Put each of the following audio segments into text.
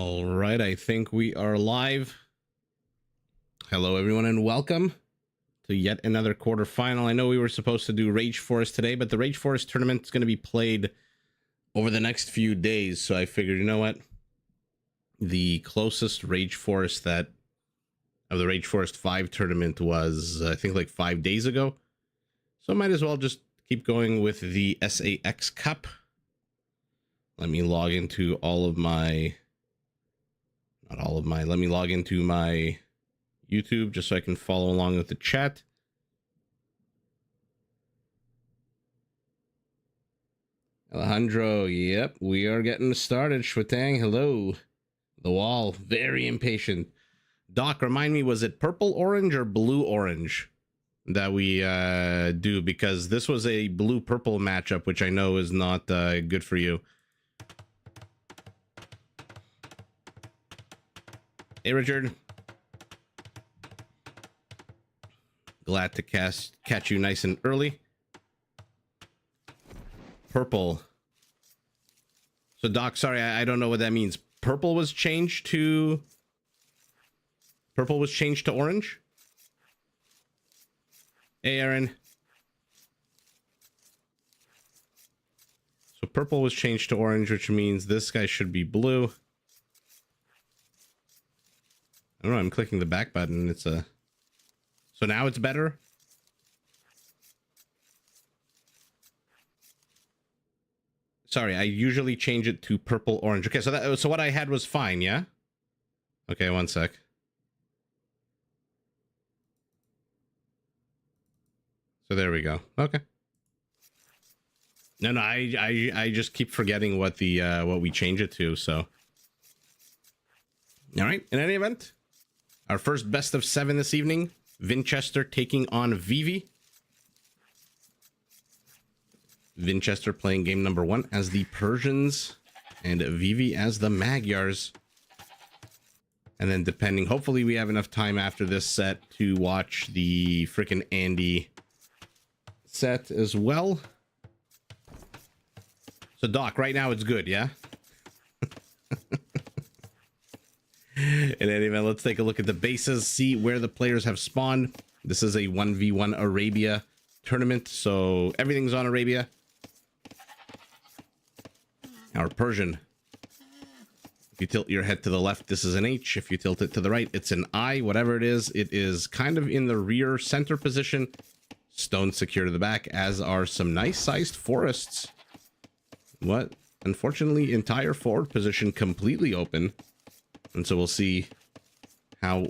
All right, I think we are live. Hello, everyone, and welcome to yet another quarterfinal. I know we were supposed to do Rage Forest today, but the Rage Forest tournament is going to be played over the next few days. So I figured, you know what? The closest Rage Forest of the Rage Forest 5 tournament was, I think, like 5 days ago. So I might as well just keep going with the SAX Cup. Let me log into let me log into my YouTube just so I can follow along with the chat. Alejandro, yep, we are getting started. Shwetang, hello. The wall, very impatient. Doc, remind me, was it purple orange or blue orange that we do? Because this was a blue purple matchup, which I know is not good for you. Hey, Richard. Glad to catch you nice and early. Purple. So, Doc, sorry, I don't know what that means. Purple was changed to orange? Hey, Aaron. So purple was changed to orange, which means this guy should be blue. I don't know, I'm clicking the back button. It's a... So now it's better? Sorry, I usually change it to purple orange. Okay, so what I had was fine, yeah? Okay, one sec. So there we go. Okay. No, I just keep forgetting what we change it to, so. All right, in any event, our first best of 7 this evening, Winchester taking on Vivi. Winchester playing game number 1 as the Persians and Vivi as the Magyars. And then depending, hopefully we have enough time after this set to watch the frickin' Andy set as well. So Doc, right now it's good, yeah? In any event, let's take a look at the bases, see where the players have spawned. This is a 1v1 Arabia tournament, so everything's on Arabia. Our Persian. If you tilt your head to the left, this is an H. If you tilt it to the right, it's an I. Whatever it is kind of in the rear center position. Stone secure to the back, as are some nice-sized forests. What? Unfortunately, entire forward position completely open. And so we'll see how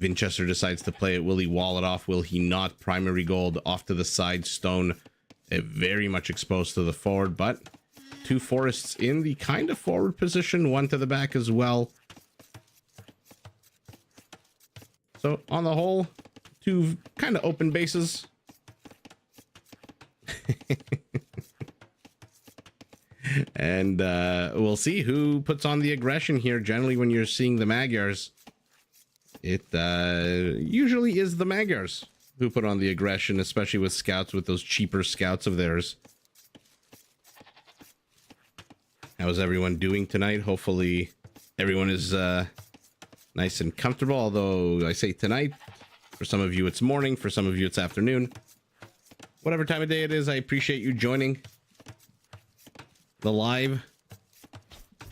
Winchester decides to play it. Will he wall it off? Will he not? Primary gold off to the side. Stone very much exposed to the forward, but 2 forests in the kind of forward position. 1 to the back as well. So on the whole, 2 kind of open bases. And we'll see who puts on the aggression here. Generally, when you're seeing the Magyars, it usually is the Magyars who put on the aggression, especially with scouts, with those cheaper scouts of theirs. How's everyone doing tonight? Hopefully everyone is nice and comfortable, although I say tonight. For some of you it's morning, for some of you it's afternoon. Whatever time of day it is, I appreciate you joining the live,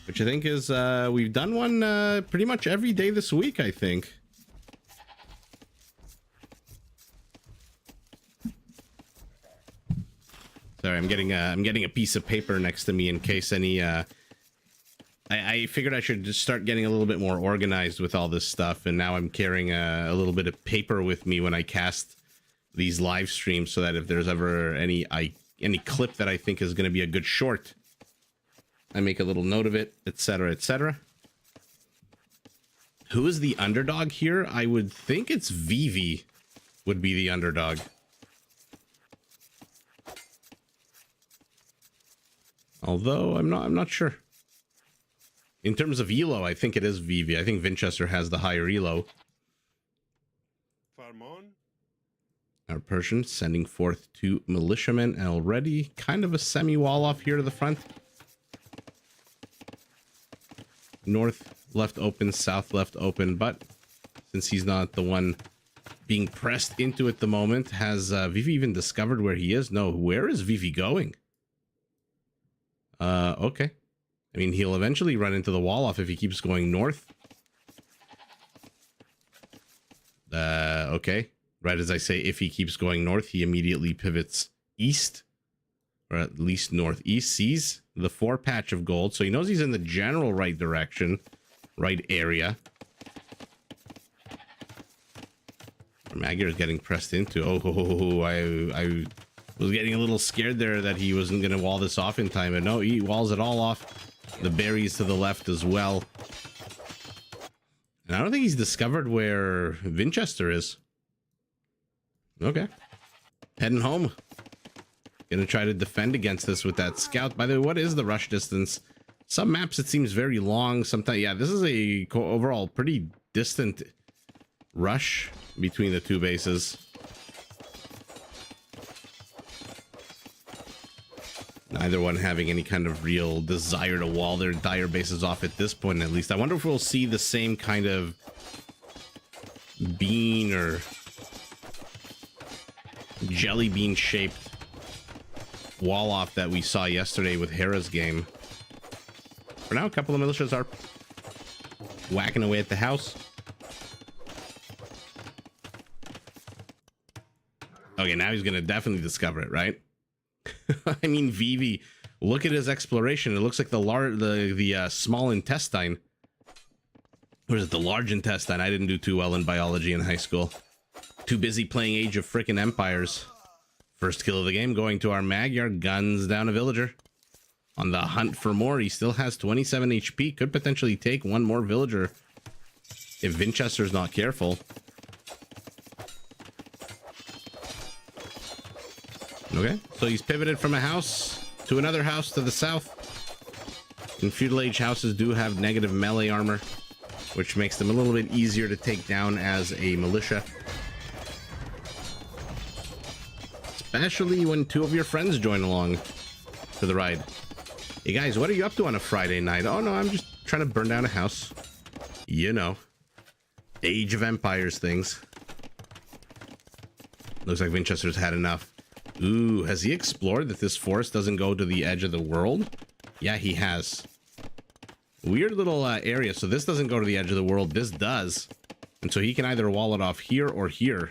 which I think is we've done one pretty much every day this week, I think. Sorry, I'm getting a piece of paper next to me in case any I figured I should just start getting a little bit more organized with all this stuff, and now I'm carrying a little bit of paper with me when I cast these live streams, so that if there's ever any clip that I think is going to be a good short, I make a little note of it, etc., etc. Who is the underdog here? I would think it's Vivi would be the underdog. Although I'm not sure. In terms of Elo, I think it is Vivi. I think Winchester has the higher Elo. Farmon? Our Persian sending forth 2 militiamen already. Kind of a semi-wall off here to the front. North left open, south left open, but since he's not the one being pressed into at the moment, has Vivi even discovered where he is? No, where is Vivi going? Okay. I mean, he'll eventually run into the wall off if he keeps going north. Okay. Right as I say, if he keeps going north, he immediately pivots east, or at least northeast, sees the 4 patch of gold. So he knows he's in the general right direction, right area. Magyar is getting pressed into. Oh, I was getting a little scared there that he wasn't going to wall this off in time. And no, he walls it all off. The berries to the left as well. And I don't think he's discovered where Winchester is. Okay. Heading home. Gonna try to defend against this with that scout. By the way, what is the rush distance? Some maps it seems very long. Sometimes, yeah, this is a overall pretty distant rush between the two bases. Neither one having any kind of real desire to wall their dire bases off at this point, at least. I wonder if we'll see the same kind of bean or jelly bean shaped wall off that we saw yesterday with Hera's game. For now, a couple of militias are whacking away at the house. Okay, now he's gonna definitely discover it, right? I mean, Vivi, look at his exploration. It looks like the small intestine. Or is it the large intestine? I didn't do too well in biology in high school. Too busy playing Age of Frickin' Empires. First kill of the game going to our Magyar. Guns down a villager. On the hunt for more. He still has 27 HP. Could potentially take one more villager if Winchester's not careful. Okay, so he's pivoted from a house to another house to the south. And Feudal Age houses do have negative melee armor, which makes them a little bit easier to take down as a militia. Especially when 2 of your friends join along for the ride. Hey guys, what are you up to on a Friday night? Oh no, I'm just trying to burn down a house. You know, Age of Empires things. Looks like Winchester's had enough. Ooh, has he explored that this forest doesn't go to the edge of the world? Yeah, he has. Weird little area. So this doesn't go to the edge of the world. This does. And so he can either wall it off here or here.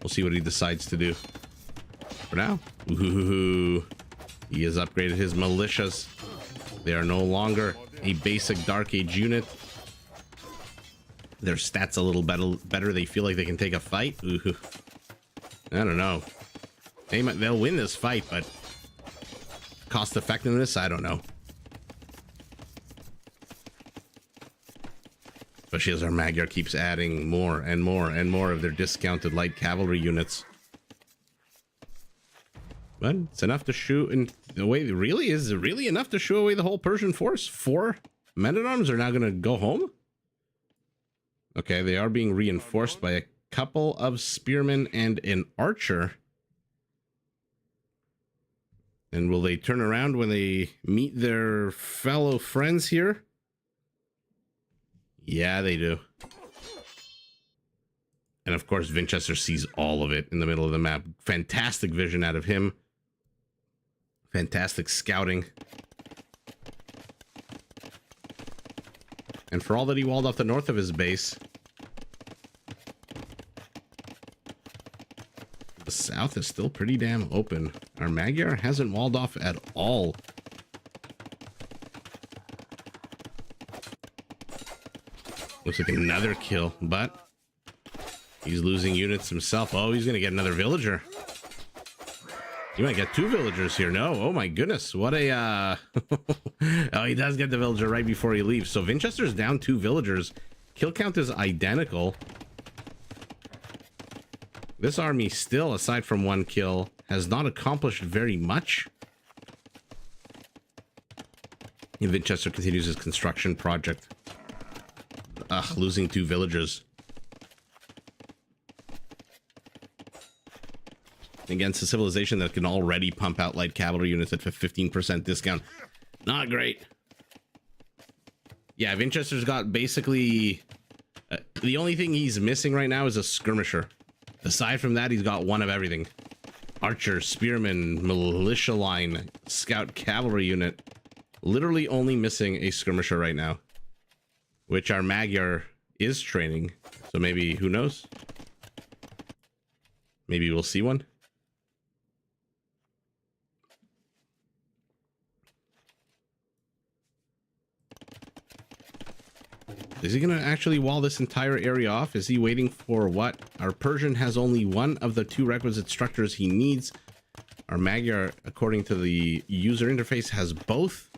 We'll see what he decides to do. For now, ooh, he has upgraded his militias. They are no longer a basic Dark Age unit. Their stats a little better. They feel like they can take a fight. Ooh, I don't know. They'll win this fight, but cost effectiveness, I don't know. Especially as our Magyar keeps adding more and more and more of their discounted light cavalry units. But it's enough to shoot and away. Really? Is it really enough to shoo away the whole Persian force? 4 men-at-arms are now going to go home? Okay, they are being reinforced by a couple of spearmen and an archer. And will they turn around when they meet their fellow friends here? Yeah, they do. And of course, Winchester sees all of it in the middle of the map. Fantastic vision out of him. Fantastic scouting. And for all that he walled off the north of his base, the south is still pretty damn open. Our Magyar hasn't walled off at all. Looks like another kill, but he's losing units himself. Oh, he's gonna get another villager. You might get 2 villagers here. No, oh my goodness, what a oh, he does get the villager right before he leaves. So Winchester's down 2 villagers. Kill count is identical. This army still, aside from 1 kill, has not accomplished very much. And Winchester continues his construction project. Ugh, losing 2 villagers. Against a civilization that can already pump out light cavalry units at a 15% discount. Not great. Yeah, Winchester's got basically... the only thing he's missing right now is a skirmisher. Aside from that, he's got one of everything. Archer, spearman, militia line, scout cavalry unit. Literally only missing a skirmisher right now. Which our Magyar is training. So maybe, who knows? Maybe we'll see one. Is he going to actually wall this entire area off? Is he waiting for what? Our Persian has only one of the two requisite structures he needs. Our Magyar, according to the user interface, has both.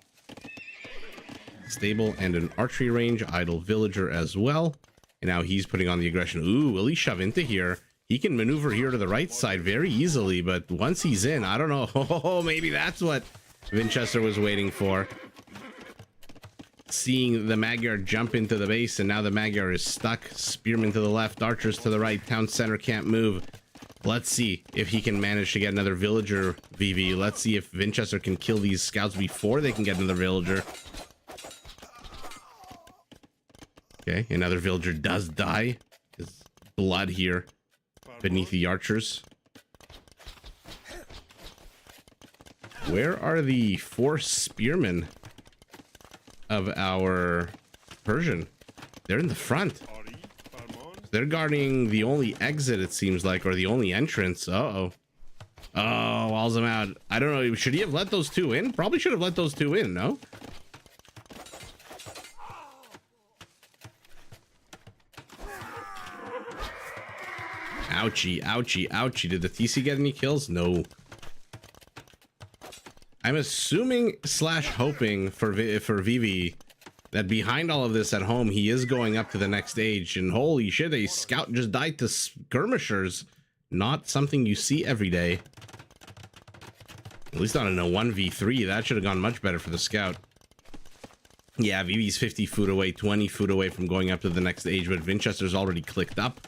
Stable and an archery range. Idle villager as well. And now he's putting on the aggression. Ooh, will he shove into here? He can maneuver here to the right side very easily, but once he's in, I don't know. Oh, maybe that's what Winchester was waiting for. Seeing the Magyar jump into the base, and now the Magyar is stuck. Spearmen to the left, archers to the right. Town center can't move. Let's see if he can manage to get another villager, VV. Let's see if Winchester can kill these scouts before they can get another villager. Okay, another villager does die. There's blood here beneath the archers. Where are the 4 spearmen of our Persian? They're in the front. They're guarding the only exit, it seems like, or the only entrance. Uh-oh. Oh, walls them out. I don't know. Should he have let those 2 in? Probably should have let those 2 in, no? Ouchie, ouchie, ouchie. Did the TC get any kills? No. I'm assuming slash hoping for Vivi that behind all of this at home, he is going up to the next stage. And holy shit, a scout just died to skirmishers. Not something you see every day. At least not in a 1v3. That should have gone much better for the scout. Yeah, Vivi's 50 foot away, 20 foot away from going up to the next stage, but Winchester's already clicked up.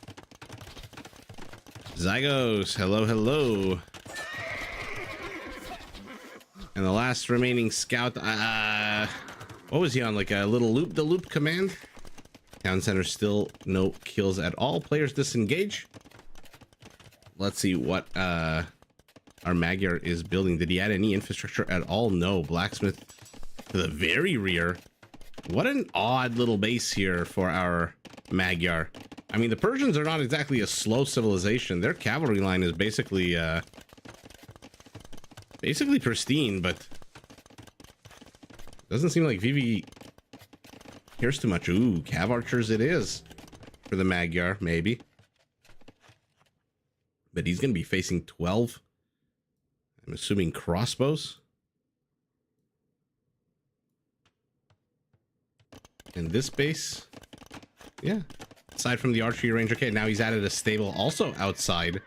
Zygos, hello, hello. And the last remaining scout, what was he on? Like a little loop-de-loop command? Town center still no kills at all. Players disengage. Let's see what our Magyar is building. Did he add any infrastructure at all? No. Blacksmith to the very rear. What an odd little base here for our Magyar. I mean, the Persians are not exactly a slow civilization. Their cavalry line is basically pristine, but doesn't seem like Vivi cares too much. Ooh, cav archers it is for the Magyar, maybe. But he's going to be facing 12. I'm assuming crossbows. And this base, yeah. Aside from the archery range, okay, now he's added a stable also outside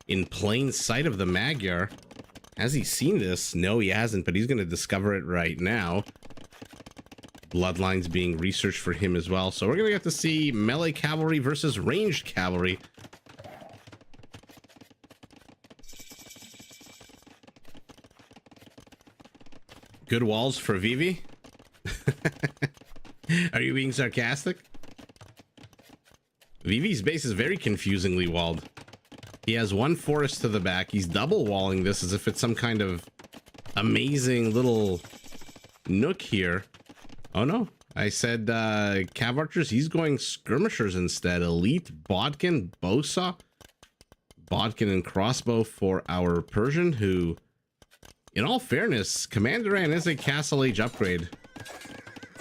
in plain sight of the Magyar. Has he seen this? No, he hasn't, but he's going to discover it right now. Bloodlines being researched for him as well. So we're going to get to see melee cavalry versus ranged cavalry. Good walls for Vivi. Are you being sarcastic? Vivi's base is very confusingly walled. He has one forest to the back. He's double walling this as if it's some kind of amazing little nook here. Oh no, I said cav archers. He's going skirmishers instead. Elite, bodkin, bowsaw, bodkin and crossbow for our Persian, who, in all fairness, Commander Ann is a Castle Age upgrade.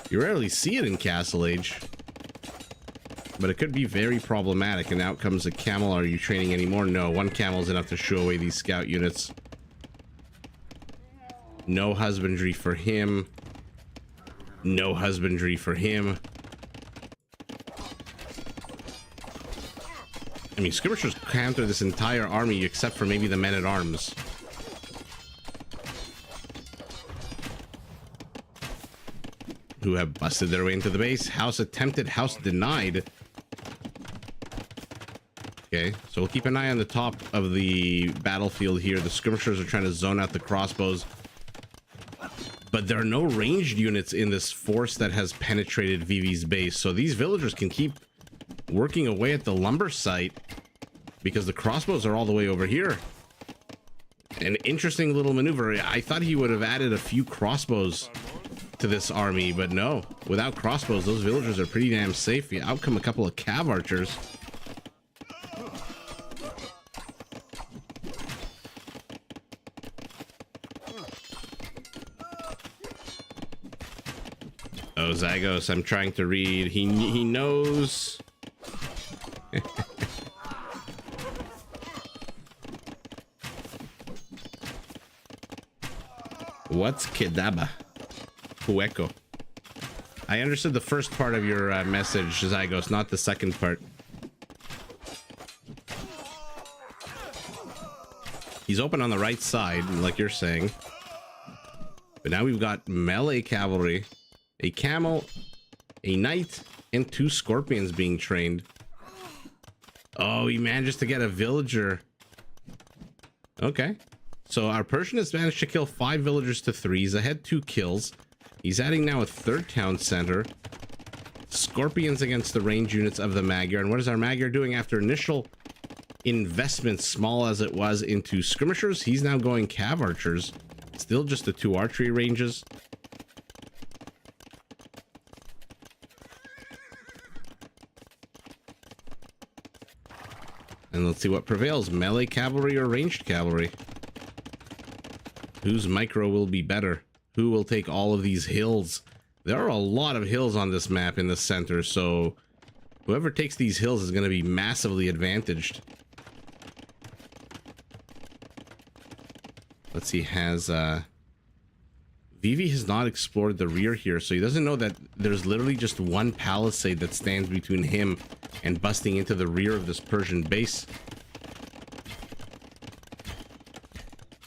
You rarely see it in Castle Age, but it could be very problematic. And out comes a camel. Are you training anymore? No, one camel is enough to show away these scout units. No husbandry for him. No husbandry for him. I mean, skirmishers counter this entire army except for maybe the men-at-arms. Who have busted their way into the base. House attempted, house denied. Okay, so we'll keep an eye on the top of the battlefield here. The skirmishers are trying to zone out the crossbows. but there are no ranged units in this force that has penetrated Vivi's base, so these villagers can keep working away at the lumber site because the crossbows are all the way over here. An interesting little maneuver. I thought he would have added a few crossbows to this army, but no. Without crossbows, those villagers are pretty damn safe. Out come a couple of cav archers. Oh, Zygos, I'm trying to read. He knows. What's Kedaba? Hueco. I understood the first part of your message, Zygos, not the second part. He's open on the right side, like you're saying. But now we've got melee cavalry, a camel, a knight, and 2 scorpions being trained. Oh, he manages to get a villager. Okay. So our Persian has managed to kill 5 villagers to 3. He's ahead 2 kills. He's adding now a 3rd town center. Scorpions against the range units of the Magyar. And what is our Magyar doing after initial investment, small as it was, into skirmishers? He's now going cav archers. Still just the 2 archery ranges. And let's see what prevails. Melee cavalry or ranged cavalry? Whose micro will be better? Who will take all of these hills? There are a lot of hills on this map in the center, so whoever takes these hills is going to be massively advantaged. Let's see, Vivi has not explored the rear here, so he doesn't know that there's literally just one palisade that stands between him and busting into the rear of this Persian base.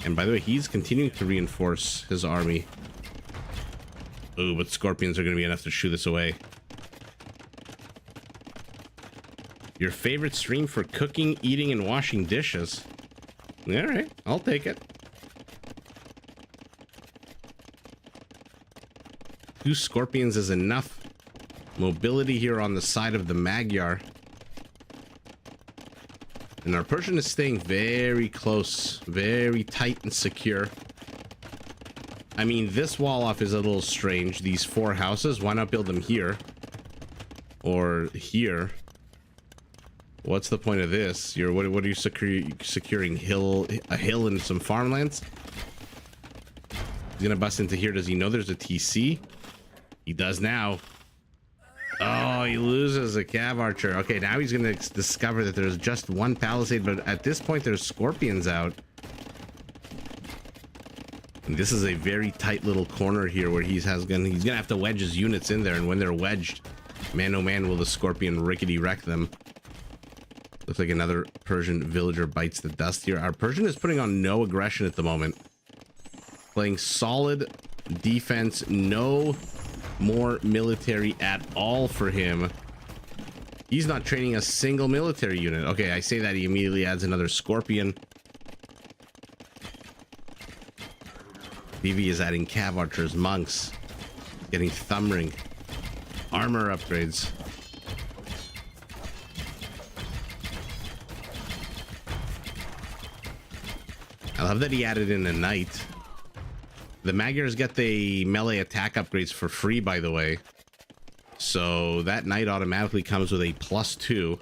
And by the way, he's continuing to reinforce his army. Oh, but scorpions are going to be enough to shoo this away. Your favorite stream for cooking, eating, and washing dishes. All right, I'll take it. 2 scorpions is enough mobility here on the side of the Magyar. And our Persian is staying very close, very tight and secure. I mean, this wall off is a little strange. These 4 houses, why not build them here? Or here? What's the point of this? What are you securing? A hill and some farmlands? He's gonna bust into here. Does he know there's a TC? He does now. Oh, he loses a cav archer. Okay, now he's gonna discover that there's just 1 palisade, but at this point there's scorpions out. And this is a very tight little corner here where he's gonna have to wedge his units in there, and when they're wedged, man oh man will the scorpion rickety wreck them. Looks like another Persian villager bites the dust here. Our Persian is putting on no aggression at the moment. Playing solid defense, no more military at all for him. He's not training a single military unit. Okay, I say that, he immediately adds another scorpion. BV is adding cav archers, monks, getting thumb ring, armor upgrades. I love that he added in a knight. The Magyars get the melee attack upgrades for free, by the way. So that knight automatically comes with a +2.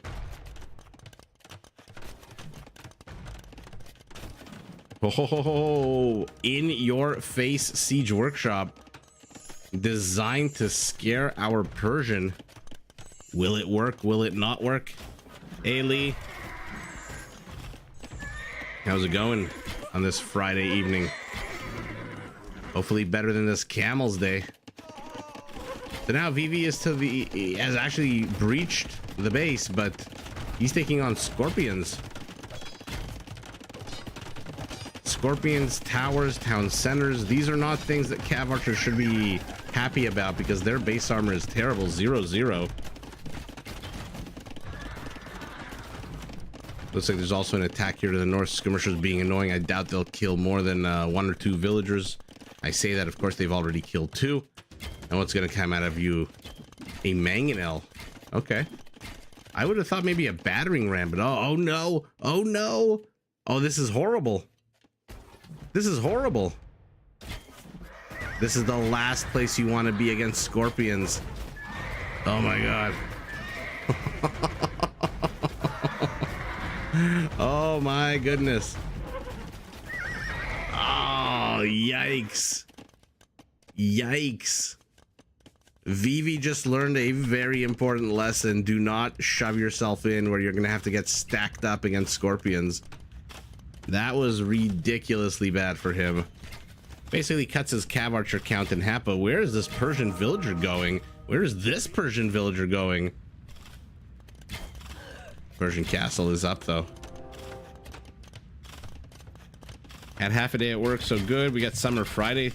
Oh, in your face siege workshop. Designed to scare our Persian. Will it work? Will it not work? Hey, Lee. How's it going on this Friday evening? Hopefully better than this Camel's Day. So now VV has actually breached the base, but he's taking on scorpions. Scorpions, towers, town centers. These are not things that cav archers should be happy about because their base armor is terrible. 0-0. Looks like there's also an attack here to the north. Skirmishers being annoying. I doubt they'll kill more than 1 or 2 villagers. I say that, of course, they've already killed 2. And what's going to come out of you? A mangonel. Okay. I would have thought maybe a battering ram, but oh no. Oh no. Oh, this is horrible. This is horrible. This is the last place you want to be against scorpions. Oh my god. Oh my goodness. Oh, yikes. Yikes. Vivi just learned a very important lesson. Do not shove yourself in where you're going to have to get stacked up against scorpions. That was ridiculously bad for him. Basically cuts his cav archer count in half, but where is this Persian villager going? Where is this Persian villager going? Persian castle is up though. Had half a day at work, so good. We got Summer Friday.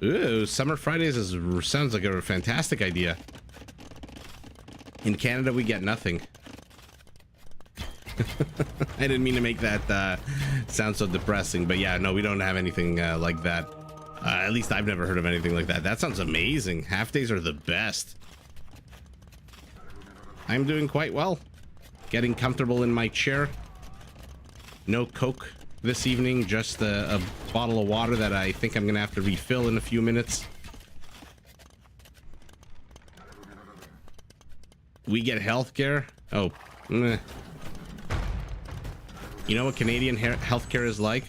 Ooh, Summer Fridays sounds like a fantastic idea. In Canada, we get nothing. I didn't mean to make that sound so depressing, but yeah, no, we don't have anything like that. At least I've never heard of anything like that. That sounds amazing. Half days are the best. I'm doing quite well. Getting comfortable in my chair. No Coke this evening, just a bottle of water that I think I'm gonna have to refill in a few minutes. We get healthcare. Oh, meh. You know what Canadian healthcare is like?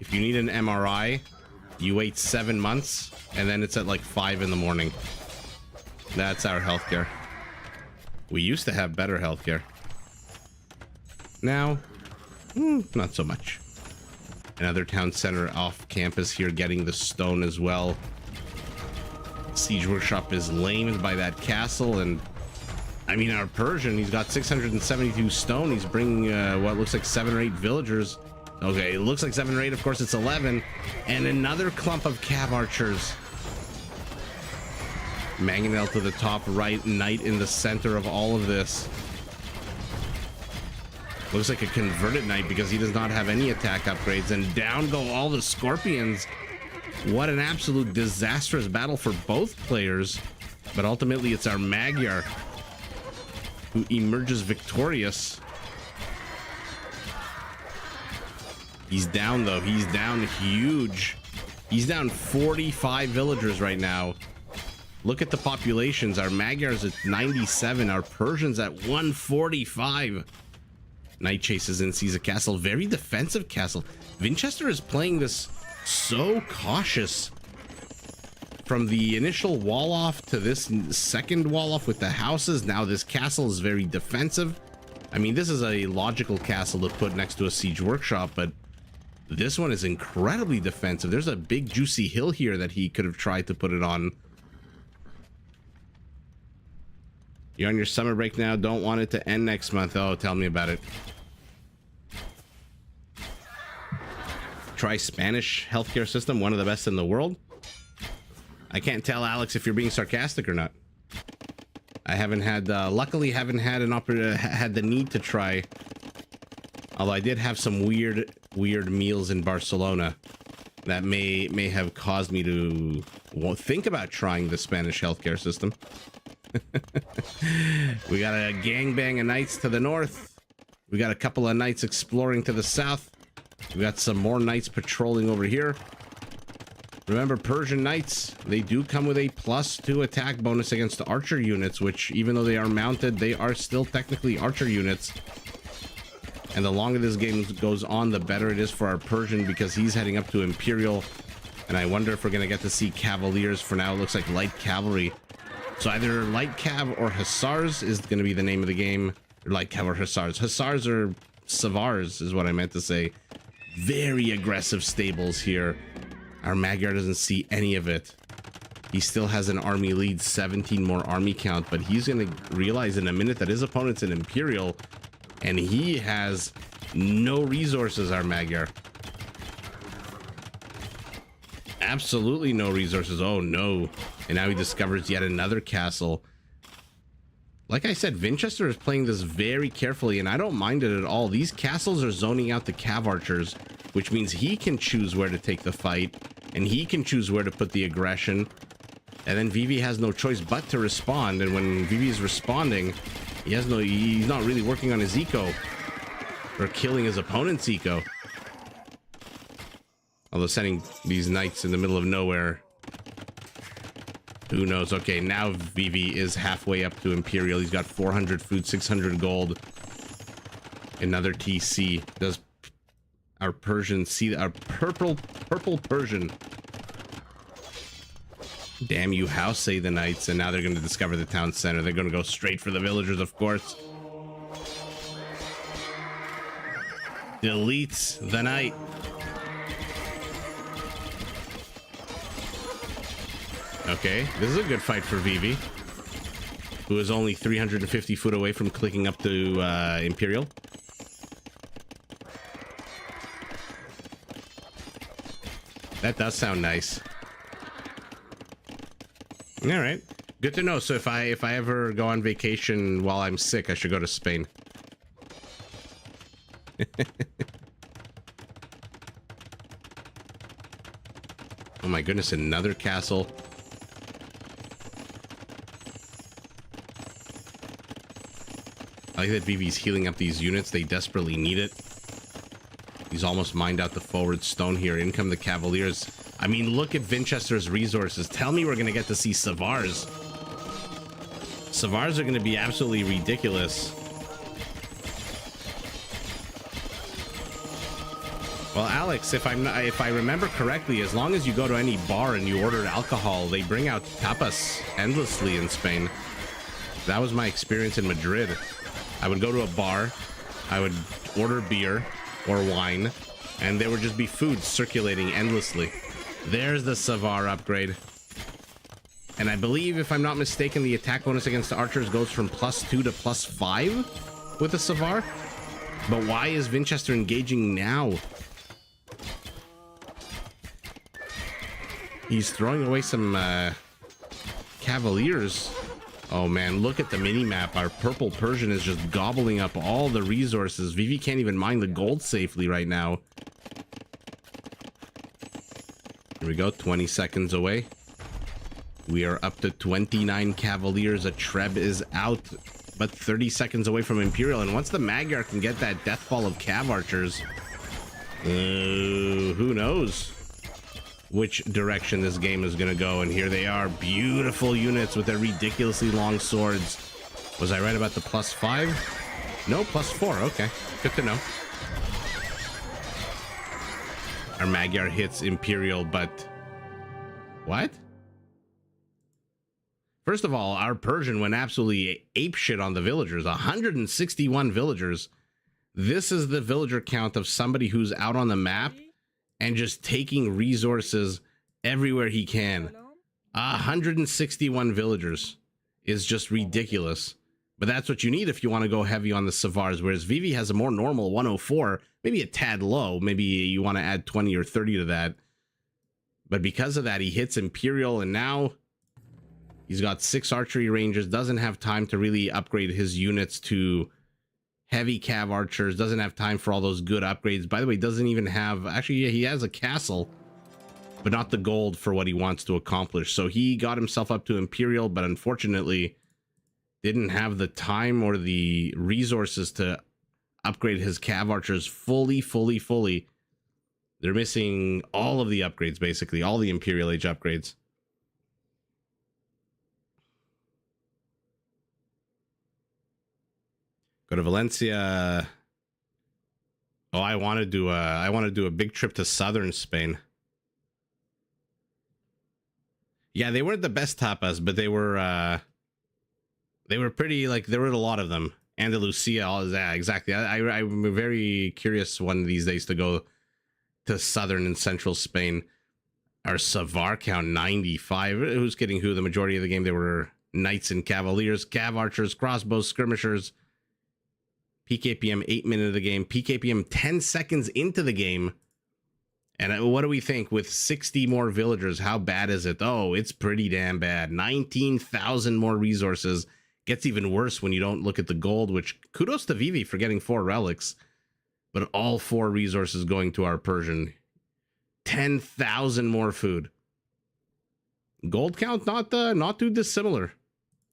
If you need an MRI, you wait 7 months and then it's at like 5 in the morning. That's our healthcare. We used to have better healthcare. Now, not so much. Another town center off campus here getting the stone as well. Siege workshop is lamed by that castle, and I mean our Persian, he's got 672 stone. He's bringing what looks like 7 or 8 villagers. Okay, it looks like 7 or 8. Of course, it's 11, and another clump of cav archers. Mangonel to the top right, knight in the center of all of this. Looks like a converted knight because he does not have any attack upgrades, and down go all the scorpions. What an absolute disastrous battle for both players, but ultimately it's our Magyar who emerges victorious. He's down though. He's down huge. He's down 45 villagers right now. Look at the populations. Our Magyars at 97. Our Persians at 145. Knight chases in, sees a castle. Very defensive castle. Winchester is playing this so cautious. From the initial wall off to this second wall off with the houses, now this castle is very defensive. I mean, this is a logical castle to put next to a siege workshop, but this one is incredibly defensive. There's a big juicy hill here that he could have tried to put it on. You're on your summer break now. Don't want it to end next month. Oh, tell me about it. Try Spanish healthcare system, one of the best in the world. I can't tell, Alex, if you're being sarcastic or not. I haven't had, luckily haven't had had the need to try. Although I did have some weird meals in Barcelona that may have caused me to think about trying the Spanish healthcare system. We got a gangbang of knights to the north. We got a couple of knights exploring to the south. We got some more knights patrolling over here. Remember, Persian knights, they do come with a +2 attack bonus against archer units, which even though they are mounted, they are still technically archer units. And the longer this game goes on, the better it is for our Persian, because he's heading up to Imperial. And I wonder if we're going to get to see cavaliers. For now, it looks like light cavalry. So either light cav or hussars is going to be the name of the game. Or light cav or hussars. Hussars or savars is what I meant to say. Very aggressive stables here. Our Magyar doesn't see any of it. He still has an army lead, 17 more army count, but he's going to realize in a minute that his opponent's an Imperial, and he has no resources, our Magyar. Absolutely no resources. Oh no. And now he discovers yet another castle. Like I said, Winchester is playing this very carefully, and I don't mind it at all. These castles are zoning out the cav archers, which means he can choose where to take the fight, and he can choose where to put the aggression. And then Vivi has no choice but to respond, and when Vivi is responding, he's not really working on his eco, or killing his opponent's eco. Although sending these knights in the middle of nowhere, who knows? Okay, now Vivi is halfway up to Imperial. He's got 400 food, 600 gold. Another TC. Does our Persian see our purple Persian? Damn you, how say the knights? And now they're going to discover the town center. They're going to go straight for the villagers, of course. Deletes the knight. Okay, this is a good fight for Vivi, who is only 350 foot away from clicking up to Imperial. That does sound nice. All right, good to know. So if I ever go on vacation while I'm sick, I should go to Spain. Oh my goodness, another castle. I like that Vivi's healing up these units. They desperately need it. He's almost mined out the forward stone here. In come the Cavaliers. I mean, look at Winchester's resources. Tell me we're going to get to see Savars. Savars are going to be absolutely ridiculous. Well, Alex, if I remember correctly, as long as you go to any bar and you order alcohol, they bring out tapas endlessly in Spain. That was my experience in Madrid. I would go to a bar, I would order beer or wine, and there would just be food circulating endlessly. There's the Savar upgrade. And I believe, if I'm not mistaken, the attack bonus against the archers goes from +2 to +5 with the Savar. But why is Winchester engaging now? He's throwing away some Cavaliers. Oh man, look at the mini-map. Our purple Persian is just gobbling up all the resources. Vivi can't even mine the gold safely right now. Here we go, 20 seconds away. We are up to 29 Cavaliers. A Treb is out, but 30 seconds away from Imperial. And once the Magyar can get that death ball of Cav archers, who knows which direction this game is gonna go. And here they are, beautiful units with their ridiculously long swords. Was I right about the +5? No, +4. Okay, good to know. Our Magyar hits Imperial, but what? First of all, our Persian went absolutely apeshit on the villagers. 161 villagers. This is the villager count of somebody who's out on the map and just taking resources everywhere he can. 161 villagers is just ridiculous. But that's what you need if you want to go heavy on the Savars, whereas Vivi has a more normal 104, maybe a tad low. Maybe you want to add 20 or 30 to that. But because of that, he hits Imperial, and now he's got 6 archery ranges, doesn't have time to really upgrade his units to heavy cav archers, doesn't have time for all those good upgrades. By the way, doesn't even have, actually, yeah, he has a castle, but not the gold for what he wants to accomplish. So he got himself up to Imperial, but unfortunately didn't have the time or the resources to upgrade his cav archers fully. They're missing all of the upgrades, basically, all the Imperial Age upgrades. Go to Valencia. Oh, I want to do a big trip to southern Spain. Yeah, they weren't the best tapas, but they were pretty, like, there were a lot of them. Andalusia, all of that, exactly. I'm very curious one of these days to go to southern and central Spain. Our Savar count 95. Who's getting who? The majority of the game, they were knights and cavaliers, cav archers, crossbows, skirmishers. PKPM 8 minutes of the game, PKPM 10 seconds into the game. And what do we think with 60 more villagers? How bad is it? Oh, it's pretty damn bad. 19,000 more resources. Gets even worse when you don't look at the gold, which kudos to Vivi for getting 4 relics, but all 4 resources going to our Persian. 10,000 more food. Gold count not too dissimilar,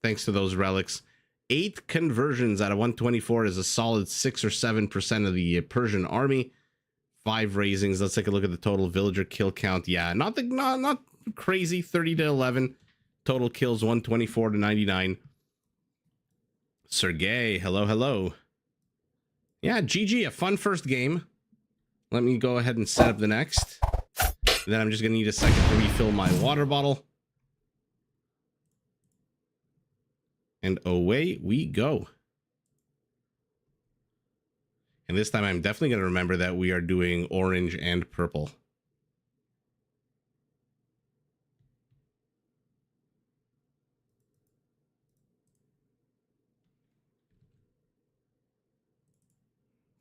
thanks to those relics. 8 conversions out of 124 is a solid 6 or 7% of the Persian army. 5 raisings. Let's take a look at the total villager kill count. Yeah, not crazy. 30 to 11. Total kills 124 to 99. Sergey, hello. Yeah, GG, a fun first game. Let me go ahead and set up the next. Then I'm just gonna need a second to refill my water bottle. And away we go. And this time I'm definitely gonna remember that we are doing orange and purple.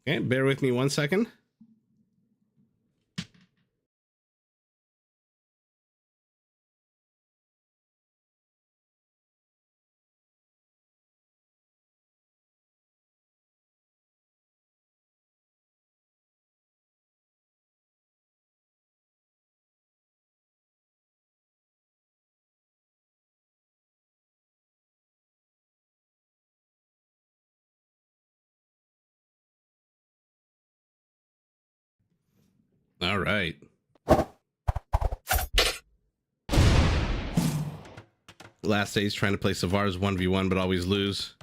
Okay, bear with me 1 second. All right. Last days trying to play Savars 1v1, but always lose.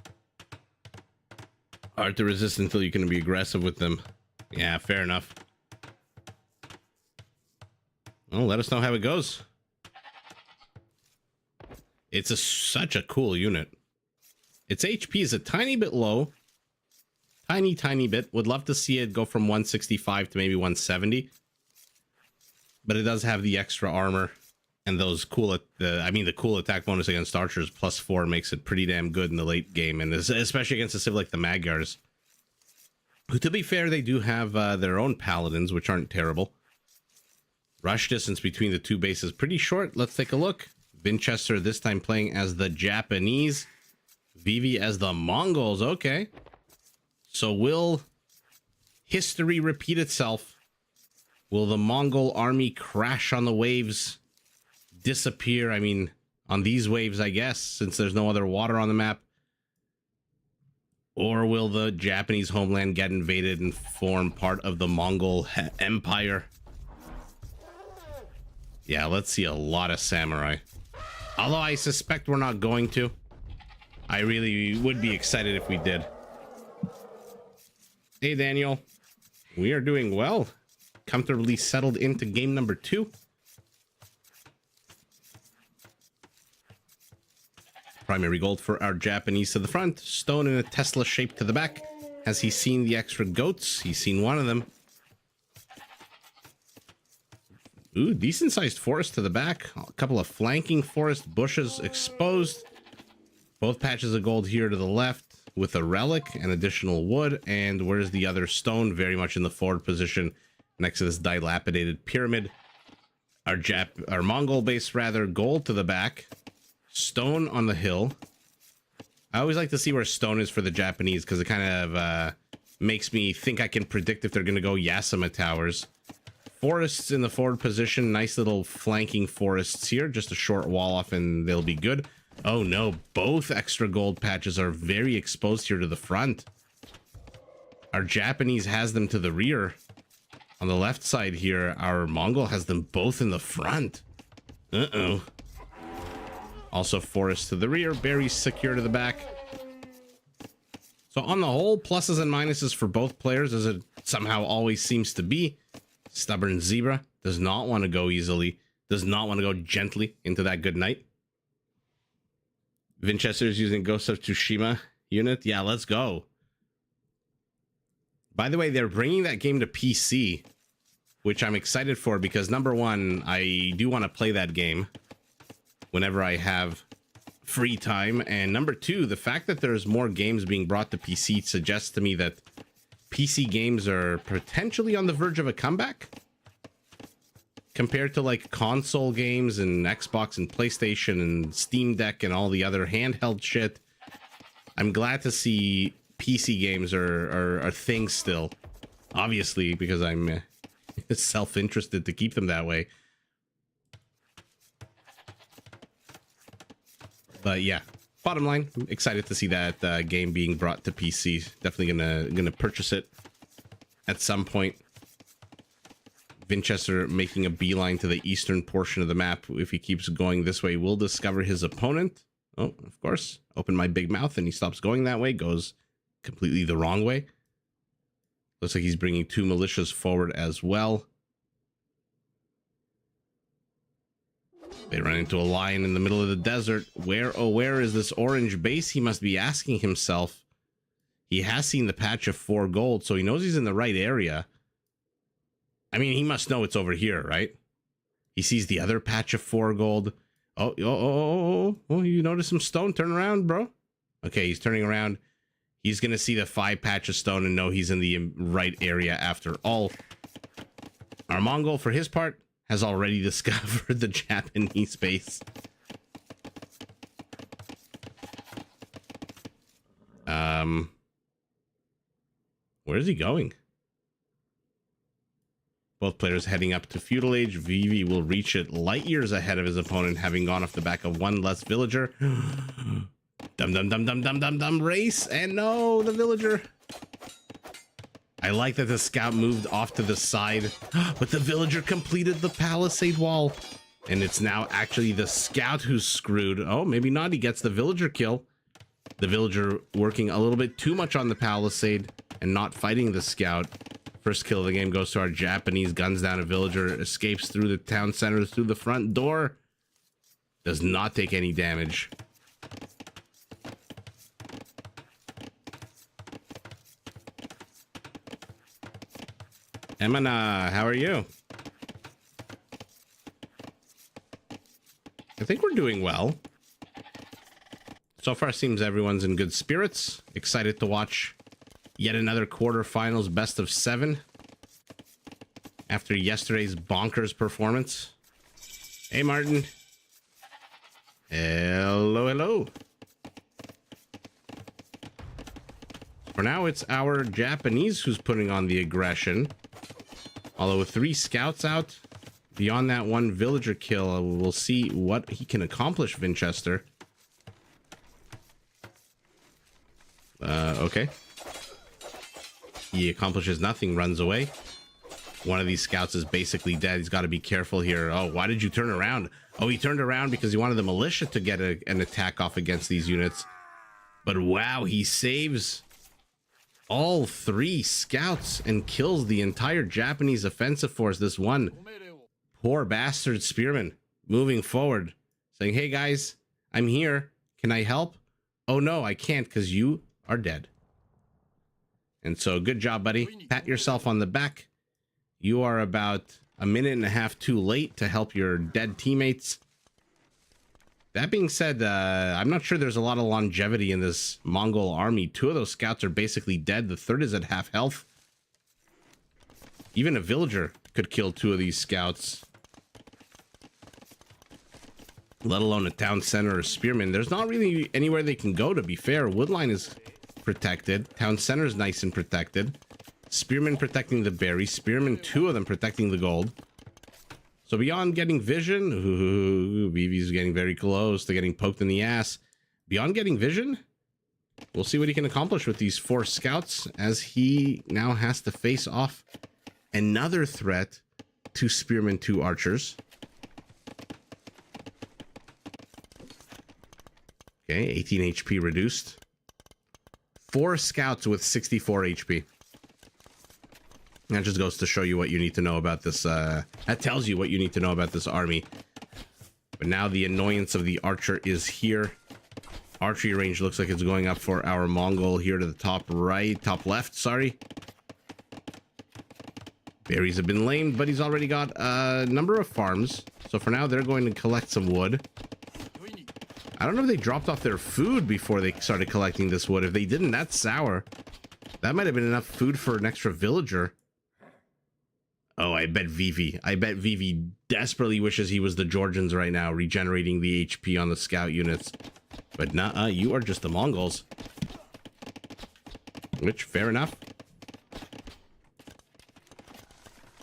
Hard to resist until you can be aggressive with them. Yeah, fair enough. Well, let us know how it goes. It's such a cool unit. Its HP is a tiny bit low. Tiny bit. Would love to see it go from 165 to maybe 170. But it does have the extra armor and those cool, the cool attack bonus against archers +4 makes it pretty damn good in the late game, and especially against a civ like the Magyars. Who, to be fair, they do have their own paladins, which aren't terrible. Rush distance between the 2 bases pretty short. Let's take a look. Winchester this time playing as the Japanese. Vivi as the Mongols. Okay. So will history repeat itself? Will the Mongol army crash on the waves? Disappear? I mean, on these waves, I guess, since there's no other water on the map. Or will the Japanese homeland get invaded and form part of the Mongol Empire? Yeah, let's see a lot of samurai. Although I suspect we're not going to. I really would be excited if we did. Hey, Daniel. We are doing well. Comfortably settled into game number 2. Primary gold for our Japanese to the front. Stone in a Tesla shape to the back. Has he seen the extra goats? He's seen one of them. Ooh, decent sized forest to the back. A couple of flanking forest bushes exposed. Both patches of gold here to the left with a relic and additional wood. And where's the other stone? Very much in the forward position next to this dilapidated pyramid. Our Mongol base, rather, gold to the back. Stone on the hill. I always like to see where stone is for the Japanese because it kind of makes me think I can predict if they're going to go Yasama towers. Forests in the forward position. Nice little flanking forests here. Just a short wall off and they'll be good. Oh no, both extra gold patches are very exposed here to the front. Our Japanese has them to the rear. On the left side here, our Mongol has them both in the front. Uh-oh. Also forest to the rear, very secure to the back. So on the whole, pluses and minuses for both players, as it somehow always seems to be. Stubborn Zebra does not want to go easily, does not want to go gently into that good night. Winchester's using Ghost of Tsushima unit. Yeah, let's go. By the way, they're bringing that game to PC, which I'm excited for because number one, I do want to play that game whenever I have free time. And number two, the fact that there's more games being brought to PC suggests to me that PC games are potentially on the verge of a comeback compared to like console games and Xbox and PlayStation and Steam Deck and all the other handheld shit. I'm glad to see PC games are things still. Obviously, because I'm self-interested to keep them that way. But yeah, bottom line, I'm excited to see that game being brought to PC. Definitely gonna purchase it at some point. Winchester making a beeline to the eastern portion of the map. If he keeps going this way, we'll discover his opponent. Oh, of course. Open my big mouth and he stops going that way. Goes completely the wrong way. Looks like he's bringing 2 militias forward as well. They run into a lion in the middle of the desert. Where, oh, where is this orange base? He must be asking himself. He has seen the patch of 4 gold, so he knows he's in the right area. I mean, he must know it's over here, right? He sees the other patch of 4 gold. Oh, you notice some stone? Turn around, bro. Okay, he's turning around. He's going to see the 5 patch of stone and know he's in the right area after all. Our Mongol, for his part, has already discovered the Japanese base. Where is he going? Both players heading up to Feudal Age. Vivi will reach it light years ahead of his opponent, having gone off the back of 1 less villager. Dum race, and no, the villager. I like that the scout moved off to the side, but the villager completed the palisade wall, and it's now actually the scout who's screwed. Oh, maybe not. He gets the villager kill. The villager working a little bit too much on the palisade and not fighting the scout. First kill of the game goes to our Japanese. Guns down a villager, escapes through the town center, through the front door. Does not take any damage. Emana, how are you? I think we're doing well. So far, seems everyone's in good spirits. Excited to watch yet another quarterfinals best of 7 after yesterday's bonkers performance. Hey, Martin. Hello, hello. For now, it's our Japanese who's putting on the aggression. Although with 3 scouts out, beyond that 1 villager kill, we'll see what he can accomplish, Winchester. Okay. He accomplishes nothing, runs away. One of these scouts is basically dead. He's got to be careful here. Oh, why did you turn around? Oh, he turned around because he wanted the militia to get an attack off against these units. But wow, he saves all 3 scouts and kills the entire Japanese offensive force. This one poor bastard spearman moving forward, saying, hey guys, I'm here. Can I help? Oh no, I can't because you are dead. And so good job, buddy. Pat yourself on the back. You are about a minute and a half too late to help your dead teammates. That being said, I'm not sure there's a lot of longevity in this Mongol army. 2 of those scouts are basically dead. The 3rd is at half health. Even a villager could kill 2 of these scouts, let alone a town center or spearman. There's not really anywhere they can go, to be fair. Woodline is protected. Town center is nice and protected. Spearman protecting the berry. Spearman, 2 of them protecting the gold. So beyond getting vision, ooh, BB's getting very close to getting poked in the ass. Beyond getting vision, we'll see what he can accomplish with these 4 scouts as he now has to face off another threat to spearmen, 2 archers. Okay, 18 HP reduced. 4 scouts with 64 HP. That just goes to show you what you need to know about this. That tells you what you need to know about this army. But now the annoyance of the archer is here. Archery range looks like it's going up for our Mongol here to the top right, top left, sorry. Berries have been lamed, but he's already got a number of farms. So for now, they're going to collect some wood. I don't know if they dropped off their food before they started collecting this wood. If they didn't, that's sour. That might have been enough food for an extra villager. Oh, I bet Vivi desperately wishes he was the Georgians right now, regenerating the HP on the scout units. But nah, you are just the Mongols. Which, fair enough.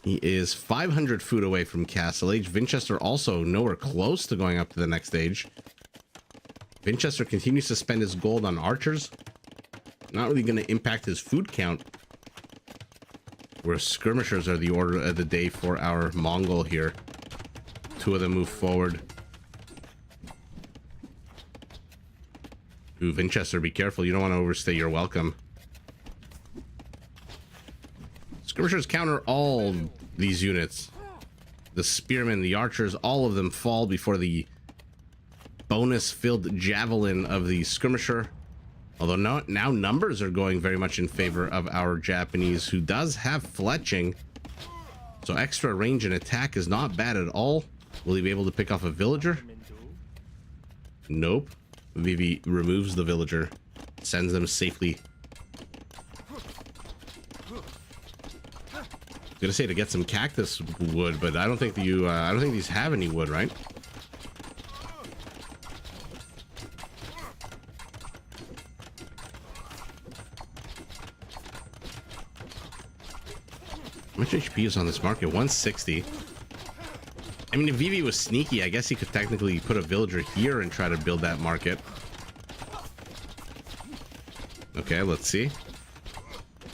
He is 500 food away from Castle Age. Winchester also nowhere close to going up to the next stage. Winchester continues to spend his gold on archers. Not really going to impact his food count. Where skirmishers are the order of the day for our Mongol here. 2 of them move forward. Ooh, Winchester, be careful. You don't want to overstay your welcome. Skirmishers counter all these units. The spearmen, the archers, all of them fall before the bonus-filled javelin of the skirmisher. Although now numbers are going very much in favor of our Japanese, who does have fletching. So extra range and attack is not bad at all. Will he be able to pick off a villager? Nope. Vivi removes the villager, sends them safely. I was gonna say to get some cactus wood, but I don't think I don't think these have any wood, right? How much HP is on this market? 160. I mean, if Vivi was sneaky, I guess he could technically put a villager here and try to build that market. Okay, let's see.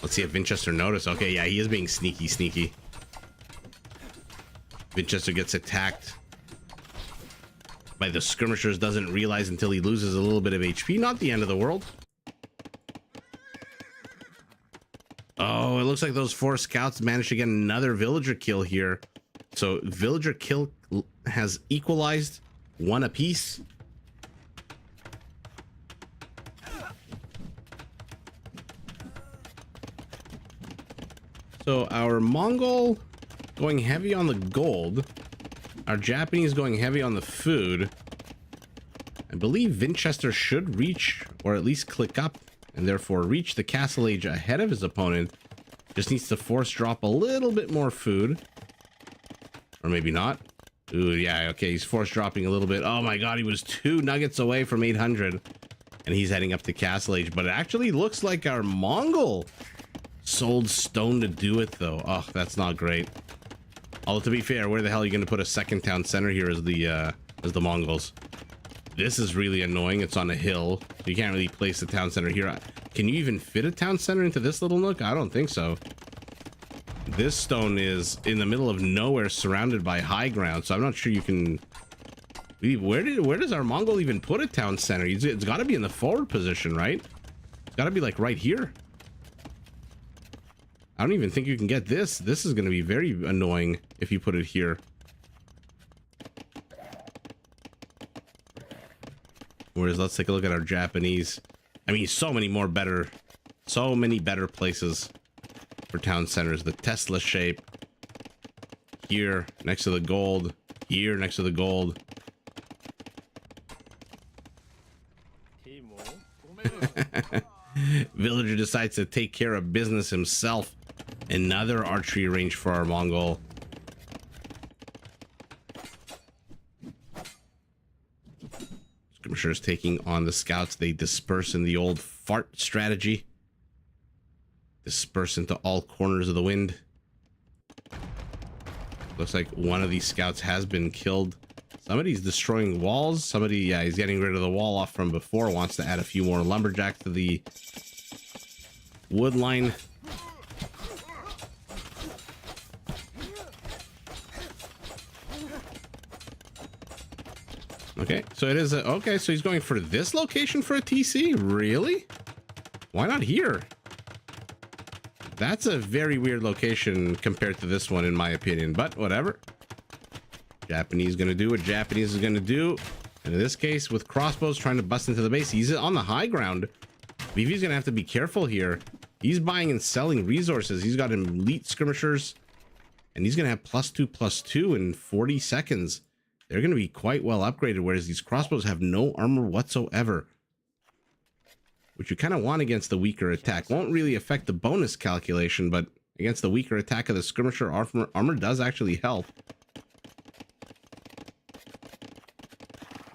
Let's see if Winchester noticed. Okay, yeah, he is being sneaky. Winchester gets attacked by the skirmishers, doesn't realize until he loses a little bit of HP. Not the end of the world. Oh, it looks like those 4 scouts managed to get another villager kill here. So villager kill has equalized 1 apiece. So our Mongol going heavy on the gold. Our Japanese going heavy on the food. I believe Winchester should reach, or at least click up, and therefore reach the Castle Age ahead of his opponent. Just needs to force drop a little bit more food. Or maybe not. Ooh, yeah, okay, he's force dropping a little bit. Oh my god, he was 2 nuggets away from 800. And he's heading up to Castle Age. But it actually looks like our Mongol sold stone to do it, though. Oh, that's not great. Although, to be fair, where the hell are you going to put a second town center here as the Mongols? This is really annoying. It's on a hill. You can't really place a town center here. Can you even fit a town center into this little nook? I don't think so. This stone is in the middle of nowhere, surrounded by high ground, so I'm not sure you can... Where does our Mongol even put a town center? It's got to be in the forward position, right? It's got to be like right here. I don't even think you can get this. This is going to be very annoying if you put it here. Whereas, let's take a look at our Japanese. I mean, so many better places for town centers. The Tesla shape here next to the gold, here next to the gold. Villager decides to take care of business himself. Another archery range for our Mongol. Skirmishers taking on the scouts. They disperse in the old fart strategy. Disperse into all corners of the wind. Looks like one of these scouts has been killed. Somebody's destroying walls. Somebody, yeah, he's getting rid of the wall off from before. Wants to add a few more lumberjacks to the wood line. Okay, so it is a... Okay, so he's going for this location for a TC? Really? Why not here? That's a very weird location compared to this one, in my opinion, but whatever. Japanese gonna do what Japanese is gonna do. And in this case, with crossbows trying to bust into the base, he's on the high ground. Vivi's gonna have to be careful here. He's buying and selling resources. He's got elite skirmishers, and he's gonna have +2/+2 in 40 seconds. They're going to be quite well upgraded, whereas these crossbows have no armor whatsoever. Which you kind of want against the weaker attack. Won't really affect the bonus calculation, but against the weaker attack of the skirmisher, armor does actually help.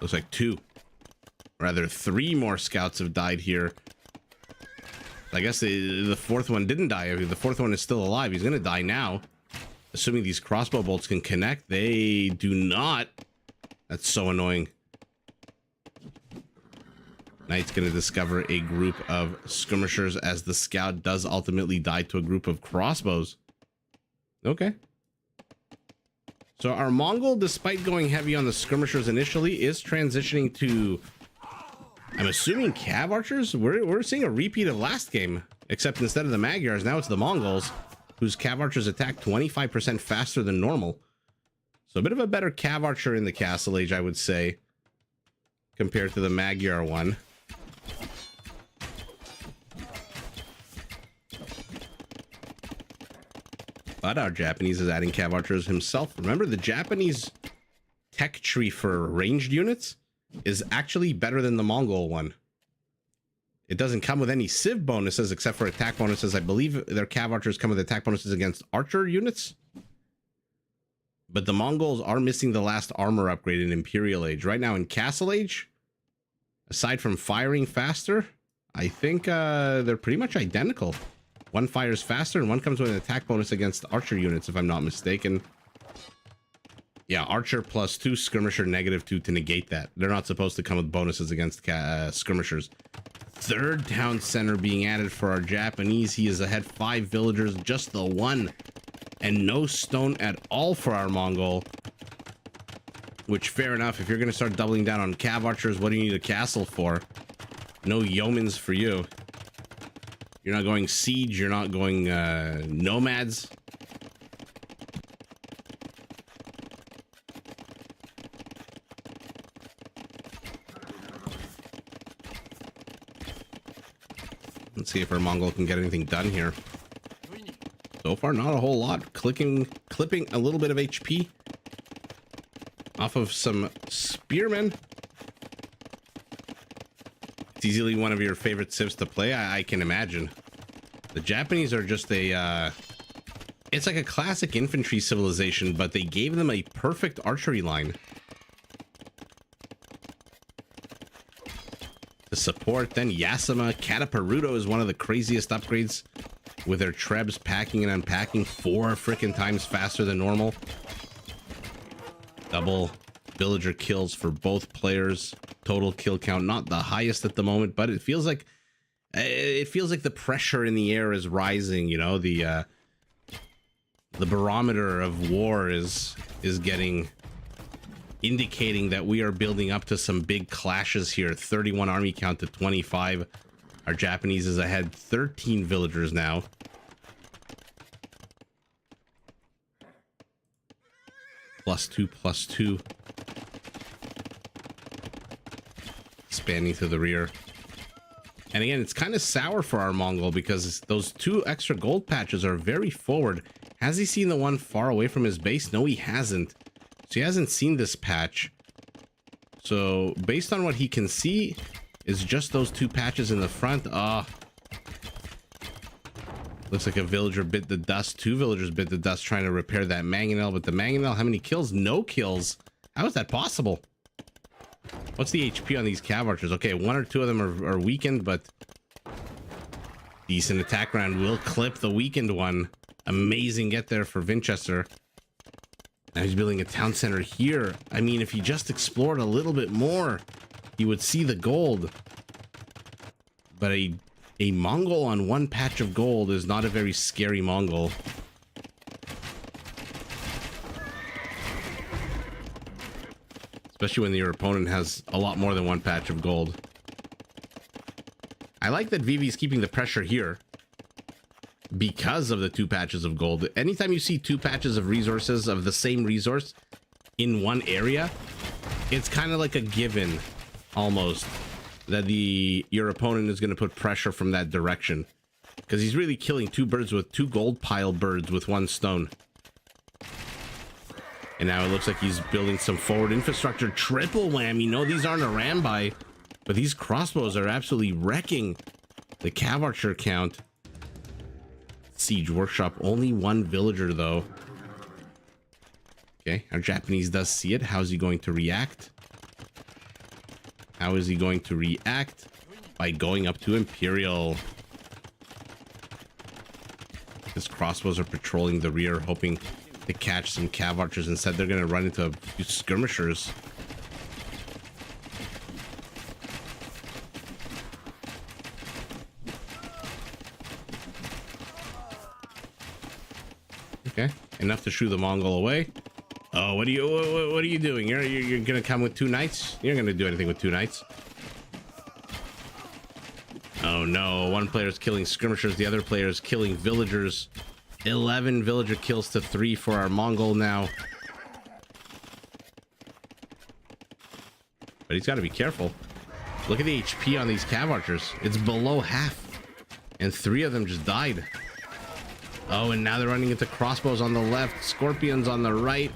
Looks like 3 more scouts have died here. I guess the fourth one didn't die. The fourth one is still alive. He's gonna die now. Assuming these crossbow bolts can connect. They do not. That's so annoying. Knight's gonna discover a group of skirmishers as the scout does ultimately die to a group of crossbows. Okay. So our Mongol, despite going heavy on the skirmishers initially, is transitioning to, I'm assuming, cav archers. We're seeing a repeat of last game, except instead of the Magyars, now it's the Mongols, whose cav archers attack 25% faster than normal. So a bit of a better cav archer in the Castle Age, I would say, compared to the Magyar one. But our Japanese is adding cav archers himself. Remember, the Japanese tech tree for ranged units is actually better than the Mongol one. It doesn't come with any civ bonuses except for attack bonuses. I believe their cav archers come with attack bonuses against archer units. But the Mongols are missing the last armor upgrade in Imperial Age. Right now in Castle Age, aside from firing faster, I think they're pretty much identical. One fires faster and one comes with an attack bonus against archer units, if I'm not mistaken. Yeah, archer +2, skirmisher -2 to negate that. They're not supposed to come with bonuses against skirmishers. Third town center being added for our Japanese. He is ahead 5 villagers, just the one. And no stone at all for our Mongol. Which, fair enough, if you're going to start doubling down on cav archers, what do you need a castle for? No yeomans for you. You're not going siege, you're not going nomads. Let's see if our Mongol can get anything done here. So far, not a whole lot. Clipping a little bit of HP off of some spearmen. It's easily one of your favorite civs to play, I can imagine. The Japanese are just a it's like a classic infantry civilization, but they gave them a perfect archery line to support. Then Yasama Kataparuto is one of the craziest upgrades, with their trebs packing and unpacking 4 freaking times faster than normal. Double villager kills for both players. Total kill count not the highest at the moment, but it feels like the pressure in the air is rising. You know, the barometer of war is indicating that we are building up to some big clashes here. 31 army count to 25. Our Japanese is ahead 13 villagers now. +2/+2. Expanding to the rear. And again, it's kind of sour for our Mongol because those 2 extra gold patches are very forward. Has he seen the one far away from his base? No, he hasn't. So he hasn't seen this patch. So based on what he can see, is just those 2 patches in the front. Looks like a villager bit the dust. 2 villagers bit the dust trying to repair that mangonel. But the mangonel, how many kills? No kills. How is that possible? What's the HP on these cav archers? Okay, 1 or 2 of them are weakened, but decent attack round will clip the weakened one. Amazing get there for Winchester. Now he's building a town center here. I mean, if he just explored a little bit more, he would see the gold. But a Mongol on 1 patch of gold is not a very scary Mongol. Especially when your opponent has a lot more than 1 patch of gold. I like that Vivi's keeping the pressure here because of the 2 patches of gold. Anytime you see 2 patches of resources of the same resource in one area, it's kind of like a given almost that your opponent is going to put pressure from that direction, because he's really killing 2 birds with 2 gold pile birds with 1 stone. And now it looks like he's building some forward infrastructure. Triple whammy. No, these aren't a rambai, but these crossbows are absolutely wrecking the cav archer count. Siege workshop, only 1 villager though. Okay, our Japanese does see it. How's he going to react? How is he going to react? By going up to Imperial. His crossbows are patrolling the rear, hoping to catch some cav archers. Instead, they're going to run into a few skirmishers. Okay, enough to shoo the Mongol away. Oh, what are you doing? You're gonna come with 2 knights? You're gonna do anything with 2 knights. Oh no, one player's killing skirmishers, the other player's killing villagers. 11 villager kills to 3 for our Mongol now. But he's got to be careful. Look at the HP on these cav archers. It's below half. And 3 of them just died. Oh, and now they're running into crossbows on the left, scorpions on the right.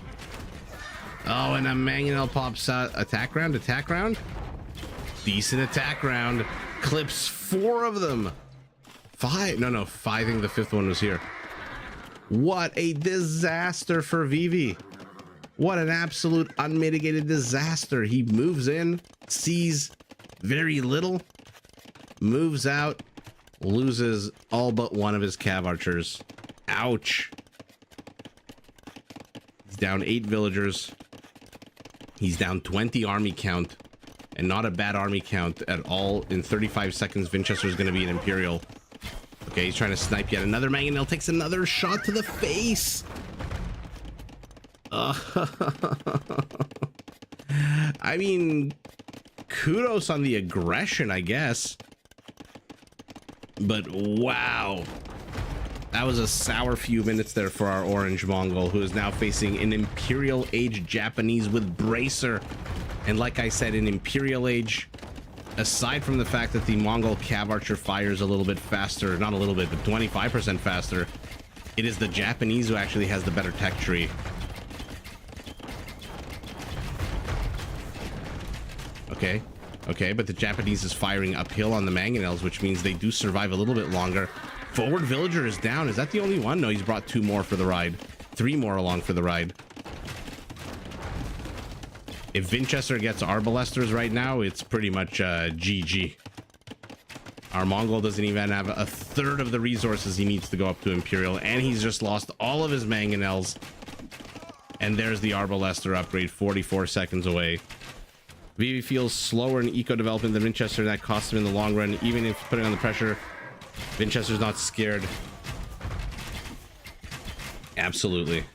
Oh, and a mangonel pops out. Attack round, attack round. Decent attack round. Clips 4 of them. 5. No, 5. I think the 5th one was here. What a disaster for Vivi. What an absolute unmitigated disaster. He moves in, sees very little, moves out, loses all but 1 of his cav archers. Ouch. He's down 8 villagers. He's down 20 army count, and not a bad army count at all. In 35 seconds, Winchester's going to be an Imperial. Okay, he's trying to snipe yet another mangonel. Takes another shot to the face. I mean, kudos on the aggression, I guess. But wow. That was a sour few minutes there for our orange Mongol, who is now facing an Imperial Age Japanese with Bracer. And like I said, in Imperial Age, aside from the fact that the Mongol cav archer fires a little bit faster, not a little bit, but 25% faster, it is the Japanese who actually has the better tech tree. Okay, but the Japanese is firing uphill on the mangonels, which means they do survive a little bit longer. Forward villager is down. Is that the only one? No, he's brought 2 more for the ride. 3 more along for the ride. If Winchester gets arbalesters right now, it's pretty much GG. Our Mongol doesn't even have a third of the resources he needs to go up to Imperial, and he's just lost all of his mangonels. And there's the arbalester upgrade, 44 seconds away. Vivi feels slower in eco development than Winchester, and that costs him in the long run. Even if putting on the pressure, Winchester's not scared. Absolutely.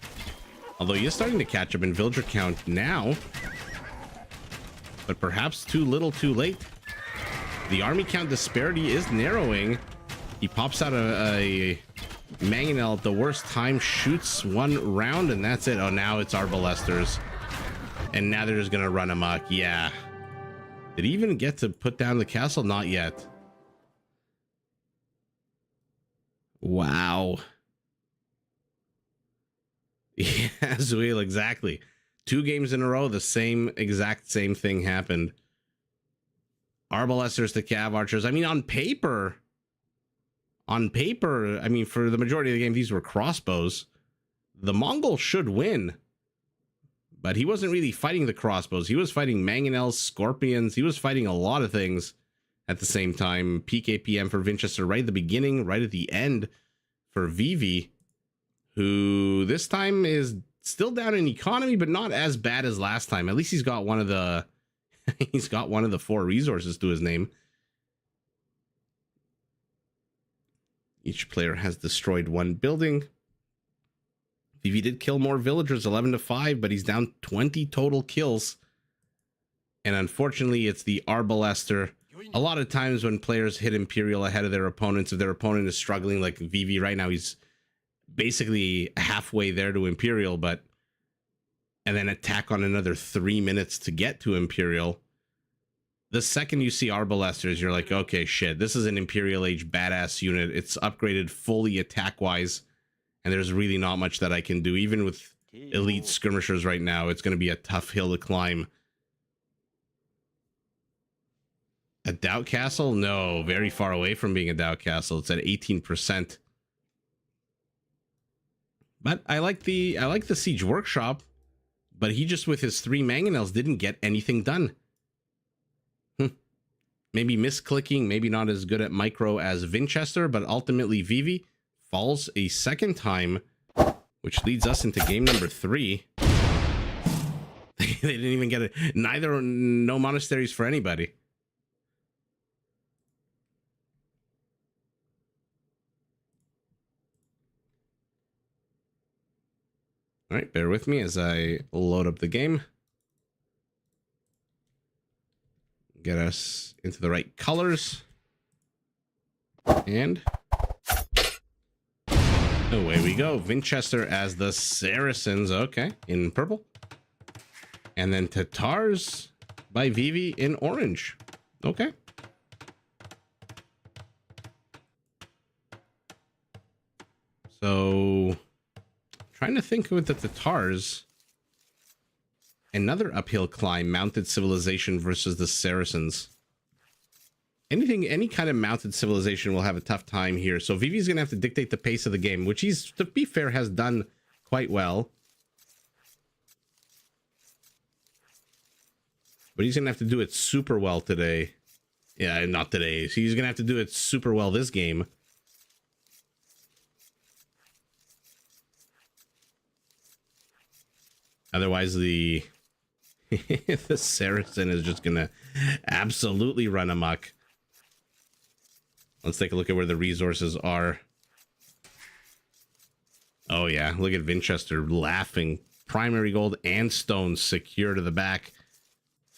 Although he is starting to catch up in villager count now. But perhaps too little too late. The army count disparity is narrowing. He pops out a mangonel at the worst time, shoots 1 round, and that's it. Oh, now it's arbalesters. And now they're just gonna run amok. Yeah. Did he even get to put down the castle? Not yet. Wow. Yeah, Zuil, exactly. 2 games in a row, the exact same thing happened. Arbalesters to cav archers. I mean, on paper, I mean, for the majority of the game, these were crossbows. The Mongol should win. But he wasn't really fighting the crossbows. He was fighting mangonels, scorpions. He was fighting a lot of things at the same time. PKPM for Winchester right at the beginning, right at the end for Vivi, who this time is still down in economy, but not as bad as last time. At least he's got one of the he's got one of the 4 resources to his name. Each player has destroyed 1 building. Vivi did kill more villagers, 11-5, but he's down 20 total kills. And unfortunately, it's the arbalester. A lot of times when players hit Imperial ahead of their opponents, if their opponent is struggling, like Vivi right now, he's basically halfway there to Imperial, and then attack on another 3 minutes to get to Imperial. The second you see arbalesters, you're like, okay, shit, this is an Imperial Age badass unit. It's upgraded fully attack-wise. And there's really not much that I can do. Even with elite skirmishers right now, it's going to be a tough hill to climb. A doubt castle? No, very far away from being a doubt castle. It's at 18%. But I like the siege workshop, but he just with his 3 mangonels didn't get anything done. Maybe misclicking, maybe not as good at micro as Winchester, but ultimately Vivi falls a second time, which leads us into game number 3. They didn't even get it. No monasteries for anybody. All right, bear with me as I load up the game. Get us into the right colors. And away we go. Winchester as the Saracens. Okay, in purple. And then Tatars by Vivi in orange. Okay. So, trying to think with the Tatars. Another uphill climb, mounted civilization versus the Saracens. Any kind of mounted civilization will have a tough time here. So Vivi's going to have to dictate the pace of the game, which he's, to be fair, has done quite well. But he's going to have to do it super well today. Yeah, not today. He's going to have to do it super well this game. Otherwise, the the Saracen is just going to absolutely run amok. Let's take a look at where the resources are. Oh, yeah. Look at Winchester laughing. Primary gold and stone secure to the back.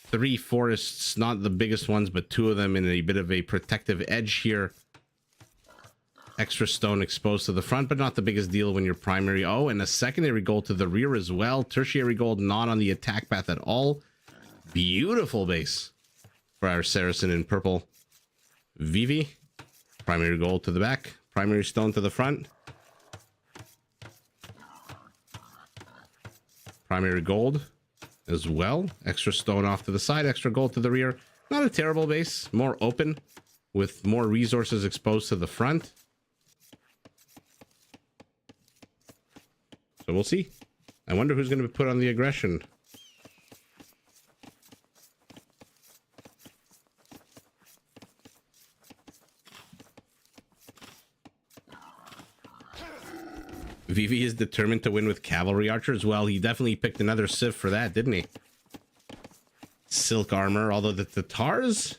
3 forests, not the biggest ones, but 2 of them in a bit of a protective edge here. Extra stone exposed to the front, but not the biggest deal when you're primary. Oh, and a secondary gold to the rear as well. Tertiary gold not on the attack path at all. Beautiful base for our Saracen in purple. Vivi, primary gold to the back. Primary stone to the front. Primary gold as well. Extra stone off to the side, extra gold to the rear. Not a terrible base, more open with more resources exposed to the front. So we'll see. I wonder who's going to put on the aggression. Vivi is determined to win with cavalry archers. Well, he definitely picked another civ for that, didn't he? Silk armor, although the Tatars...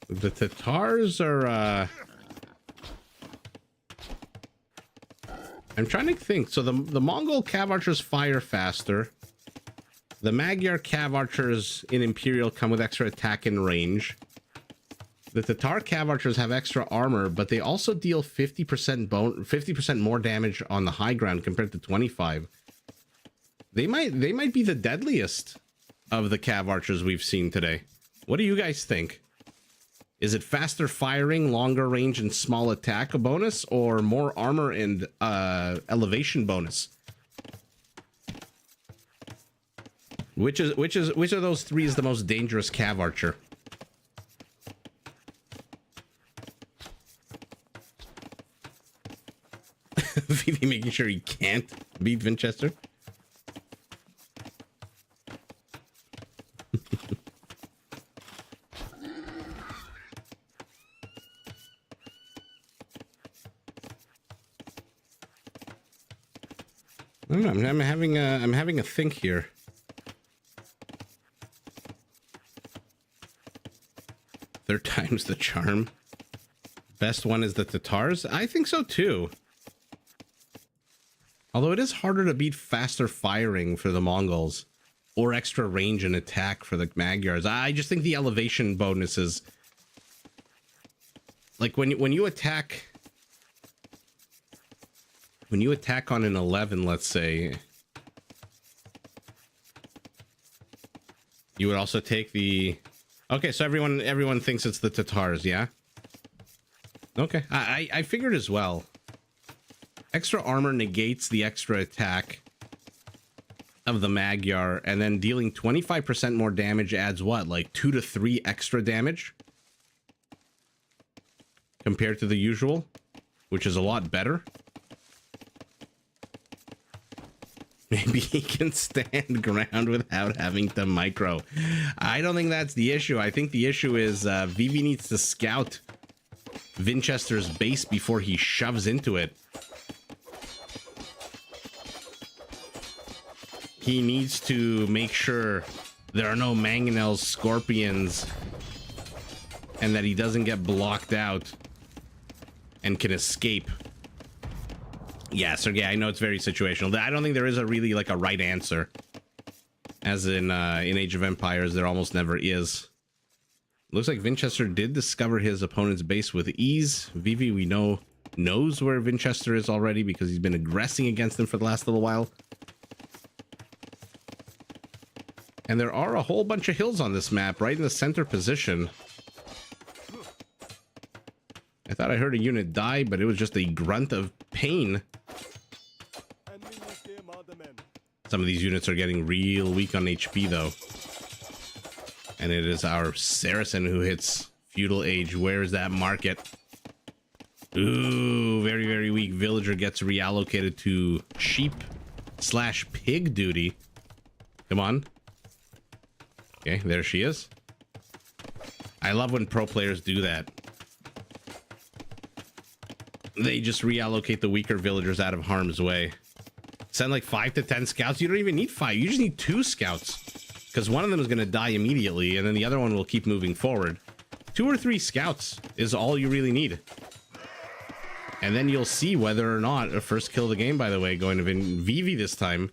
The Tatars are... I'm trying to think. So the Mongol cav archers fire faster. The Magyar cav archers in Imperial come with extra attack and range. The Tatar cav archers have extra armor, but they also deal 50% more damage on the high ground compared to 25. They might be the deadliest of the cav archers we've seen today. What do you guys think? Is it faster firing, longer range, and small attack a bonus, or more armor and elevation bonus? Which of those 3 is the most dangerous cav archer? Vivi making sure he can't beat Winchester. I don't know. I'm having a think here. Third time's the charm. Best one is the Tatars. I think so too. Although it is harder to beat faster firing for the Mongols or extra range and attack for the Magyars. I just think the elevation bonuses, like when you attack on an 11, let's say, you would also take the... Okay, so everyone thinks it's the Tatars, yeah? Okay, I figured as well. Extra armor negates the extra attack of the Magyar, and then dealing 25% more damage adds what, like 2 to 3 extra damage? Compared to the usual, which is a lot better. Maybe he can stand ground without having to micro. I don't think that's the issue. I think the issue is Vivi needs to scout Winchester's base before he shoves into it. He needs to make sure there are no mangonels, scorpions, and that he doesn't get blocked out and can escape. Yeah, Sergey, I know it's very situational. I don't think there is a really like a right answer. As in Age of Empires, there almost never is. Looks like Winchester did discover his opponent's base with ease. Vivi, we know, knows where Winchester is already because he's been aggressing against him for the last little while. And there are a whole bunch of hills on this map, right in the center position. I thought I heard a unit die, but it was just a grunt of pain. Some of these units are getting real weak on HP, though. And it is our Saracen who hits Feudal Age. Where is that market? Ooh, very, very weak. Villager gets reallocated to sheep/pig duty. Come on. Okay, there she is. I love when pro players do that. They just reallocate the weaker villagers out of harm's way. Send like 5 to 10 scouts. You don't even need 5. You just need 2 scouts. Because one of them is going to die immediately, and then the other one will keep moving forward. 2 or 3 scouts is all you really need. And then you'll see whether or not a first kill of the game, by the way, going to Vivi this time.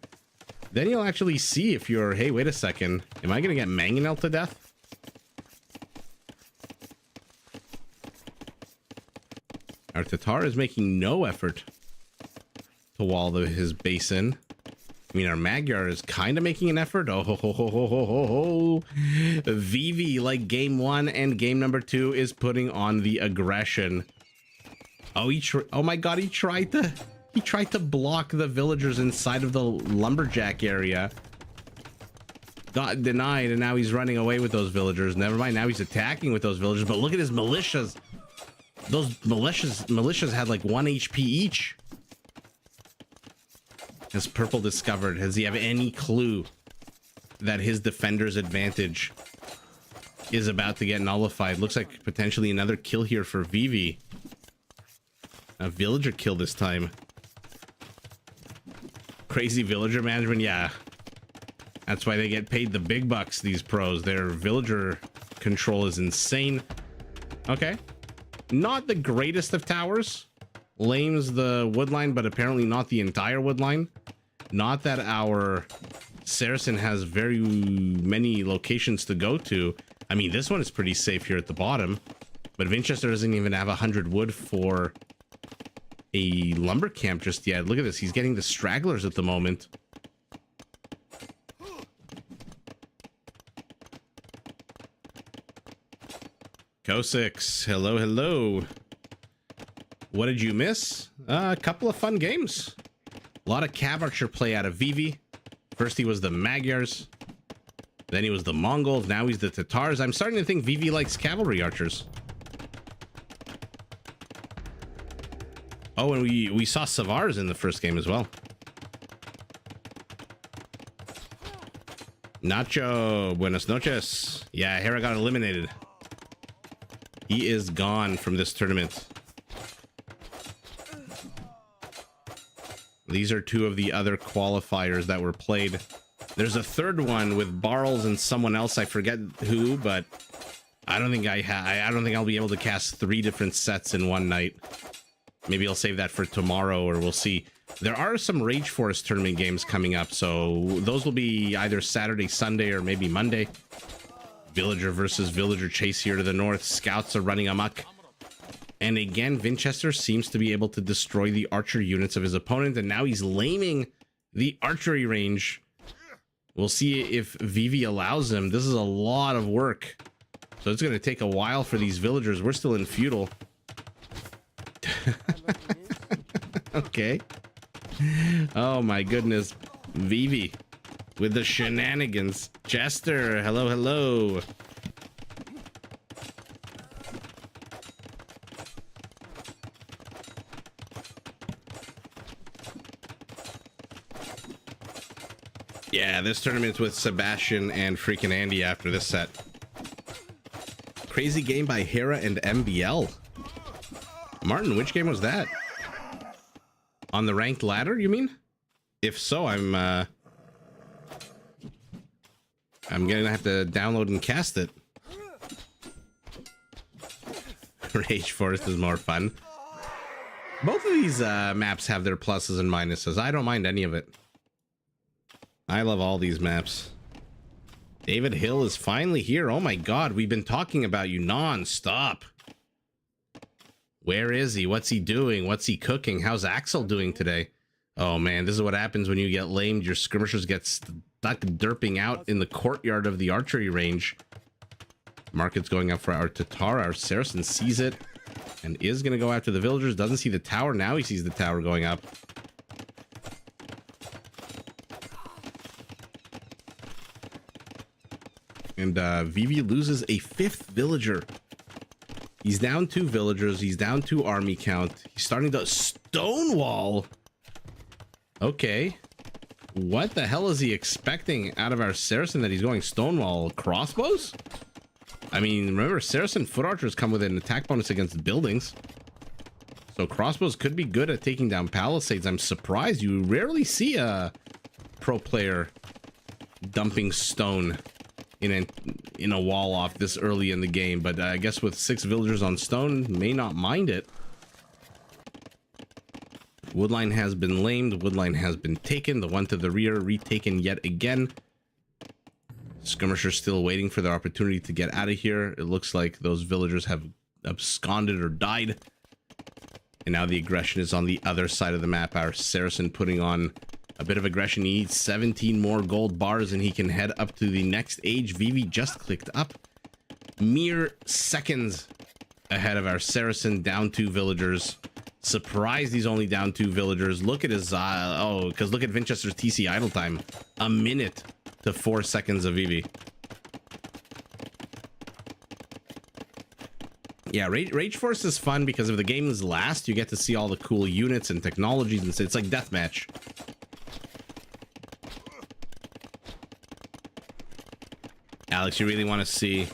Then you'll actually see if you're, hey, wait a second. Am I going to get mangonel to death? Our Tatar is making no effort to wall his base in. I mean, our Magyar is kind of making an effort. Oh, ho, ho, ho, ho, ho, ho, ho. Vivi, like game 1 and game number 2, is putting on the aggression. Oh, oh my God, he tried to block the villagers inside of the lumberjack area. Got denied, and now he's running away with those villagers. Never mind, now he's attacking with those villagers. But look at his militias. Those militias had like 1 HP each. Has Purple discovered? Has he have any clue that his defender's advantage is about to get nullified? Looks like potentially another kill here for Vivi. A villager kill this time. Crazy villager management, yeah. That's why they get paid the big bucks, these pros. Their villager control is insane. Okay. Not the greatest of towers. Lames the woodline, but apparently not the entire woodline. Not that our Saracen has very many locations to go to. I mean, this one is pretty safe here at the bottom, but Winchester doesn't even have 100 wood for a lumber camp just yet. Look at this. He's getting the stragglers at the moment. Kosix, hello, hello. What did you miss? A couple of fun games. A lot of cav archer play out of Vivi. First he was the Magyars. Then he was the Mongols. Now he's the Tatars. I'm starting to think Vivi likes cavalry archers. Oh, and we saw Savars in the first game as well. Nacho, buenas noches. Yeah, Hera got eliminated. He is gone from this tournament. These are 2 of the other qualifiers that were played. There's a third one with Barles and someone else. I forget who, but I don't think I don't think I'll be able to cast 3 different sets in one night. Maybe I'll save that for tomorrow, or we'll see. There are some Rage Forest tournament games coming up, so those will be either Saturday, Sunday, or maybe Monday. Villager versus villager chase here to the north. Scouts are running amok. And again, Winchester seems to be able to destroy the archer units of his opponent, and now he's laming the archery range. We'll see if Vivi allows him. This is a lot of work, so it's going to take a while for these villagers. We're still in feudal. Okay. Oh my goodness. Vivi with the shenanigans. Chester, hello, hello. Yeah, this tournament's with Sebastian and freaking Andy after this set. Crazy game by Hera and MBL. Martin, which game was that? On the ranked ladder, you mean? If so, I'm gonna have to download and cast it. Rage Forest is more fun. Both of these maps have their pluses and minuses. I don't mind any of it. I love all these maps. David Hill is finally here. Oh my god, we've been talking about you non-stop. Where is he? What's he doing? What's he cooking? How's Axel doing today? Oh man, this is what happens when you get lamed. Your skirmishers get stuck derping out in the courtyard of the archery range. Market's going up for our Tatar. Our Saracen sees it and is going to go after the villagers. Doesn't see the tower. Now he sees the tower going up. And Vivi loses a 5th villager. He's down 2 villagers. He's down 2 army count. He's starting to stonewall. Okay. What the hell is he expecting out of our Saracen that he's going stonewall? Crossbows? I mean, remember, Saracen foot archers come with an attack bonus against buildings. So crossbows could be good at taking down palisades. I'm surprised. You rarely see a pro player dumping stone in a wall off this early in the game, but I guess with 6 villagers on stone, may not mind it. Woodline has been lamed. Woodline has been taken. The one to the rear retaken yet again. Skirmishers still waiting for their opportunity to get out of here. It looks like those villagers have absconded or died. And now the aggression is on the other side of the map. Our Saracen putting on a bit of aggression. He needs 17 more gold bars and he can head up to the next age. Vivi just clicked up. Mere seconds ahead of our Saracen, down 2 villagers. Surprised he's only down 2 villagers. Look at his because look at Vinchester's TC idle time. A minute to 4 seconds of Vivi. Yeah, Rage Force is fun because if the game is last, you get to see all the cool units and technologies, and it's like deathmatch. Alex, you really want to see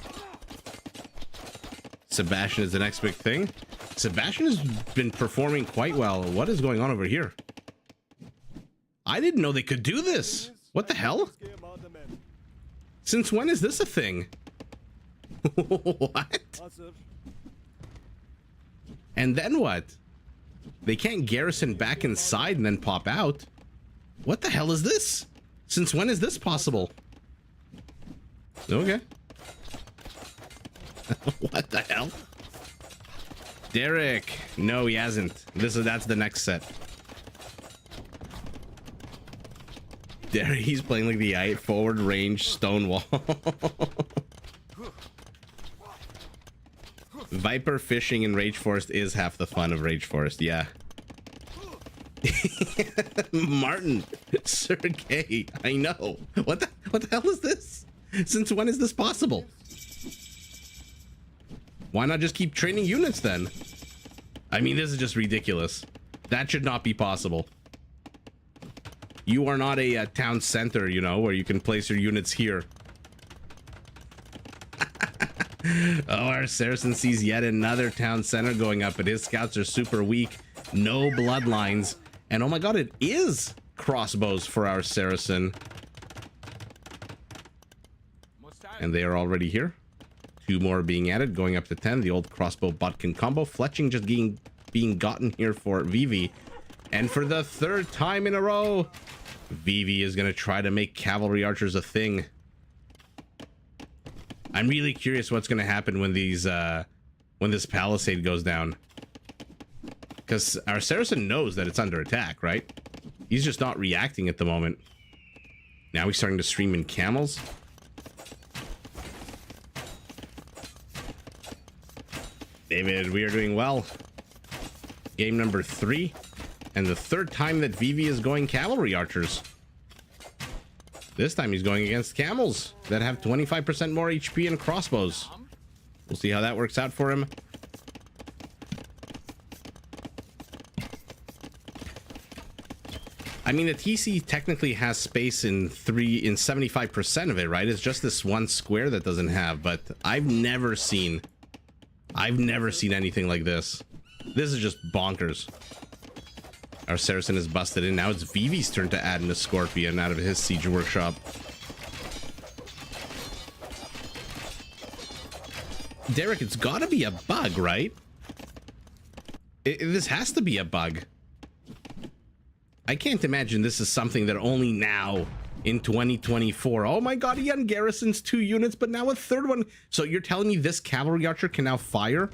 Sebastian as the next big thing? Sebastian has been performing quite well. What is going on over here? I didn't know they could do this. What the hell? Since when is this a thing? What? And then what? They can't garrison back inside and then pop out. What the hell is this? Since when is this possible? Okay. What the hell? Derek. No, he hasn't. That's the next set. Derek, he's playing like the forward range Stonewall. Viper fishing in Rage Forest is half the fun of Rage Forest, yeah. Martin, Sergey, I know. What the hell is this? Since when is this possible? Why not just keep training units then? I mean, this is just ridiculous. That should not be possible. You are not a town center, you know, where you can place your units here. Oh, our Saracen sees yet another town center going up, but his scouts are super weak. No bloodlines. And oh my god, it is crossbows for our Saracen. And they are already here. 2 more being added, going up to 10. The old crossbow botkin combo. Fletching just being gotten here for Vivi. And for the 3rd time in a row, Vivi is going to try to make cavalry archers a thing. I'm really curious what's going to happen when this palisade goes down. Because our Saracen knows that it's under attack, right? He's just not reacting at the moment. Now he's starting to stream in camels. David, we are doing well. Game number 3. And the 3rd time that Vivi is going cavalry archers. This time he's going against camels that have 25% more HP and crossbows. We'll see how that works out for him. I mean, the TC technically has space in 75% of it, right? It's just this one square that doesn't have, but I've never seen anything like this. This is just bonkers. Our Saracen is busted in. Now it's Vivi's turn to add in a Scorpion out of his siege workshop. Derek, it's gotta be a bug, right? This has to be a bug. I can't imagine this is something that only now in 2024. Oh my god, he ungarrisons 2 units, but now a 3rd one. So you're telling me this cavalry archer can now fire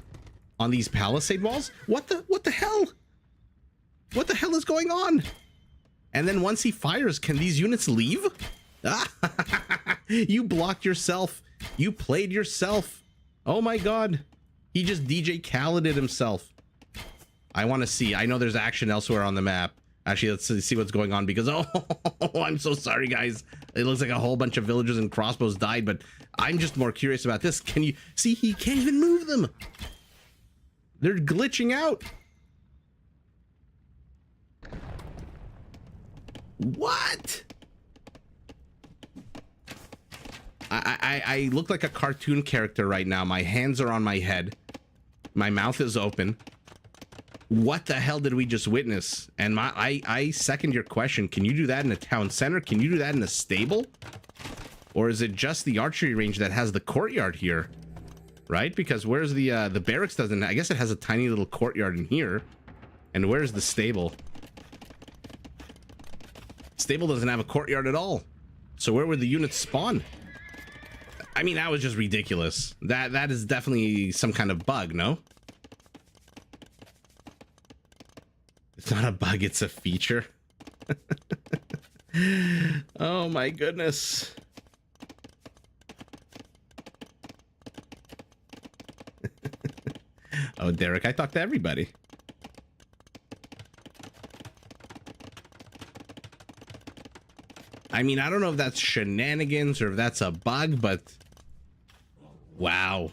on these palisade walls? What the hell? What the hell is going on? And then once he fires, can these units leave? You blocked yourself. You played yourself. Oh my god. He just DJ Khaleded himself. I want to see. I know there's action elsewhere on the map. Actually, let's see what's going on because, oh, I'm so sorry, guys. It looks like a whole bunch of villagers and crossbows died, but I'm just more curious about this. Can you see? He can't even move them. They're glitching out. What? I look like a cartoon character right now. My hands are on my head. My mouth is open. What the hell did we just witness? And I second your question. Can you do that in a town center? Can you do that in a stable? Or is it just the archery range that has the courtyard here? Right? Because where's the barracks doesn't... I guess it has a tiny little courtyard in here. And where's the stable? Stable doesn't have a courtyard at all. So where would the units spawn? I mean, that was just ridiculous. That is definitely some kind of bug, no? It's not a bug, it's a feature. Oh my goodness. Oh, Derek, I talk to everybody. I mean, I don't know if that's shenanigans or if that's a bug, but wow.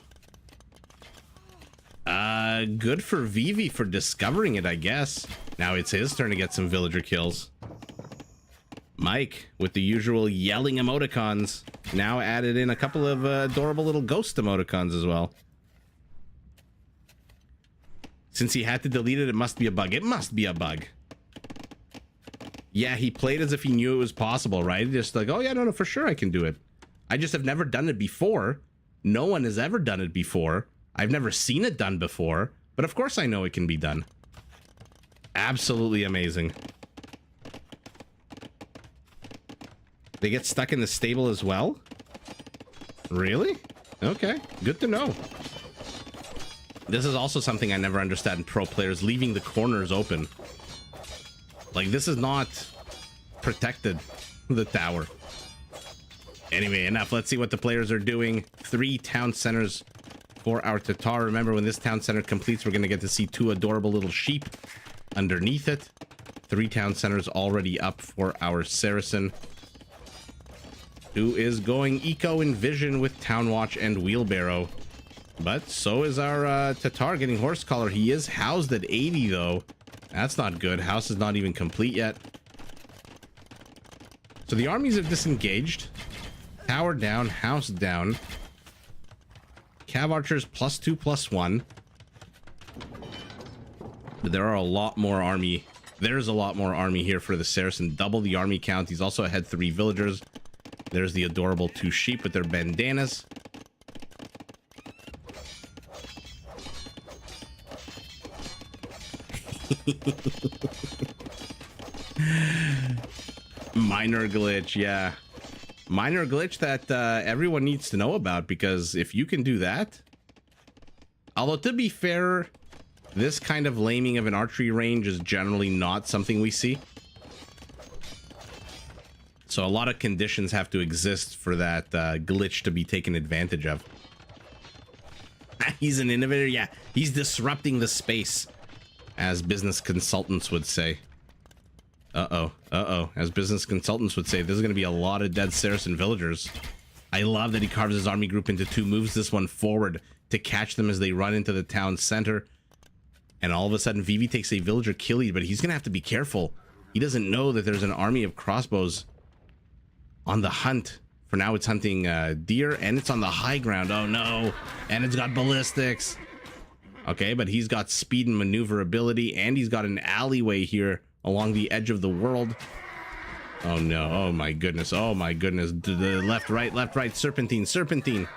Good for Vivi for discovering it, I guess. Now it's his turn to get some villager kills. Mike, with the usual yelling emoticons, now added in a couple of adorable little ghost emoticons as well. Since he had to delete it, it must be a bug. It must be a bug. Yeah, he played as if he knew it was possible, right? Just like, oh yeah, no, for sure I can do it. I just have never done it before. No one has ever done it before. I've never seen it done before, but of course I know it can be done. Absolutely amazing. They get stuck in the stable as well? Really? Okay, good to know. This is also something I never understand in pro players, leaving the corners open. Like, this is not protected, the tower. Anyway, enough. Let's see what the players are doing. 3 town centers for our Tatar. Remember, when this town center completes, we're going to get to see 2 adorable little sheep underneath it. 3 town centers already up for our Saracen, who is going Eco and Vision with Town Watch and Wheelbarrow. But so is our Tatar getting Horse Collar. He is housed at 80, though. That's not good. House is not even complete yet. So the armies have disengaged. Tower down, house down. Cav archers +2/+1. But there are a lot more army. There's a lot more army here for the Saracen. Double the army count. He's also ahead 3 villagers. There's the adorable 2 sheep with their bandanas. Minor glitch, yeah. Minor glitch that everyone needs to know about, because if you can do that... Although, to be fair, this kind of laming of an archery range is generally not something we see. So a lot of conditions have to exist for that glitch to be taken advantage of. He's an innovator, yeah. He's disrupting the space, as business consultants would say. As business consultants would say, there's going to be a lot of dead Saracen villagers. I love that he carves his army group into 2, moves this one forward to catch them as they run into the town center. And all of a sudden, Vivi takes a villager kill lead, but he's going to have to be careful. He doesn't know that there's an army of crossbows on the hunt. For now, it's hunting deer, and it's on the high ground. Oh, no. And it's got ballistics. Okay, but he's got speed and maneuverability, and he's got an alleyway here along the edge of the world. Oh, no. Oh, my goodness. Oh, my goodness. The left, right. Serpentine, serpentine.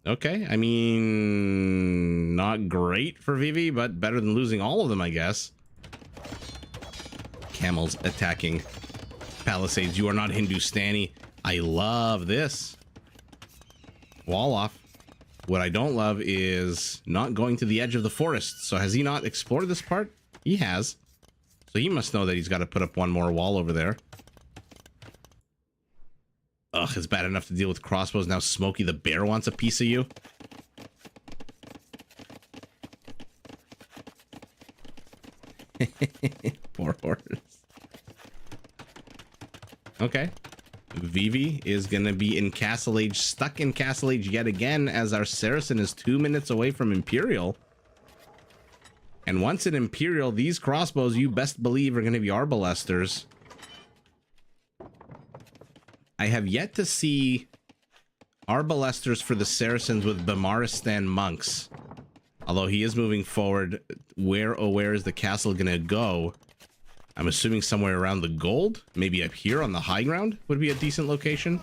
Okay, I mean, not great for Vivi, but better than losing all of them, I guess. Camels attacking palisades. You are not Hindustani. I love this. Wall off. What I don't love is not going to the edge of the forest. So has he not explored this part? He has. So he must know that he's got to put up one more wall over there. Ugh, it's bad enough to deal with crossbows. Now Smokey the bear wants a piece of you. Poor horse. Okay. Vivi is going to be in Castle Age, stuck in Castle Age yet again, as our Saracen is 2 minutes away from Imperial. And once in Imperial, these crossbows, you best believe, are going to be arbalesters. I have yet to see arbalesters for the Saracens with Bamaristan monks. Although he is moving forward. Where is the castle going to go? I'm assuming somewhere around the gold. Maybe up here on the high ground would be a decent location.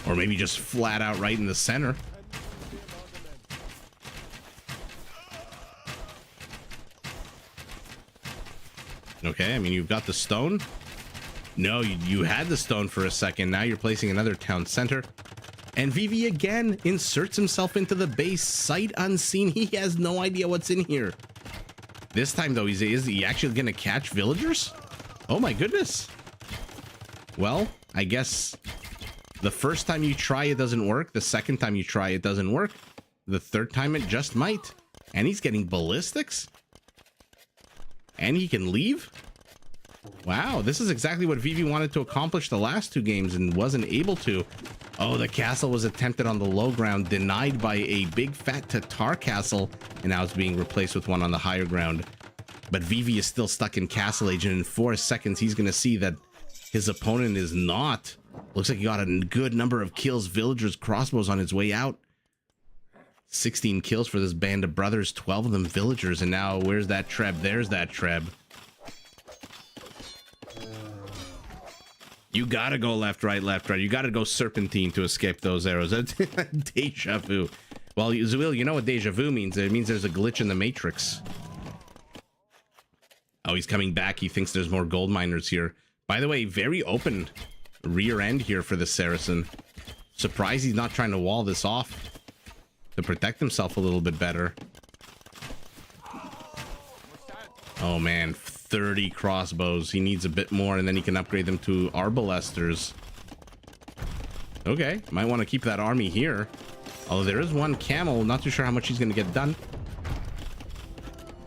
Or maybe just flat out right in the center. Okay, I mean, you've got the stone. No, you had the stone for a second. Now you're placing another town center. And Vivi again inserts himself into the base, sight unseen. He has no idea what's in here. This time, though, is he actually going to catch villagers? Oh, my goodness. Well, I guess the first time you try, it doesn't work. The second time you try, it doesn't work. The third time, it just might. And he's getting ballistics. And he can leave. Wow, this is exactly what Vivi wanted to accomplish the last two games and wasn't able to. Oh, the castle was attempted on the low ground, denied by a big fat Tatar castle, and now it's being replaced with one on the higher ground. But Vivi is still stuck in Castle Age, and in 4 seconds, he's going to see that his opponent is not. Looks like he got a good number of kills, villagers, crossbows on his way out. 16 kills for this band of brothers, 12 of them villagers, and now where's that Treb? There's that Treb. You gotta go left, right. You gotta go serpentine to escape those arrows. Deja vu. Well, Zuil, you know what deja vu means. It means there's a glitch in the matrix. Oh, he's coming back. He thinks there's more gold miners here. By the way, very open rear end here for the Saracen. Surprised he's not trying to wall this off to protect himself a little bit better. Oh, man. 30 crossbows. He needs a bit more, and then he can upgrade them to arbalesters. Okay, might want to keep that army here. Although there is one camel, not too sure how much he's going to get done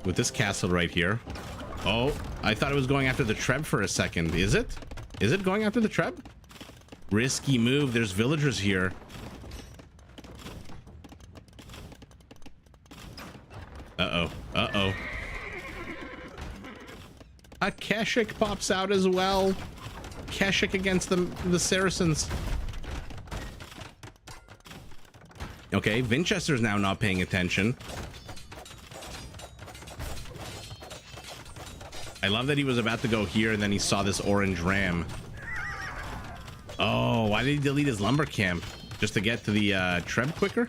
with this castle right here. Oh, I thought it was going after the Treb for a second. Is it? Is it going after the Treb? Risky move. There's villagers here. Uh-oh. Uh-oh. A Keshik pops out as well. Keshik against the Saracens. Okay, Winchester's now not paying attention. I love that he was about to go here and then he saw this orange ram. Oh, why did he delete his lumber camp? Just to get to the Treb quicker?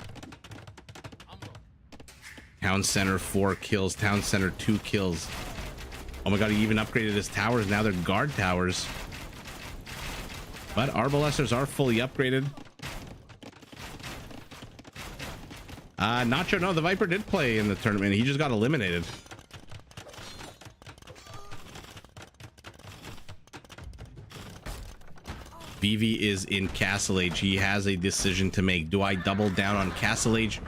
Town center 4 kills. Town center 2 kills. Oh my god, he even upgraded his towers. Now they're guard towers. But arbalesters are fully upgraded. Nacho, no, the Viper did play in the tournament. He just got eliminated. Vivi is in Castle Age. He has a decision to make. Do I double down on Castle Age,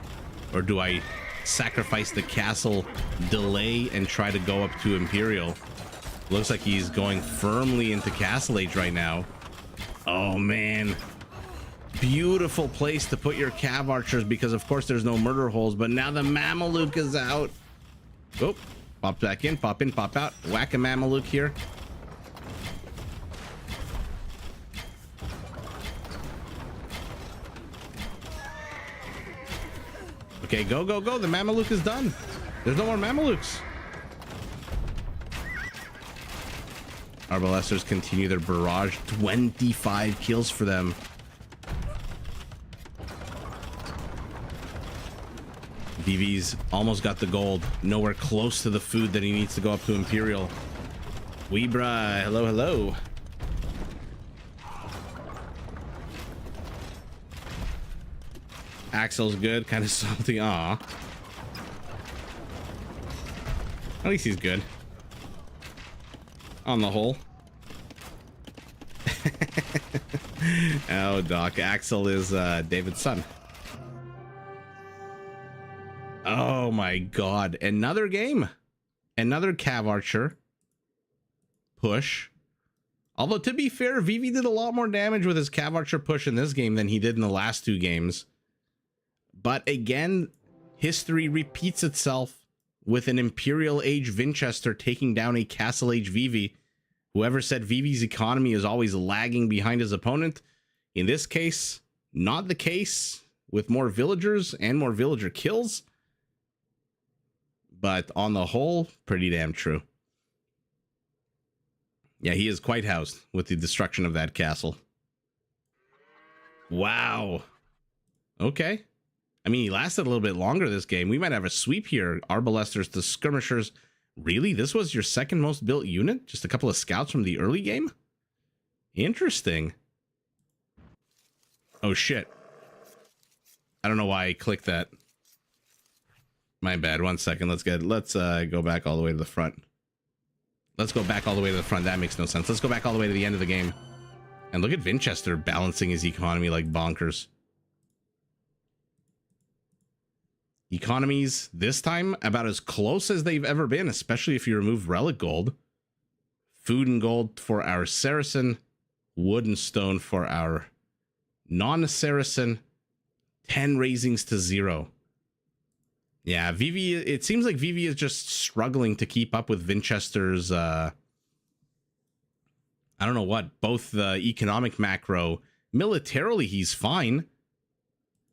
or do I sacrifice the castle, delay, and try to go up to Imperial? Looks like he's going firmly into Castle Age right now. Oh man, beautiful place to put your cav archers, because of course there's no murder holes. But now the Mameluke is out. Oh, Pop back in, pop out. Whack a Mameluke here. Okay, go, go, go. The Mameluke is done. There's no more Mamelukes. Arbalesters continue their barrage. 25 kills for them. VV's almost got the gold. Nowhere close to the food that he needs to go up to Imperial. Weebra, hello, hello. Axel's good, kind of salty. Aw. At least he's good. On the whole. Oh, Doc. Axel is David's son. Oh my god. Another game. Another Cav Archer. Push. Although, to be fair, Vivi did a lot more damage with his Cav Archer push in this game than he did in the last two games. But again, history repeats itself with an Imperial Age Winchester taking down a Castle Age Vivi. Whoever said Vivi's economy is always lagging behind his opponent. In this case, not the case, with more villagers and more villager kills. But on the whole, pretty damn true. Yeah, he is quite housed with the destruction of that castle. Wow. Okay. I mean, he lasted a little bit longer this game. We might have a sweep here. Arbalesters to skirmishers. Really? This was your second most built unit? Just a couple of scouts from the early game? Interesting. Oh, shit. I don't know why I clicked that. My bad. 1 second. Let's go back all the way to the front. Let's go back all the way to the front. That makes no sense. Let's go back all the way to the end of the game. And look at Winchester balancing his economy like bonkers. Economies this time about as close as they've ever been, especially if you remove relic gold. Food and gold for our Saracen. Wood and stone for our non-Saracen. 10 raisings to 0. Yeah, Vivi, it seems like Vivi is just struggling to keep up with Winchester's, I don't know what, both the economic macro. Militarily, he's fine.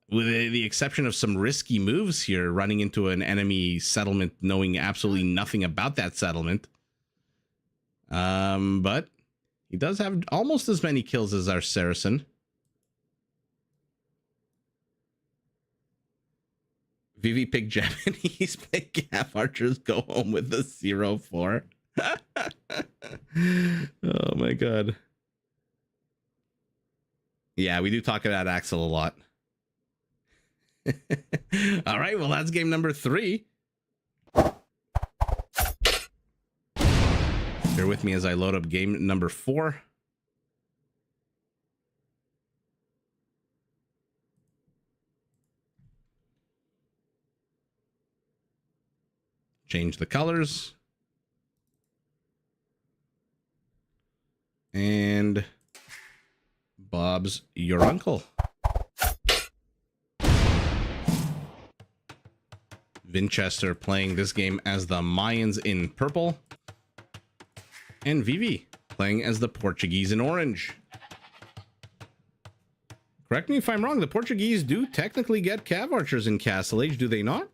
With the exception of some risky moves here, running into an enemy settlement, knowing absolutely nothing about that settlement. But he does have almost as many kills as our Saracen. Vivi pick Japanese, pick Cav Archers, go home with the 0-4. Oh my god. Yeah, we do talk about Axel a lot. All right, well, that's game number 3. Bear with me as I load up game number 4. Change the colors. And Bob's your uncle. Winchester playing this game as the Mayans in purple. And Vivi playing as the Portuguese in orange. Correct me if I'm wrong, the Portuguese do technically get Cav Archers in Castle Age, do they not?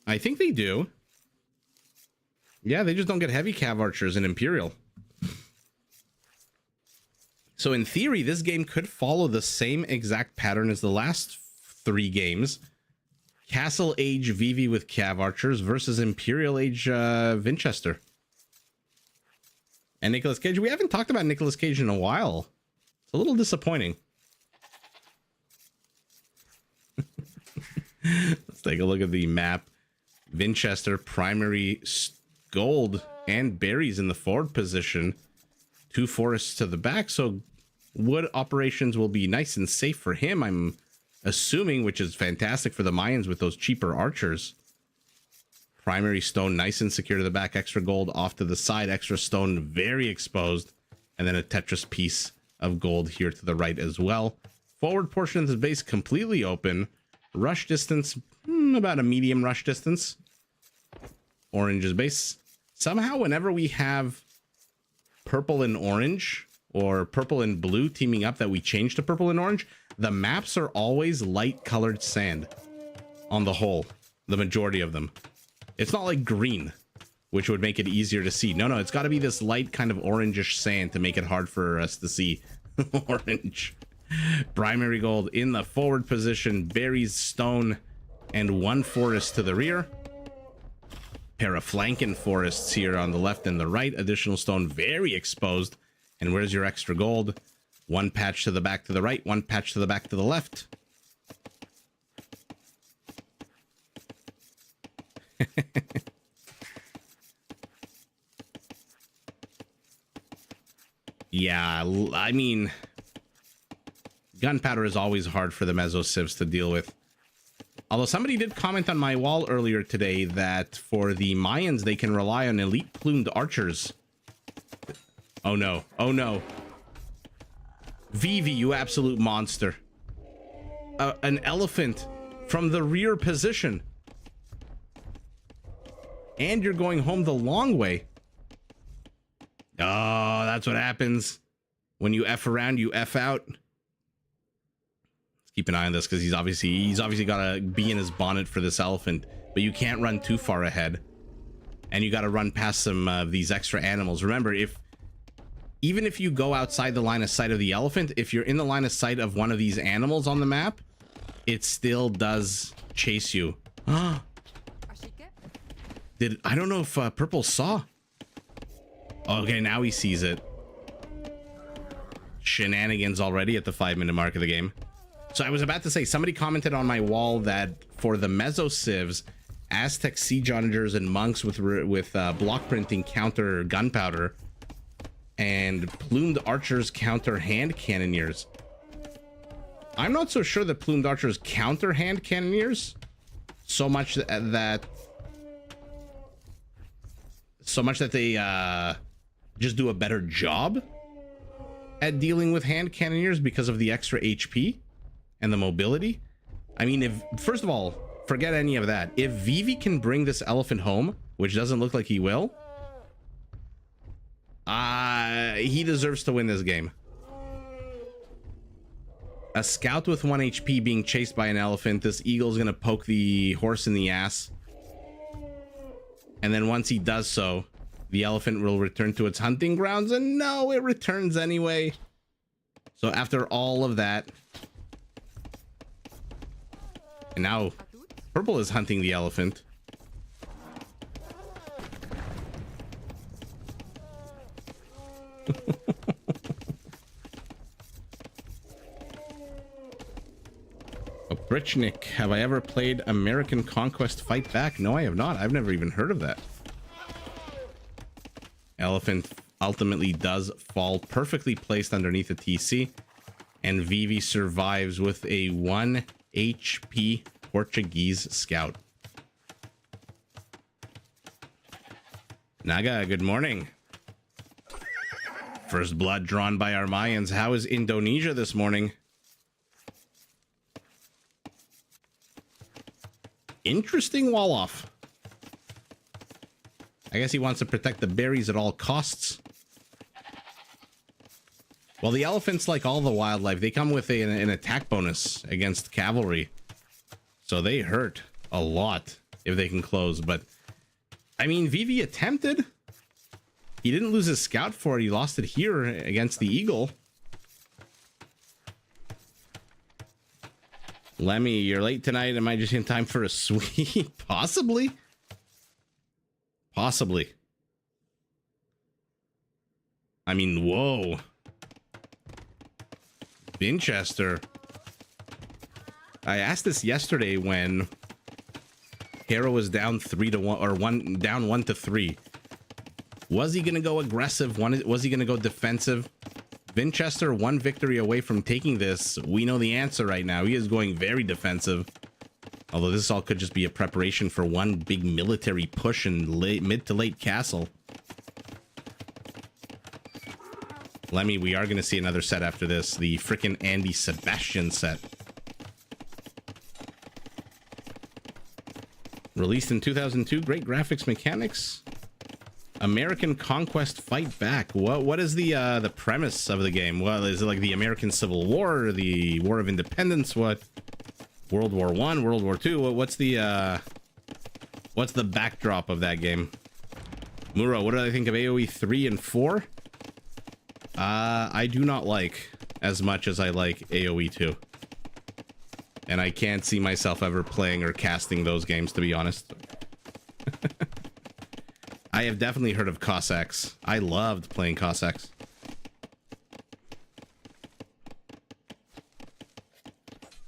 I think they do. Yeah, they just don't get heavy Cav Archers in Imperial. So in theory, this game could follow the same exact pattern as the last 3 games. Castle Age Vivi with Cav Archers versus Imperial Age Winchester. And Nicolas Cage. We haven't talked about Nicolas Cage in a while. It's a little disappointing. Let's take a look at the map. Winchester, primary gold and berries in the forward position. 2 forests to the back, so wood operations will be nice and safe for him, I'm assuming, which is fantastic for the Mayans with those cheaper archers. Primary stone nice and secure to the back, extra gold off to the side, extra stone very exposed, and then a Tetris piece of gold here to the right as well. Forward portion of the base completely open. Rush distance, about a medium rush distance. Orange's base. Somehow, whenever we have purple and orange, or purple and blue teaming up that we change to purple and orange, the maps are always light colored sand on the whole, the majority of them. It's not like green, which would make it easier to see. No, it's got to be this light kind of orangish sand to make it hard for us to see. Orange. Primary gold in the forward position, berries, stone, and one forest to the rear. Pair of flanking forests here on the left and the right. Additional stone very exposed. And where's your extra gold? One patch to the back to the right, one patch to the back to the left. Yeah, I mean, gunpowder is always hard for the meso civs to deal with. Although somebody did comment on my wall earlier today that for the Mayans, they can rely on elite plumed archers. Oh no, oh no. Vivi, you absolute monster. An elephant from the rear position. And you're going home the long way. Oh, that's what happens. When you F around, you F out. Let's keep an eye on this because he's obviously got to be in his bonnet for this elephant. But you can't run too far ahead. And you got to run past some of these extra animals. Remember, even if you go outside the line of sight of the elephant, if you're in the line of sight of one of these animals on the map, it still does chase you. I don't know if Purple saw. Okay, now he sees it. Shenanigans already at the 5-minute mark of the game. So I was about to say, somebody commented on my wall that for the meso civs, Aztec siege onagers and monks with block printing counter gunpowder, and plumed archers counter hand cannoneers. I'm not so sure that plumed archers counter hand cannoneers so much that they just do a better job at dealing with hand cannoneers because of the extra HP and the mobility. I mean, first of all, forget any of that. If Vivi can bring this elephant home, which doesn't look like he will, he deserves to win this game. A scout with 1 HP being chased by an elephant. This eagle's gonna poke the horse in the ass. And then once he does so, the elephant will return to its hunting grounds, and no, it returns anyway. So after all of that, and now Purple is hunting the elephant. Brichnik, have I ever played American Conquest Fight Back? No, I have not. I've never even heard of that. Elephant ultimately does fall perfectly placed underneath a TC, and Vivi survives with a 1 HP Portuguese scout. Naga, good morning. First blood drawn by our Mayans. How is Indonesia this morning? Interesting wall off. I guess he wants to protect the berries at all costs. Well, the elephants, like all the wildlife, they come with an attack bonus against cavalry. So they hurt a lot if they can close. But, I mean, Vivi attempted. He didn't lose his scout for it. He lost it here against the eagle. Lemmy, you're late tonight. Am I just in time for a sweep? Possibly. Possibly. I mean, whoa. Winchester. I asked this yesterday when Hero was down 3-1 or down 1-3. Was he going to go aggressive? Was he going to go defensive? Winchester, 1 victory away from taking this. We know the answer right now. He is going very defensive. Although this all could just be a preparation for one big military push in mid to late castle. Lemmy, we are going to see another set after this. The frickin' Andy Sebastian set. Released in 2002, great graphics, mechanics. American Conquest Fight Back. What is the premise of the game? Well, is it like the American Civil War, or the War of Independence? What? World War I, World War II? What's the backdrop of that game? Muro, what do I think of AoE 3 and 4? I do not like as much as I like AoE 2. And I can't see myself ever playing or casting those games, to be honest. I have definitely heard of Cossacks. I loved playing Cossacks.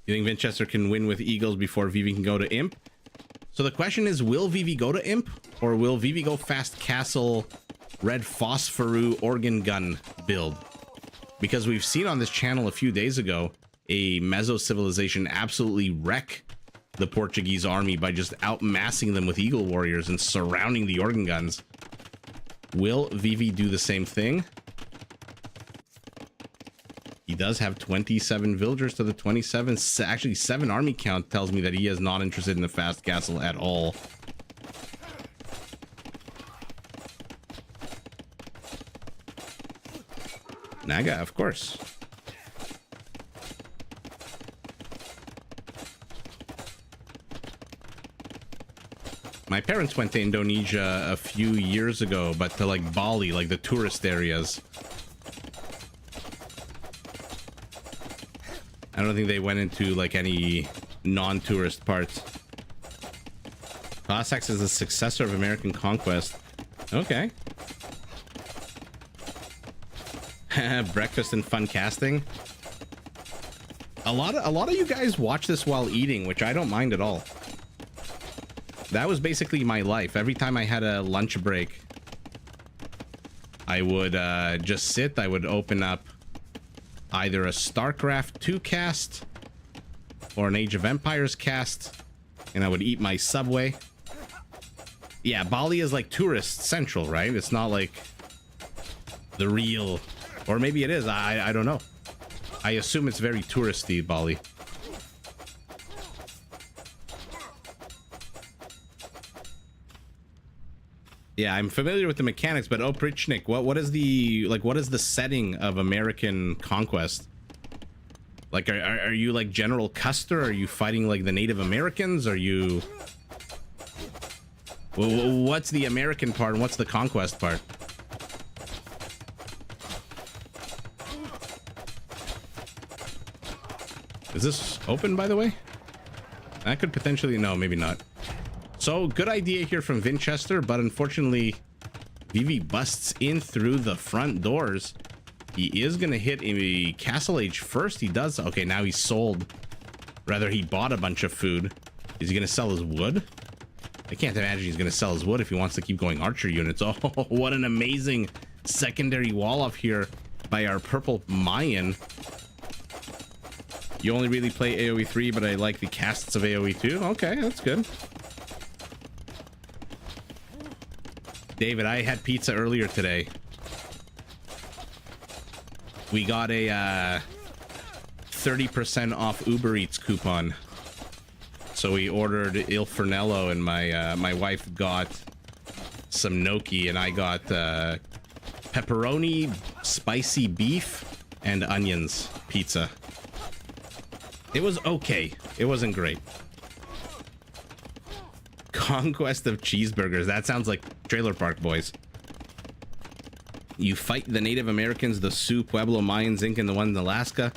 You think Winchester can win with Eagles before Vivi can go to Imp? So the question is, will Vivi go to Imp? Or will Vivi go Fast Castle, Red Phosphoru, Organ Gun build? Because we've seen on this channel a few days ago a Meso civilization absolutely wreck the Portuguese army by just outmassing them with Eagle Warriors and surrounding the organ guns. Will Vivi do the same thing? He does have 27 villagers to the 27. Actually, 7 army count tells me that he is not interested in the Fast Castle at all. Naga, of course. My parents went to Indonesia a few years ago, but to like Bali, like the tourist areas. I don't think they went into like any non-tourist parts. Cossacks is the successor of American Conquest. Okay. Breakfast and fun casting. A lot of you guys watch this while eating, which I don't mind at all. That was basically my life. Every time I had a lunch break, I would just sit. I would open up either a StarCraft 2 cast or an Age of Empires cast, and I would eat my Subway. Yeah, Bali is like tourist central, right? It's not like the real, or maybe it is. I don't know. I assume it's very touristy, Bali. Yeah, I'm familiar with the mechanics, but Oprichnik, what is the setting of American Conquest? Like, are you like General Custer? Are you fighting like the Native Americans? Are you... What's the American part and what's the conquest part? Is this open, by the way? That could potentially... No, maybe not. So, good idea here from Winchester, but unfortunately, Vivi busts in through the front doors. He is going to hit a Castle Age first. He does. Okay, now he's sold. Rather, he bought a bunch of food. Is he going to sell his wood? I can't imagine he's going to sell his wood if he wants to keep going archer units. Oh, what an amazing secondary wall off here by our purple Mayan. You only really play AoE 3, but I like the casts of AoE 2. Okay, that's good. David, I had pizza earlier today. We got a 30% off Uber Eats coupon. So we ordered Il Fornello, and my wife got some gnocchi, and I got pepperoni, spicy beef, and onions pizza. It was okay. It wasn't great. Conquest of cheeseburgers. That sounds like Trailer Park Boys. You fight the Native Americans, the Sioux, Pueblo, Mayans, Inca, and the one in Alaska.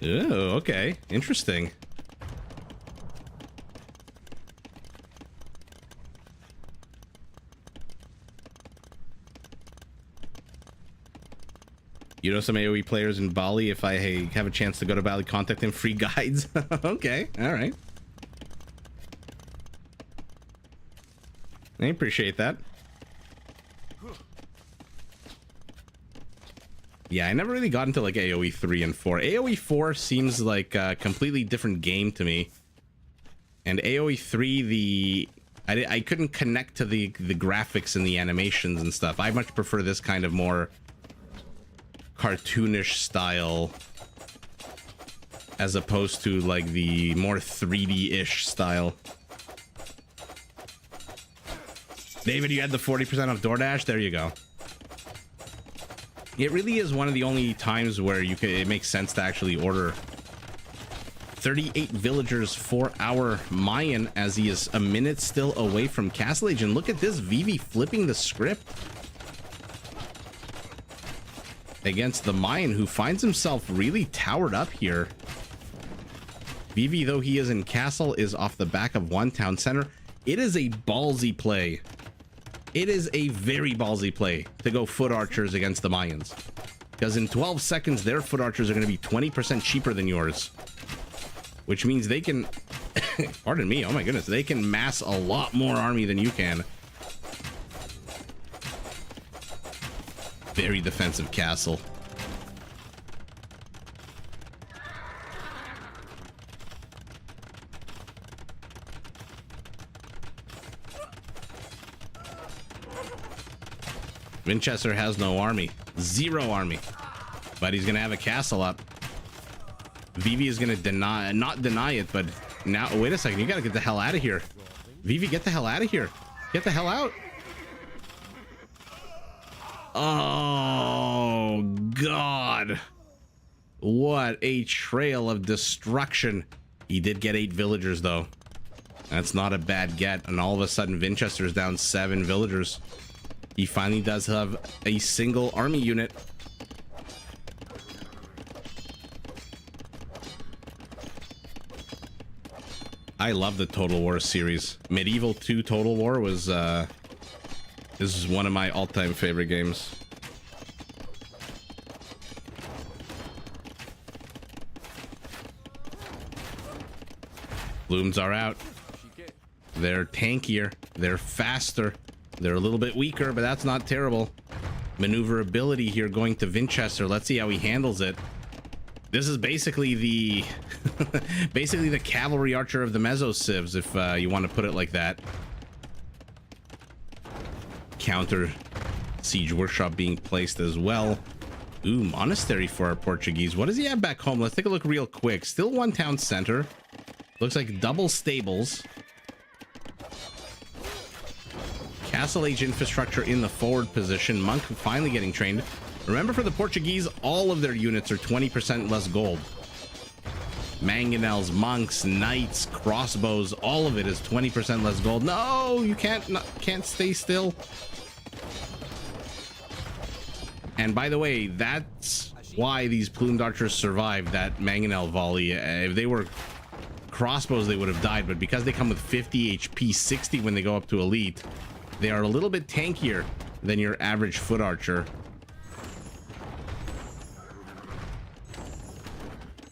Oh, okay. Interesting. You know some AoE players in Bali? If I have a chance to go to Bali, contact them. Free guides. Okay. All right. I appreciate that. Yeah, I never really got into like AoE 3 and 4. AoE 4 seems like a completely different game to me. And AoE 3, I couldn't connect to the graphics and the animations and stuff. I much prefer this kind of more cartoonish style as opposed to like the more 3D-ish style. David, you had the 40% off DoorDash. There you go. It really is one of the only times where it makes sense to actually order. 38 villagers for our Mayan as he is a minute still away from Castle Age. And look at this, Vivi flipping the script against the Mayan, who finds himself really towered up here. Vivi, though he is in castle, is off the back of one town center. It is a ballsy play. It is a very ballsy play to go foot archers against the Mayans, because in 12 seconds their foot archers are going to be 20% cheaper than yours, which means they can pardon me, oh my goodness, they can mass a lot more army than you can. Very defensive castle. Winchester has no army, zero army, but he's gonna have a castle up. Vivi is gonna not deny it, but now wait a second, you gotta get the hell out of here. Vivi, get the hell out of here. Get the hell out. Oh God, what a trail of destruction. He did get 8 villagers though. That's not a bad get, and all of a sudden Winchester's down 7 villagers. He finally does have a single army unit. I love the Total War series. Medieval 2 Total War was this is one of my all-time favorite games. Blooms are out. They're tankier, they're faster. They're a little bit weaker, but that's not terrible. Maneuverability here going to Winchester. Let's see how he handles it. This is basically the basically the cavalry archer of the Meso Civs, if you want to put it like that. Counter siege workshop being placed as well. Ooh, monastery for our Portuguese. What does he have back home? Let's take a look real quick. Still one town center. Looks like double stables. Castle Age infrastructure in the forward position. Monk finally getting trained. Remember, for the Portuguese, all of their units are 20% less gold. Mangonels, monks, knights, crossbows, all of it is 20% less gold. No, you can't stay still. And by the way, that's why these plumed archers survived that mangonel volley. If they were crossbows, they would have died, but because they come with 50 HP, 60 when they go up to elite, they are a little bit tankier than your average foot archer.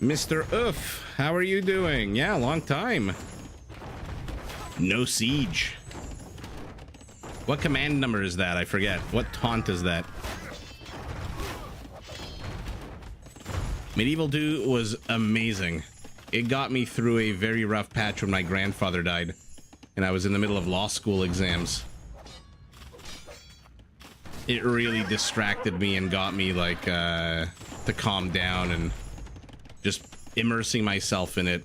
Mr. Oof, how are you doing? Yeah, long time. No siege. What command number is that? I forget. What taunt is that? Medieval 2 was amazing. It got me through a very rough patch when my grandfather died, and I was in the middle of law school exams. It really distracted me and got me like to calm down and just immersing myself in it.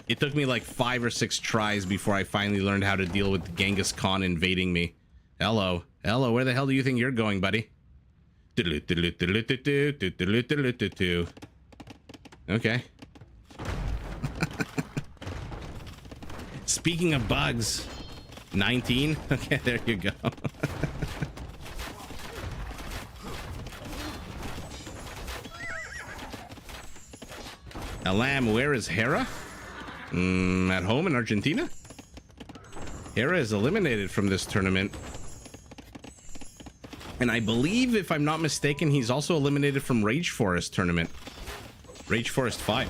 It took me like 5 or 6 tries before I finally learned how to deal with Genghis Khan invading me. Hello, hello, where the hell do you think you're going, buddy? Okay. Speaking of bugs, 19. Okay, there you go. Alam, where is Hera? At home in Argentina? Hera is eliminated from this tournament. And I believe, if I'm not mistaken, he's also eliminated from Rage Forest tournament. Rage Forest 5.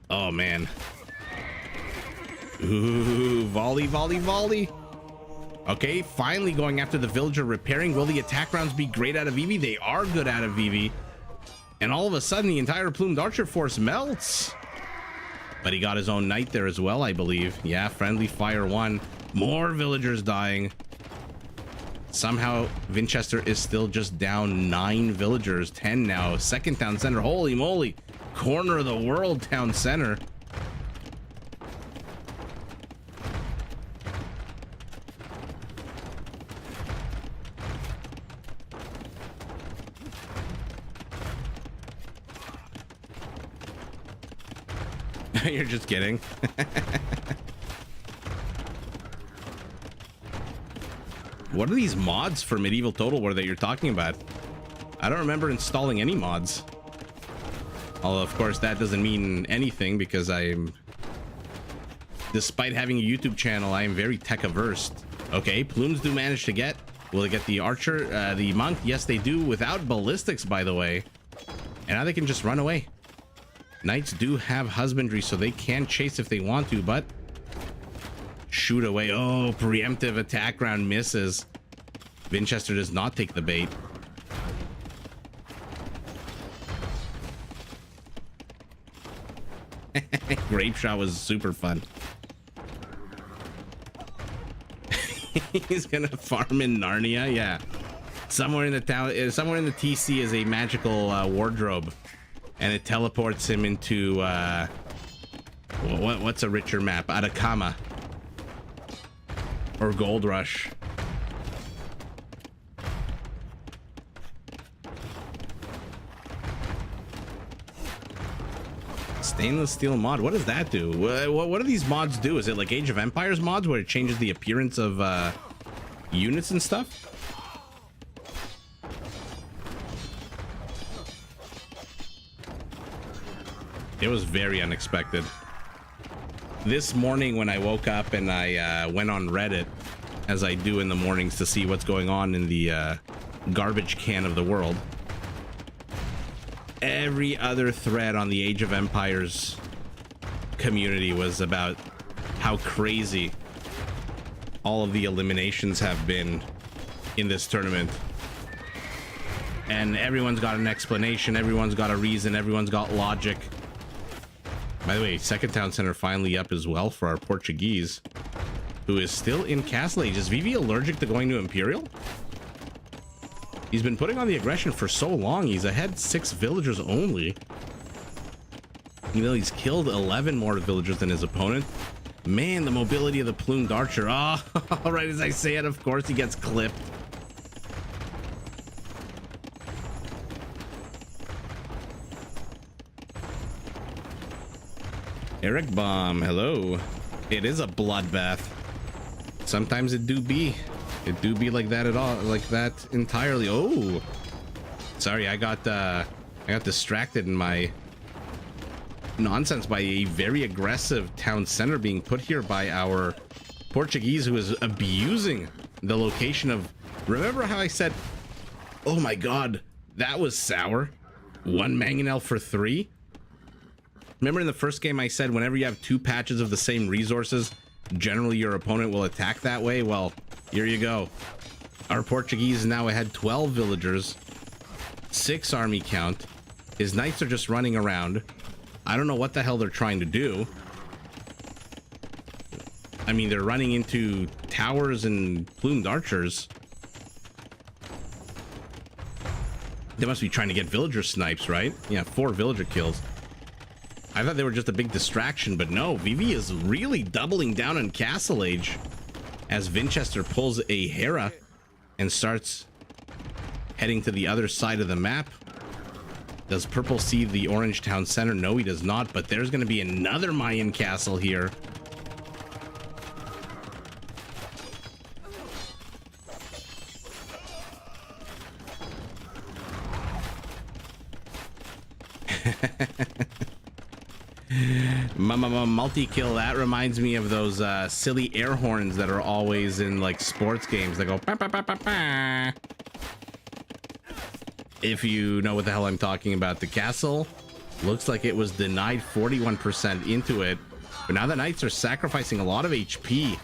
Oh, man. Ooh, volley, volley, volley. Okay, finally going after the villager repairing. Will the attack rounds be great out of Vivi? They are good out of Vivi. And all of a sudden, the entire plumed archer force melts. But he got his own knight there as well, I believe. Yeah, friendly fire 1. More villagers dying. Somehow, Winchester is still just down 9 villagers. 10 now. Second town center. Holy moly. Corner of the world town center. You're just kidding. What are these mods for Medieval Total War that you're talking about? I don't remember installing any mods. Although, of course, that doesn't mean anything because despite having a YouTube channel, I am very tech averse. Okay, plumes do manage to get. Will they get the archer, the monk? Yes, they do, without ballistics, by the way. And now they can just run away. Knights do have husbandry, so they can chase if they want to, but shoot away. Oh, preemptive attack round misses. Winchester does not take the bait. Grape shot was super fun. He's gonna farm in Narnia. Yeah, somewhere in the town, somewhere in the TC is a magical wardrobe, and it teleports him into what's a richer map? Atacama or Gold Rush. Stainless steel mod. What does that do? What do these mods do? Is it like Age of Empires mods where it changes the appearance of units and stuff? It was very unexpected. This morning when I woke up and I went on Reddit, as I do in the mornings to see what's going on in the garbage can of the world, every other thread on the Age of Empires community was about how crazy all of the eliminations have been in this tournament. And everyone's got an explanation, everyone's got a reason, everyone's got logic. By the way, second town center finally up as well for our Portuguese, who is still in Castle Age. Is Vivi allergic to going to Imperial? He's been putting on the aggression for so long. He's ahead 6 villagers only. You know, he's killed 11 more villagers than his opponent. Man, the mobility of the plumed archer. Oh, right as I say it, of course, he gets clipped. Eric Bomb, hello. It is a bloodbath. Sometimes it do be. It do be like that at all, like that entirely. Oh, sorry, I got distracted in my nonsense by a very aggressive town center being put here by our Portuguese, who is abusing the location of. Remember how I said, oh my god, that was sour? 1 mangonel for 3. Remember in the first game I said whenever you have 2 patches of the same resources, generally your opponent will attack that way? Well, here you go. Our Portuguese is now ahead 12 villagers, 6 army count. His knights are just running around. I don't know what the hell they're trying to do. I mean, they're running into towers and plumed archers. They must be trying to get villager snipes, right? Yeah, 4 villager kills. I thought they were just a big distraction, but no, Vivi is really doubling down on Castle Age as Winchester pulls a Hera and starts heading to the other side of the map. Does Purple see the orange town center? No, he does not, but there's going to be another Mayan castle here. Multi-kill, that reminds me of those silly air horns that are always in like sports games that go bah, bah, bah, bah, bah. If you know what the hell I'm talking about. The castle looks like it was denied 41% into it, but now the knights are sacrificing a lot of HP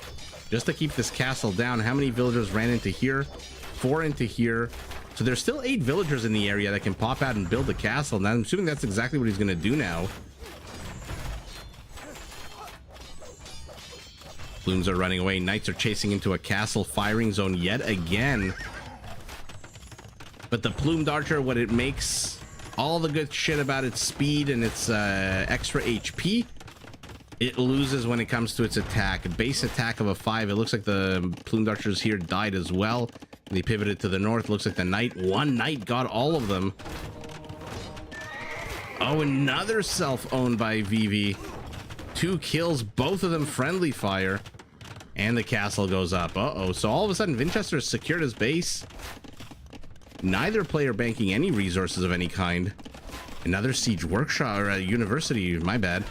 just to keep this castle down. How many villagers ran into here? 4 into here. So there's still 8 villagers in the area that can pop out and build the castle. Now I'm assuming that's exactly what he's going to do now. Plumes are running away. Knights are chasing into a castle firing zone yet again. But the plumed archer, what it makes all the good shit about its speed and its extra HP, it loses when it comes to its attack. A base attack of a 5. It looks like the plumed archers here died as well. They pivoted to the north. Looks like the knight, 1 knight got all of them. Oh, another self-owned by Vivi. 2 kills, both of them friendly fire, and the castle goes up. Uh-oh, so all of a sudden Winchester has secured his base. Neither player banking any resources of any kind. Another siege workshop, or a university, my bad.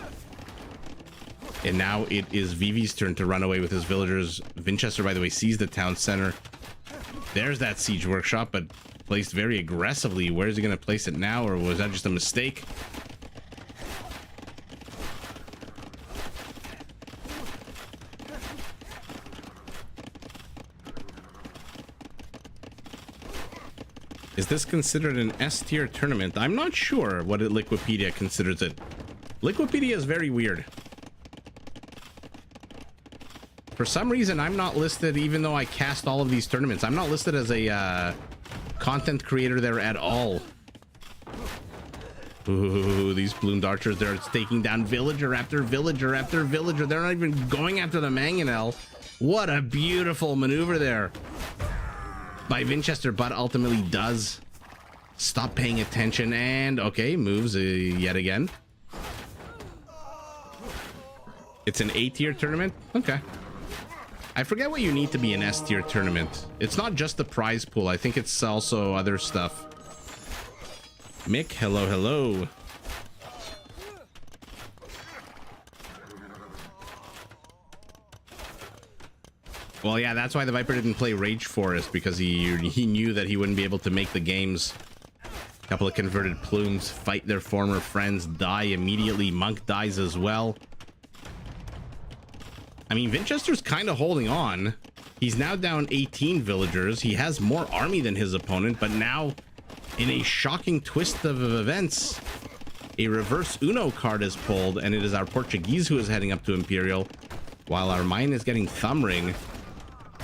And now it is Vivi's turn to run away with his villagers. Winchester, by the way, sees the town center. There's that siege workshop, but placed very aggressively. Where is he going to place it now, or was that just a mistake? Is this considered an S-tier tournament? I'm not sure what Liquipedia considers it. Liquipedia is very weird. For some reason, I'm not listed, even though I cast all of these tournaments. I'm not listed as a content creator there at all. Ooh, these plumed archers, they're taking down villager after villager after villager. They're not even going after the mangonel. What a beautiful maneuver there by Winchester, but ultimately does stop paying attention and, okay, moves yet again. It's an A-tier tournament? Okay. I forget what you need to be an S-tier tournament. It's not just the prize pool. I think it's also other stuff. Mick, hello, hello. Well, yeah, that's why the Viper didn't play Rage Forest, because he knew that he wouldn't be able to make the games. A couple of converted plumes fight their former friends, die immediately. Monk dies as well. I mean, Winchester's kind of holding on. He's now down 18 villagers. He has more army than his opponent, but now, in a shocking twist of events, a reverse Uno card is pulled, and it is our Portuguese who is heading up to Imperial, while our mine is getting thumb ring.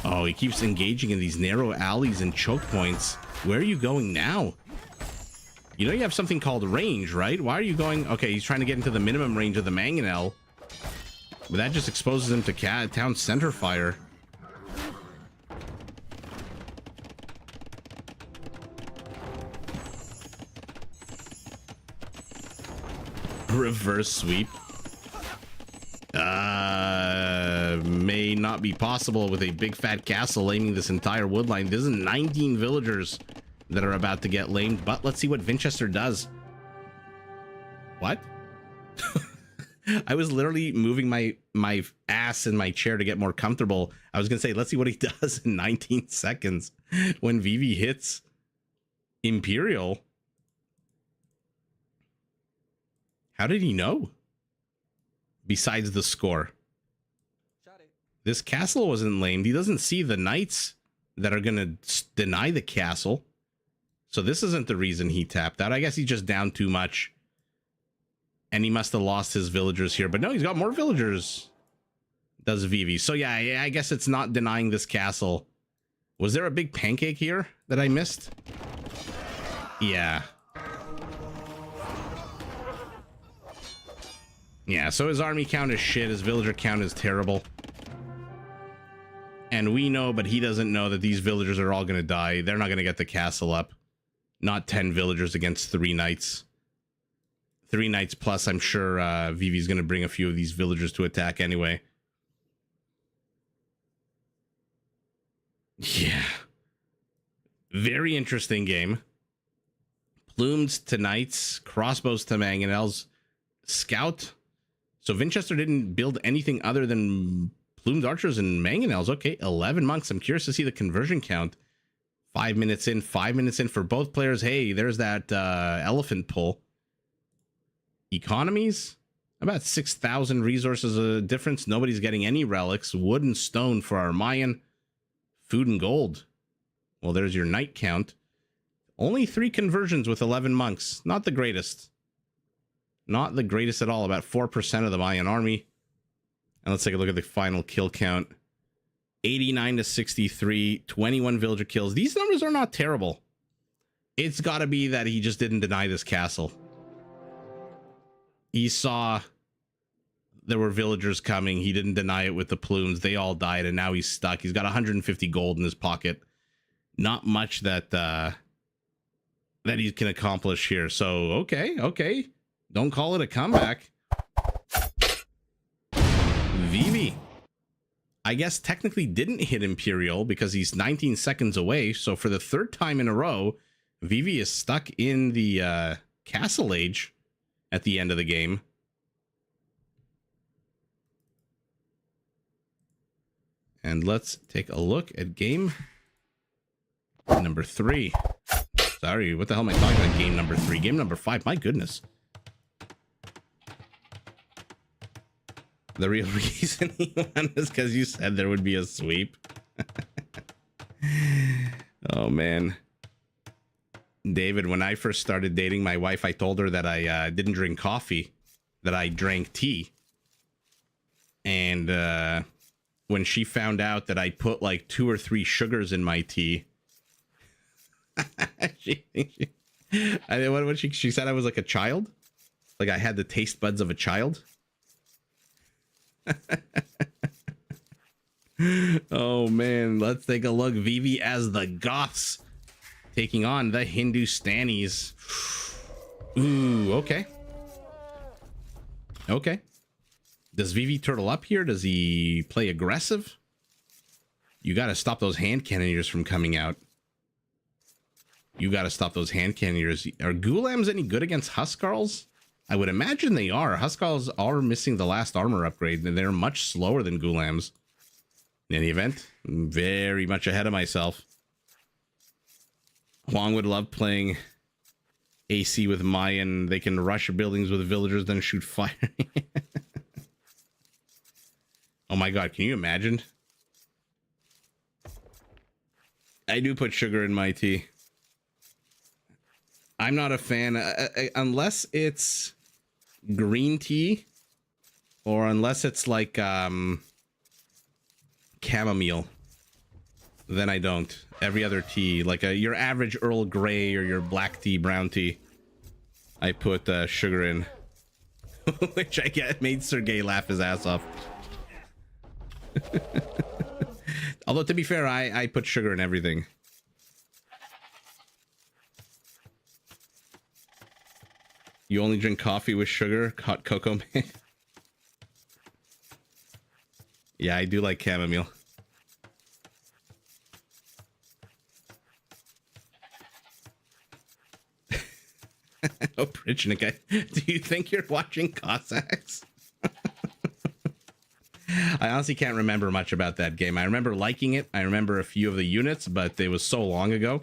Oh, he keeps engaging in these narrow alleys and choke points. Where are you going now? You know you have something called range, right? Why are you going? Okay, he's trying to get into the minimum range of the mangonel. But that just exposes him to town center fire. Reverse sweep. May not be possible with a big fat castle laming this entire woodline. This is 19 villagers that are about to get lamed, but let's see what Winchester does. What? I was literally moving my ass in my chair to get more comfortable. I was gonna say, let's see what he does in 19 seconds when Vivi hits Imperial. How did he know? Besides the score, this castle wasn't lamed. He doesn't see the knights that are gonna deny the castle, so this isn't the reason he tapped out. I guess he's just down too much. And he must have lost his villagers here. But no, he's got more villagers. Does Vivi. So yeah, I guess it's not denying this castle. Was there a big pancake here that I missed? Yeah. Yeah, so his army count is shit. His villager count is terrible. And we know, but he doesn't know that these villagers are all going to die. They're not going to get the castle up. Not 10 villagers against 3 knights. 3 knights plus, I'm sure Vivi's going to bring a few of these villagers to attack anyway. Yeah. Very interesting game. Plumes to knights, crossbows to mangonels, scout. So Winchester didn't build anything other than plumed archers and mangonels. Okay, 11 monks. I'm curious to see the conversion count. 5 minutes in, 5 minutes in for both players. Hey, there's that elephant pull. Economies, about 6,000 resources a difference. Nobody's getting any relics. Wood and stone for our Mayan. Food and gold. Well, there's your knight count. Only 3 conversions with 11 monks. Not the greatest. Not the greatest at all. About 4% of the Mayan army. And let's take a look at the final kill count. 89 to 63. 21 villager kills. These numbers are not terrible. It's got to be that he just didn't deny this castle. He saw there were villagers coming. He didn't deny it with the plumes. They all died, and now he's stuck. He's got 150 gold in his pocket. Not much that that he can accomplish here. So, okay. Don't call it a comeback. Vivi, I guess, technically didn't hit Imperial because he's 19 seconds away. So for the third time in a row, Vivi is stuck in the Castle Age at the end of the game. And let's take a look at game number 3. Sorry, what the hell am I talking about? Game number 3. Game number 5. My goodness. The real reason he won is because you said there would be a sweep. Oh, man. David, when I first started dating my wife, I told her that I didn't drink coffee, that I drank tea. And when she found out that I put like 2 or 3 sugars in my tea, she said I was like a child. Like I had the taste buds of a child. Oh man, let's take a look. Vivi as the Goths taking on the Hindustanis. Ooh, okay. Okay. Does Vivi turtle up here? Does he play aggressive? You got to stop those hand cannoneers from coming out. You got to stop those hand cannoneers. Are Ghulams any good against Huskarls? I would imagine they are. Huskarls are missing the last armor upgrade, and they're much slower than Ghulams. In any event, I'm very much ahead of myself. Huang would love playing AC with Mayan. They can rush buildings with villagers, then shoot fire. Oh my god, can you imagine? I do put sugar in my tea. I'm not a fan, unless it's green tea, or unless it's like chamomile, then I don't. Every other tea, like your average Earl Grey or your black tea, brown tea, I put sugar in. Which I get made Sergey laugh his ass off. Although to be fair, I put sugar in everything. You only drink coffee with sugar? Hot cocoa, man. Yeah, I do like chamomile. Oh, Prichnik, do you think you're watching Cossacks? I honestly can't remember much about that game. I remember liking it. I remember a few of the units, but it was so long ago.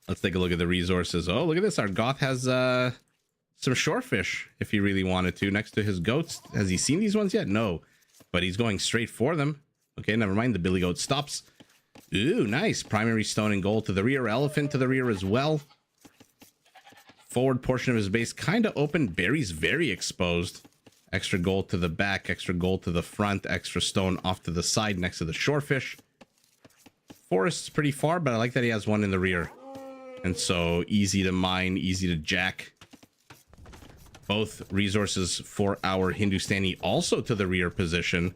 Let's take a look at the resources. Oh, look at this. Our Goth has some shorefish, if he really wanted to, next to his goats. Has he seen these ones yet? No, but he's going straight for them. Okay, never mind. The billy goat stops. Ooh, nice. Primary stone and gold to the rear. Elephant to the rear as well. Forward portion of his base kind of open. Berries very exposed. Extra gold to the back, extra gold to the front, extra stone off to the side next to the shorefish. Forest's pretty far, but I like that he has one in the rear. And so easy to mine, easy to jack. Both resources for our Hindustani also to the rear position.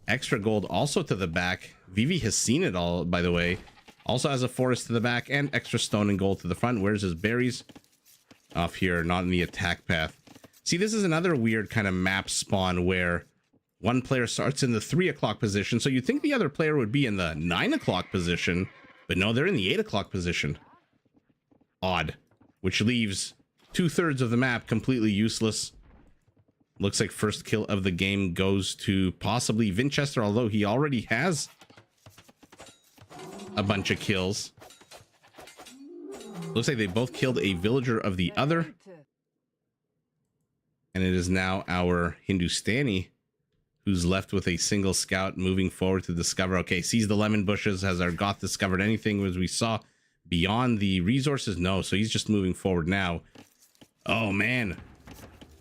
Extra gold also to the back. Vivi has seen it all, by the way. Also has a forest to the back and extra stone and gold to the front. Where's his berries? Off here, not in the attack path. See, this is another weird kind of map spawn where one player starts in the 3 o'clock position. So you'd think the other player would be in the 9 o'clock position, but no, they're in the 8 o'clock position. Odd. Which leaves 2/3 of the map completely useless. Looks like first kill of the game goes to possibly Winchester, although he already has a bunch of kills. Looks like they both killed a villager of the other. And it is now our Hindustani who's left with a single scout moving forward to discover. Okay, sees the lemon bushes. Has our Goth discovered anything as we saw beyond the resources? No, so he's just moving forward now. Oh, man.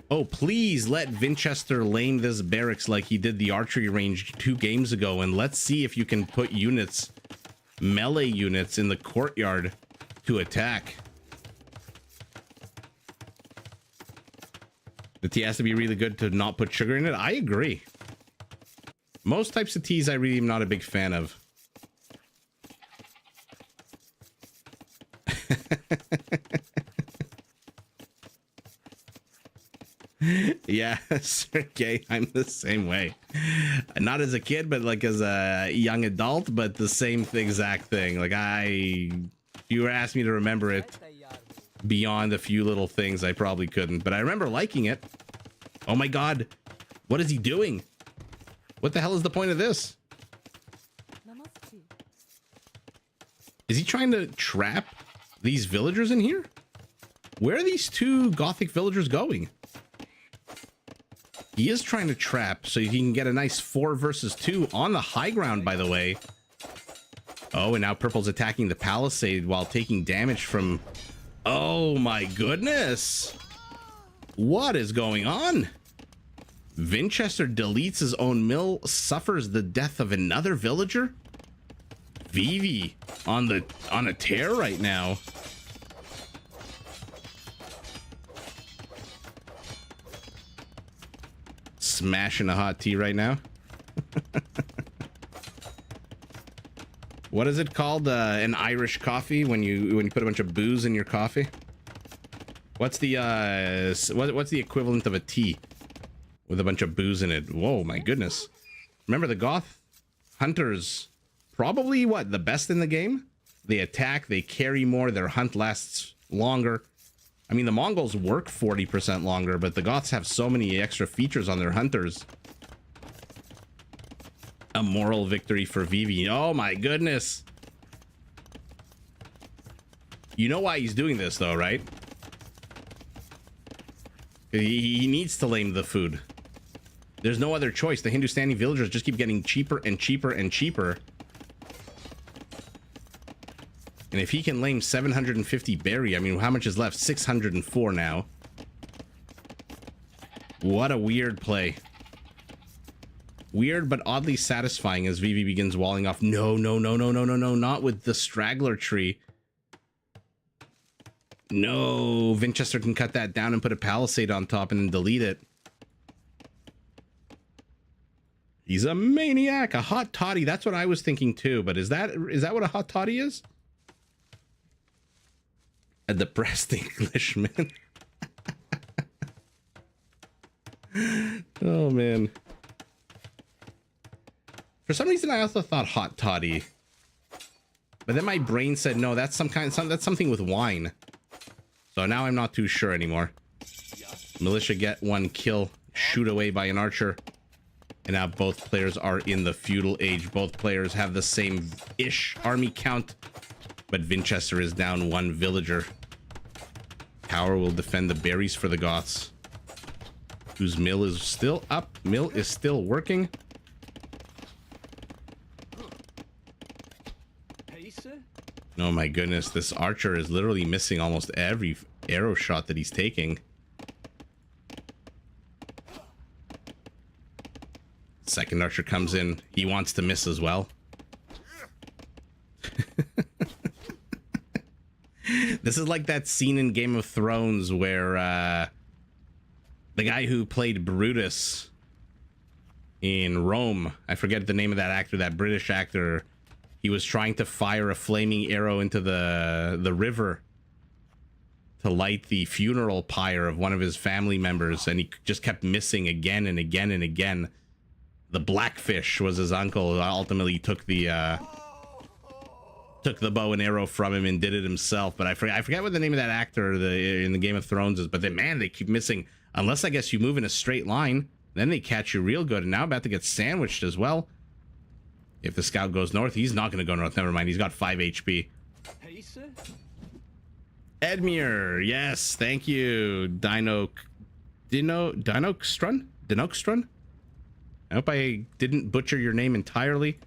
Oh, please let Winchester lame this barracks like he did the archery range 2 games ago. And let's see if you can put units, melee units, in the courtyard to attack. The tea has to be really good to not put sugar in it. I agree. Most types of teas I really am not a big fan of. Yeah, Sergey, I'm the same way. Not as a kid, but like as a young adult, but the same exact thing. Like if you were asked me to remember it beyond a few little things, I probably couldn't. But I remember liking it. Oh my god, what is he doing? What the hell is the point of this? Is he trying to trap these villagers in here? Where are these two Gothic villagers going? He is trying to trap so he can get a nice 4 versus 2 on the high ground, by the way. Oh, and now Purple's attacking the palisade while taking damage from... Oh my goodness! What is going on? Winchester deletes his own mill, suffers the death of another villager? Vivi on a tear right now. Smashing a hot tea right now. What is it called? An Irish coffee when you put a bunch of booze in your coffee? What's the what's the equivalent of a tea with a bunch of booze in it? Whoa, my goodness. Remember the Goth hunters, probably what, the best in the game? They attack, they carry more, their hunt lasts longer. I mean, the Mongols work 40% longer, but the Goths have so many extra features on their hunters. A moral victory for Vivi. Oh my goodness. You know why he's doing this though, right? He needs to lame the food. There's no other choice. The Hindustani villagers just keep getting cheaper and cheaper and cheaper. And if he can lame 750 berry, I mean, how much is left? 604 now. What a weird play. Weird, but oddly satisfying as Vivi begins walling off. No, no, no, no, no, no, no, not with the straggler tree. No, Winchester can cut that down and put a palisade on top and then delete it. He's a maniac, a hot toddy. That's what I was thinking too, but is that what a hot toddy is? A depressed Englishman. Oh man. For some reason I also thought hot toddy. But then my brain said no, that's that's something with wine. So now I'm not too sure anymore. Militia get 1 kill, shoot away by an archer. And now both players are in the feudal age. Both players have the same-ish army count. But Winchester is down 1 villager. Tower will defend the berries for the Goths. Whose mill is still up. Mill is still working. Oh my goodness, this archer is literally missing almost every arrow shot that he's taking. Second archer comes in. He wants to miss as well. This is like that scene in Game of Thrones where the guy who played Brutus in Rome, I forget the name of that actor, that British actor, he was trying to fire a flaming arrow into the river to light the funeral pyre of one of his family members, and he just kept missing again and again and again. The Blackfish was his uncle. Ultimately took the bow and arrow from him and did it himself. But I forget what the name of that actor in the Game of Thrones is. But then, man, they keep missing. Unless I guess you move in a straight line, then they catch you real good. And now about to get sandwiched as well. If the scout goes north, he's not going to go north. Never mind. He's got 5 HP. Edmure, yes, thank you. Dinokstrun? I hope I didn't butcher your name entirely.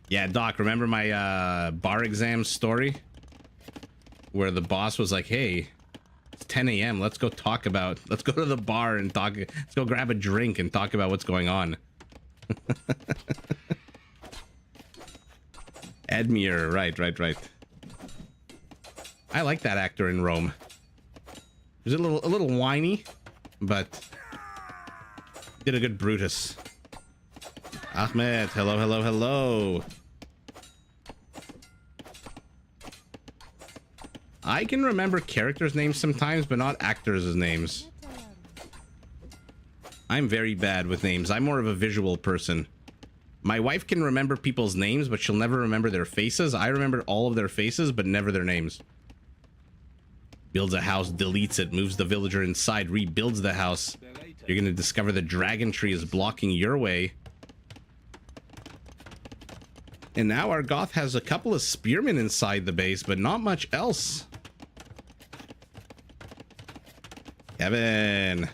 Yeah, Doc, remember my bar exam story? Where the boss was like, hey, it's 10 a.m. Let's go to the bar and talk. Let's go grab a drink and talk about what's going on. Edmure, right. I like that actor in Rome. He was a little whiny, but did a good Brutus. Ahmed, hello. I can remember characters' names sometimes, but not actors' names. I'm very bad with names. I'm more of a visual person. My wife can remember people's names, but she'll never remember their faces. I remember all of their faces, but never their names. Builds a house, deletes it, moves the villager inside, rebuilds the house. You're going to discover the dragon tree is blocking your way. And now our Goth has a couple of spearmen inside the base, but not much else. Kevin.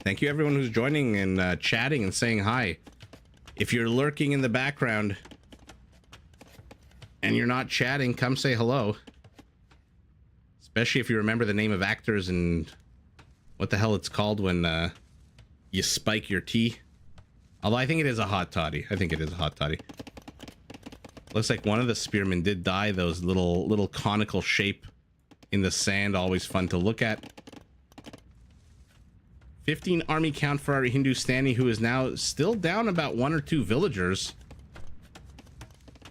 Thank you everyone who's joining and chatting and saying hi. If you're lurking in the background and you're not chatting, come say hello. Especially if you remember the name of actors and what the hell it's called when you spike your tea. Although I think it is a hot toddy. I think it is a hot toddy. Looks like one of the spearmen did die. Those little conical shape in the sand, always fun to look at. 15 army count for our Hindustani, who is now still down about 1 or 2 villagers.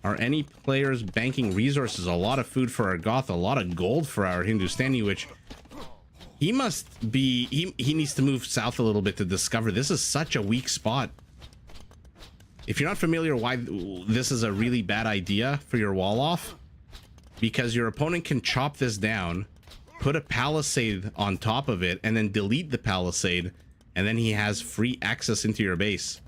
Are any players banking resources? A lot of food for our Goth, a lot of gold for our Hindustani, which he must be, he needs to move south a little bit to discover. This is such a weak spot. If you're not familiar why this is a really bad idea for your wall off, because your opponent can chop this down, put a palisade on top of it, and then delete the palisade, and then he has free access into your base.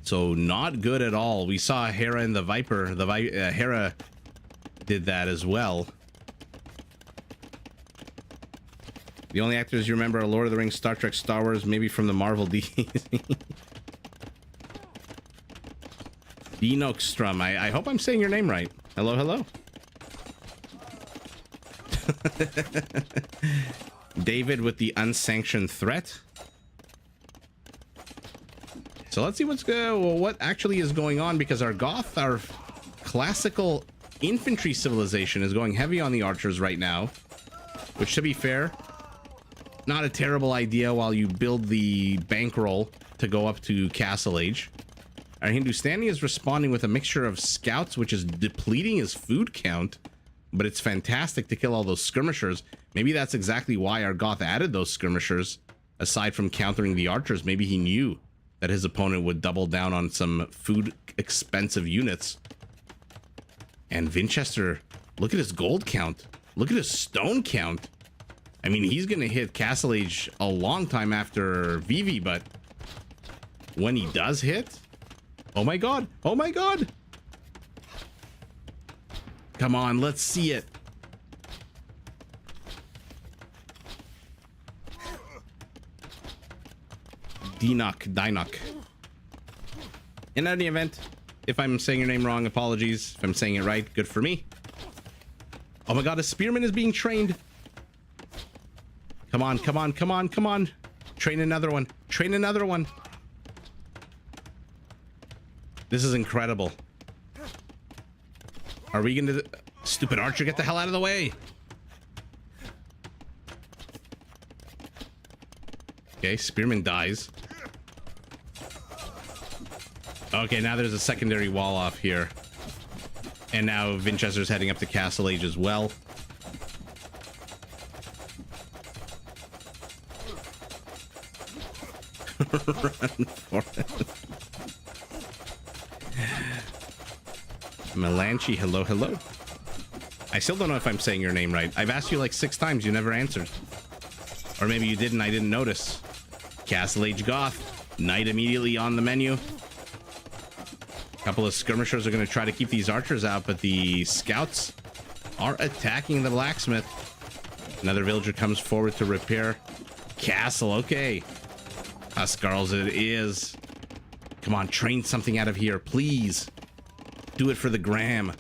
So not good at all. We saw Hera and the Viper. Hera did that as well. The only actors you remember are Lord of the Rings, Star Trek, Star Wars, maybe from the Marvel DC. Dinokstrom. I hope I'm saying your name right. Hello, hello. David with the unsanctioned threat. So let's see what actually is going on, because our Goth, our classical infantry civilization, is going heavy on the archers right now, which, to be fair, not a terrible idea while you build the bankroll to go up to Castle Age. Our Hindustani is responding with a mixture of scouts, which is depleting his food count, but it's fantastic to kill all those skirmishers. Maybe that's exactly why our Goth added those skirmishers, aside from countering the archers. Maybe he knew that his opponent would double down on some food expensive units. And Winchester, look at his gold count. Look at his stone count. I mean, he's gonna hit Castle Age a long time after Vivi, but when he does hit, oh my god, oh my god. Come on, let's see it. Dinok. In any event, if I'm saying your name wrong, apologies. If I'm saying it right, good for me. Oh my god, a spearman is being trained. Come on, come on, come on, come on. Train another one. Train another one. This is incredible. Are we gonna... Stupid archer, get the hell out of the way. Okay, spearman dies. Okay, now there's a secondary wall off here. And now Winchester's heading up to Castle Age as well. Run for it. Melanchi, hello, hello. I still don't know if I'm saying your name right. I've asked you like 6 times, you never answered. Or maybe you didn't, I didn't notice. Castle Age Goth. Knight immediately on the menu. A couple of skirmishers are going to try to keep these archers out, but the scouts are attacking the blacksmith. Another villager comes forward to repair castle. Okay. Huskarls it is. Come on, train something out of here, please. Do it for the gram.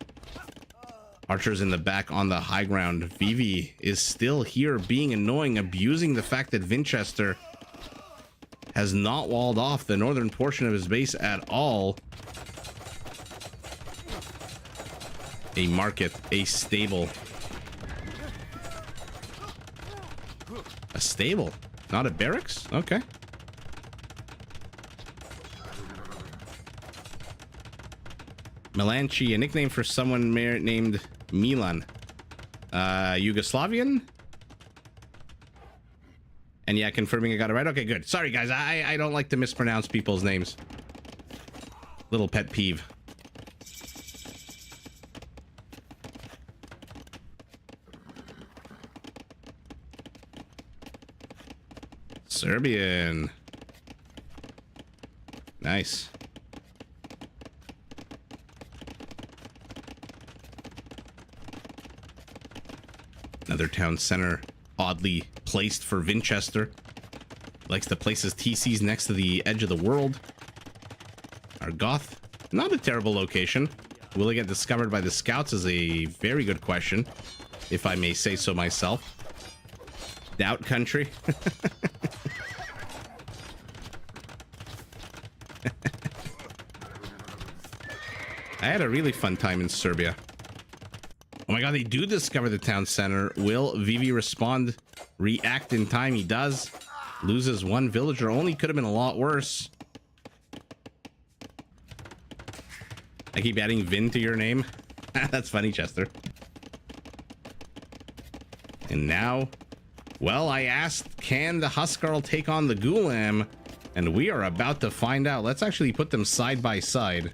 Archers in the back on the high ground. Vivi is still here being annoying, abusing the fact that Winchester has not walled off the northern portion of his base at all. A market, a stable. A stable, not a barracks? Okay. Melanchi, a nickname for someone named Milan. Yugoslavian? And yeah, confirming I got it right. Okay, good. Sorry, guys. I don't like to mispronounce people's names. Little pet peeve. Serbian. Nice. Another town center oddly placed for Winchester. Likes to place his TCs next to the edge of the world. Argoth, not a terrible location. Will it get discovered by the scouts is a very good question, if I may say so myself. Doubt country. I had a really fun time in Serbia. Oh my god, they do discover the town center. Will Vivi respond? React in time? He does. Loses one villager only. Could have been a lot worse. I keep adding Vin to your name. That's funny, Chester. And now, well, I asked, can the Huskarl take on the Gulam? And we are about to find out. Let's actually put them side by side.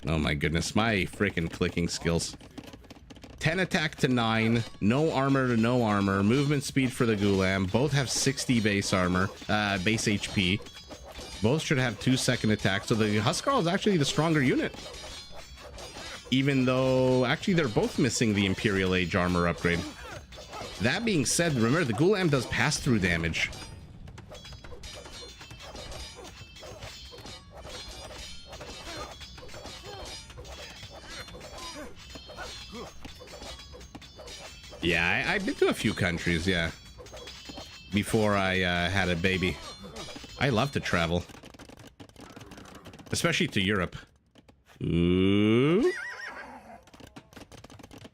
Oh my goodness, my freaking clicking skills. 10 attack to 9, no armor to no armor, movement speed for the Gulam. Both have 60 base armor, base HP. Both should have 2-second attack, so the Huskarl is actually the stronger unit. Even though, actually, they're both missing the Imperial Age armor upgrade. That being said, remember, the Gulam does pass-through damage. Yeah, I've been to a few countries, yeah. Before I had a baby. I love to travel. Especially to Europe. Ooh.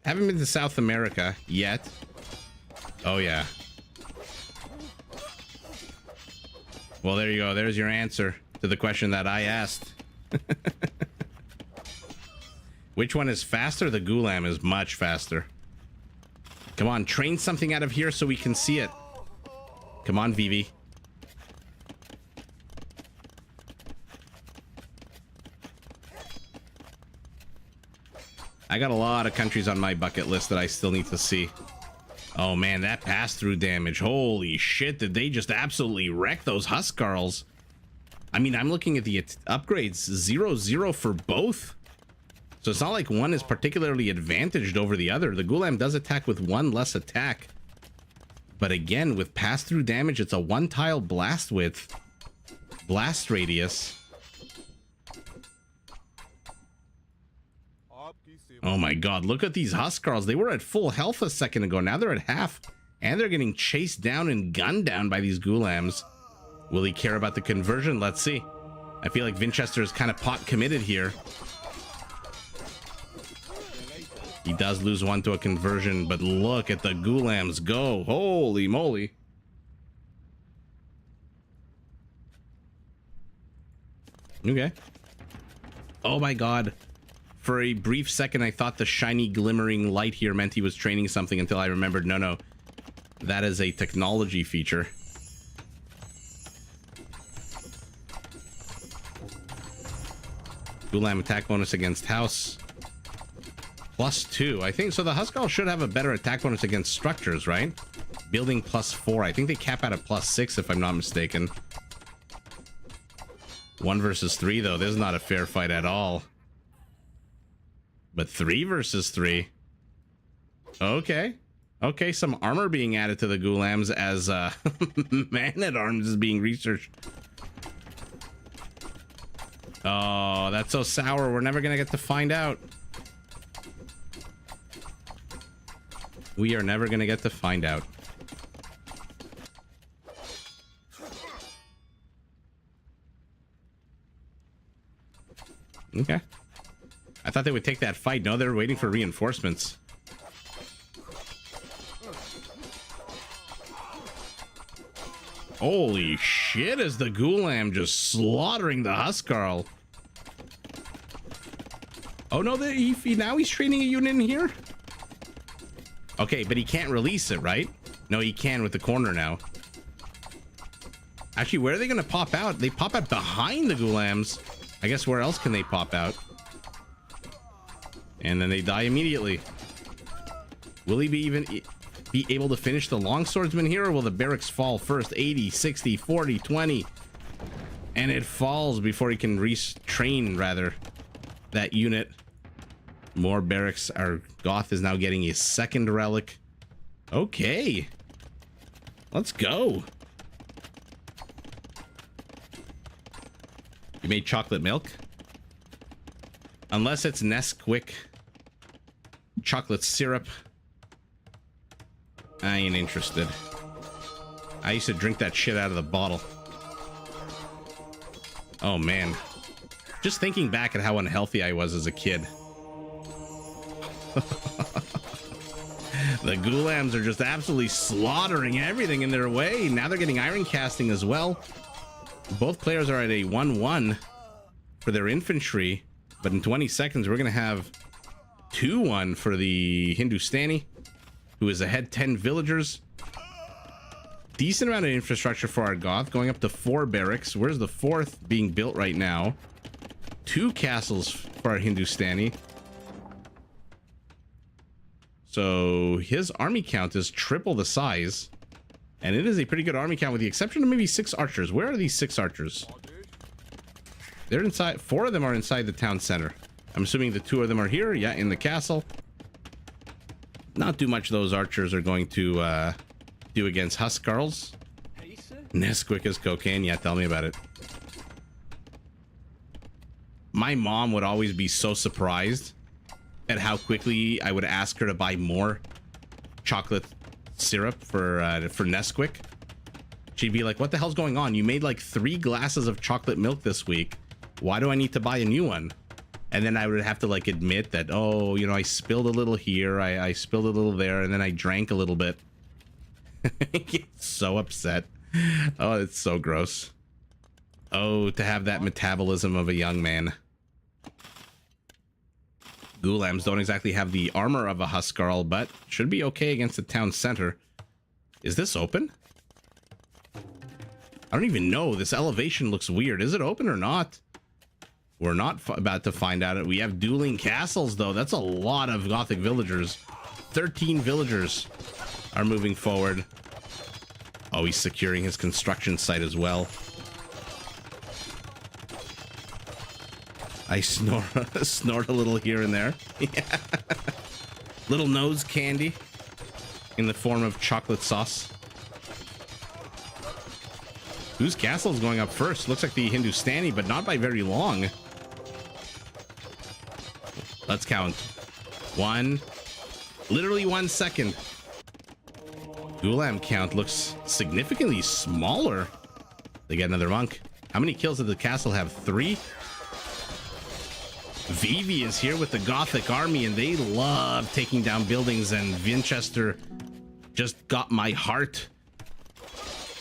Haven't been to South America yet. Oh, yeah. Well, there you go. There's your answer to the question that I asked. Which one is faster? The Gulam is much faster. Come on, train something out of here so we can see it. Come on, Vivi. I got a lot of countries on my bucket list that I still need to see. Oh man, that pass-through damage. Holy shit, did they just absolutely wreck those Huskarls? I mean, I'm looking at the upgrades. 0-0 for both. So it's not like one is particularly advantaged over the other. The Gulam does attack with one less attack. But again, with pass-through damage, it's a one-tile blast width. Blast radius. Oh my god, look at these Huskarls. They were at full health a second ago. Now they're at half. And they're getting chased down and gunned down by these Gulams. Will he care about the conversion? Let's see. I feel like Winchester is kind of pot committed here. He does lose one to a conversion, but look at the Gulams go. Holy moly. Okay. Oh my god. For a brief second, I thought the shiny glimmering light here meant he was training something until I remembered, no. That is a technology feature. Gulam attack bonus against house. +2. I think so. The Huskarl should have a better attack bonus against structures, right? Building +4. I think they cap out at +6 if I'm not mistaken. 1 versus 3 though. This is not a fair fight at all. But 3 versus 3. Okay. Okay, some armor being added to the Gulams as man-at-arms is being researched. Oh, that's so sour. We're never gonna get to find out. We are never gonna get to find out. Okay. I thought they would take that fight. No, they're waiting for reinforcements. Holy shit, is the Gulam just slaughtering the Huskarl. Oh no, now he's training a unit in here? Okay, but he can't release it, right? No, he can with the corner now. Actually, where are they gonna pop out? They pop out behind the Ghulams. I guess where else can they pop out? And then they die immediately. Will he be able to finish the longswordsman here, or will the barracks fall first? 80, 60, 40, 20. And it falls before he can retrain, rather, that unit. More barracks. Our Goth is now getting a second relic. Okay. Let's go. You made chocolate milk? Unless it's Nesquik chocolate syrup. I ain't interested. I used to drink that shit out of the bottle. Oh man. Just thinking back at how unhealthy I was as a kid. The Ghulams are just absolutely slaughtering everything in their way. Now they're getting iron casting as well. Both players are at a 1-1 for their infantry, but in 20 seconds we're gonna have 2-1 for the Hindustani, who is ahead 10 villagers. Decent amount of infrastructure for our Goth, going up to 4 barracks. Where's the 4th being built right now? 2 castles for our Hindustani. So his army count is triple the size, and it is a pretty good army count with the exception of maybe 6 archers. Where are these 6 archers? They're inside. 4 of them are inside the town center. I'm assuming the 2 of them are here. Yeah, in the castle. Not too much those archers are going to do against Huskarls. Nesquik as cocaine. Yeah, tell me about it. My mom would always be so surprised at how quickly I would ask her to buy more chocolate syrup for Nesquik. She'd be like, what the hell's going on? You made like 3 glasses of chocolate milk this week. Why do I need to buy a new one? And then I would have to like admit that, oh, you know, I spilled a little here, I spilled a little there, and then I drank a little bit. I get so upset. Oh, it's so gross. Oh, to have that metabolism of a young man. Ghulams don't exactly have the armor of a Huskarl, but should be okay against the town center. Is this open? I don't even know. This elevation looks weird. Is it open or not? We're not about to find out. We have dueling castles, though. That's a lot of Gothic villagers. 13 villagers are moving forward. Oh, he's securing his construction site as well. I snort a little here and there. Yeah. Little nose candy in the form of chocolate sauce. Whose castle is going up first? Looks like the Hindustani, but not by very long. Let's count. 1. Literally 1 second. Ghulam count looks significantly smaller. They get another monk. How many kills did the castle have? 3? Vivi is here with the Gothic army, and they love taking down buildings, and Winchester just got my heart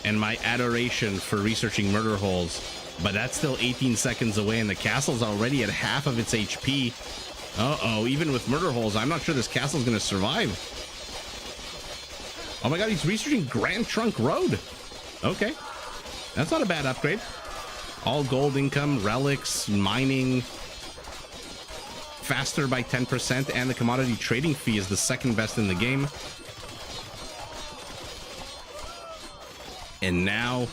and my adoration for researching murder holes. But that's still 18 seconds away, and the castle's already at half of its HP. Uh-oh, even with murder holes, I'm not sure this castle's gonna survive. Oh my god, he's researching Grand Trunk Road. Okay, that's not a bad upgrade. All gold income, relics, mining. Faster by 10%, and the commodity trading fee is the second best in the game. And now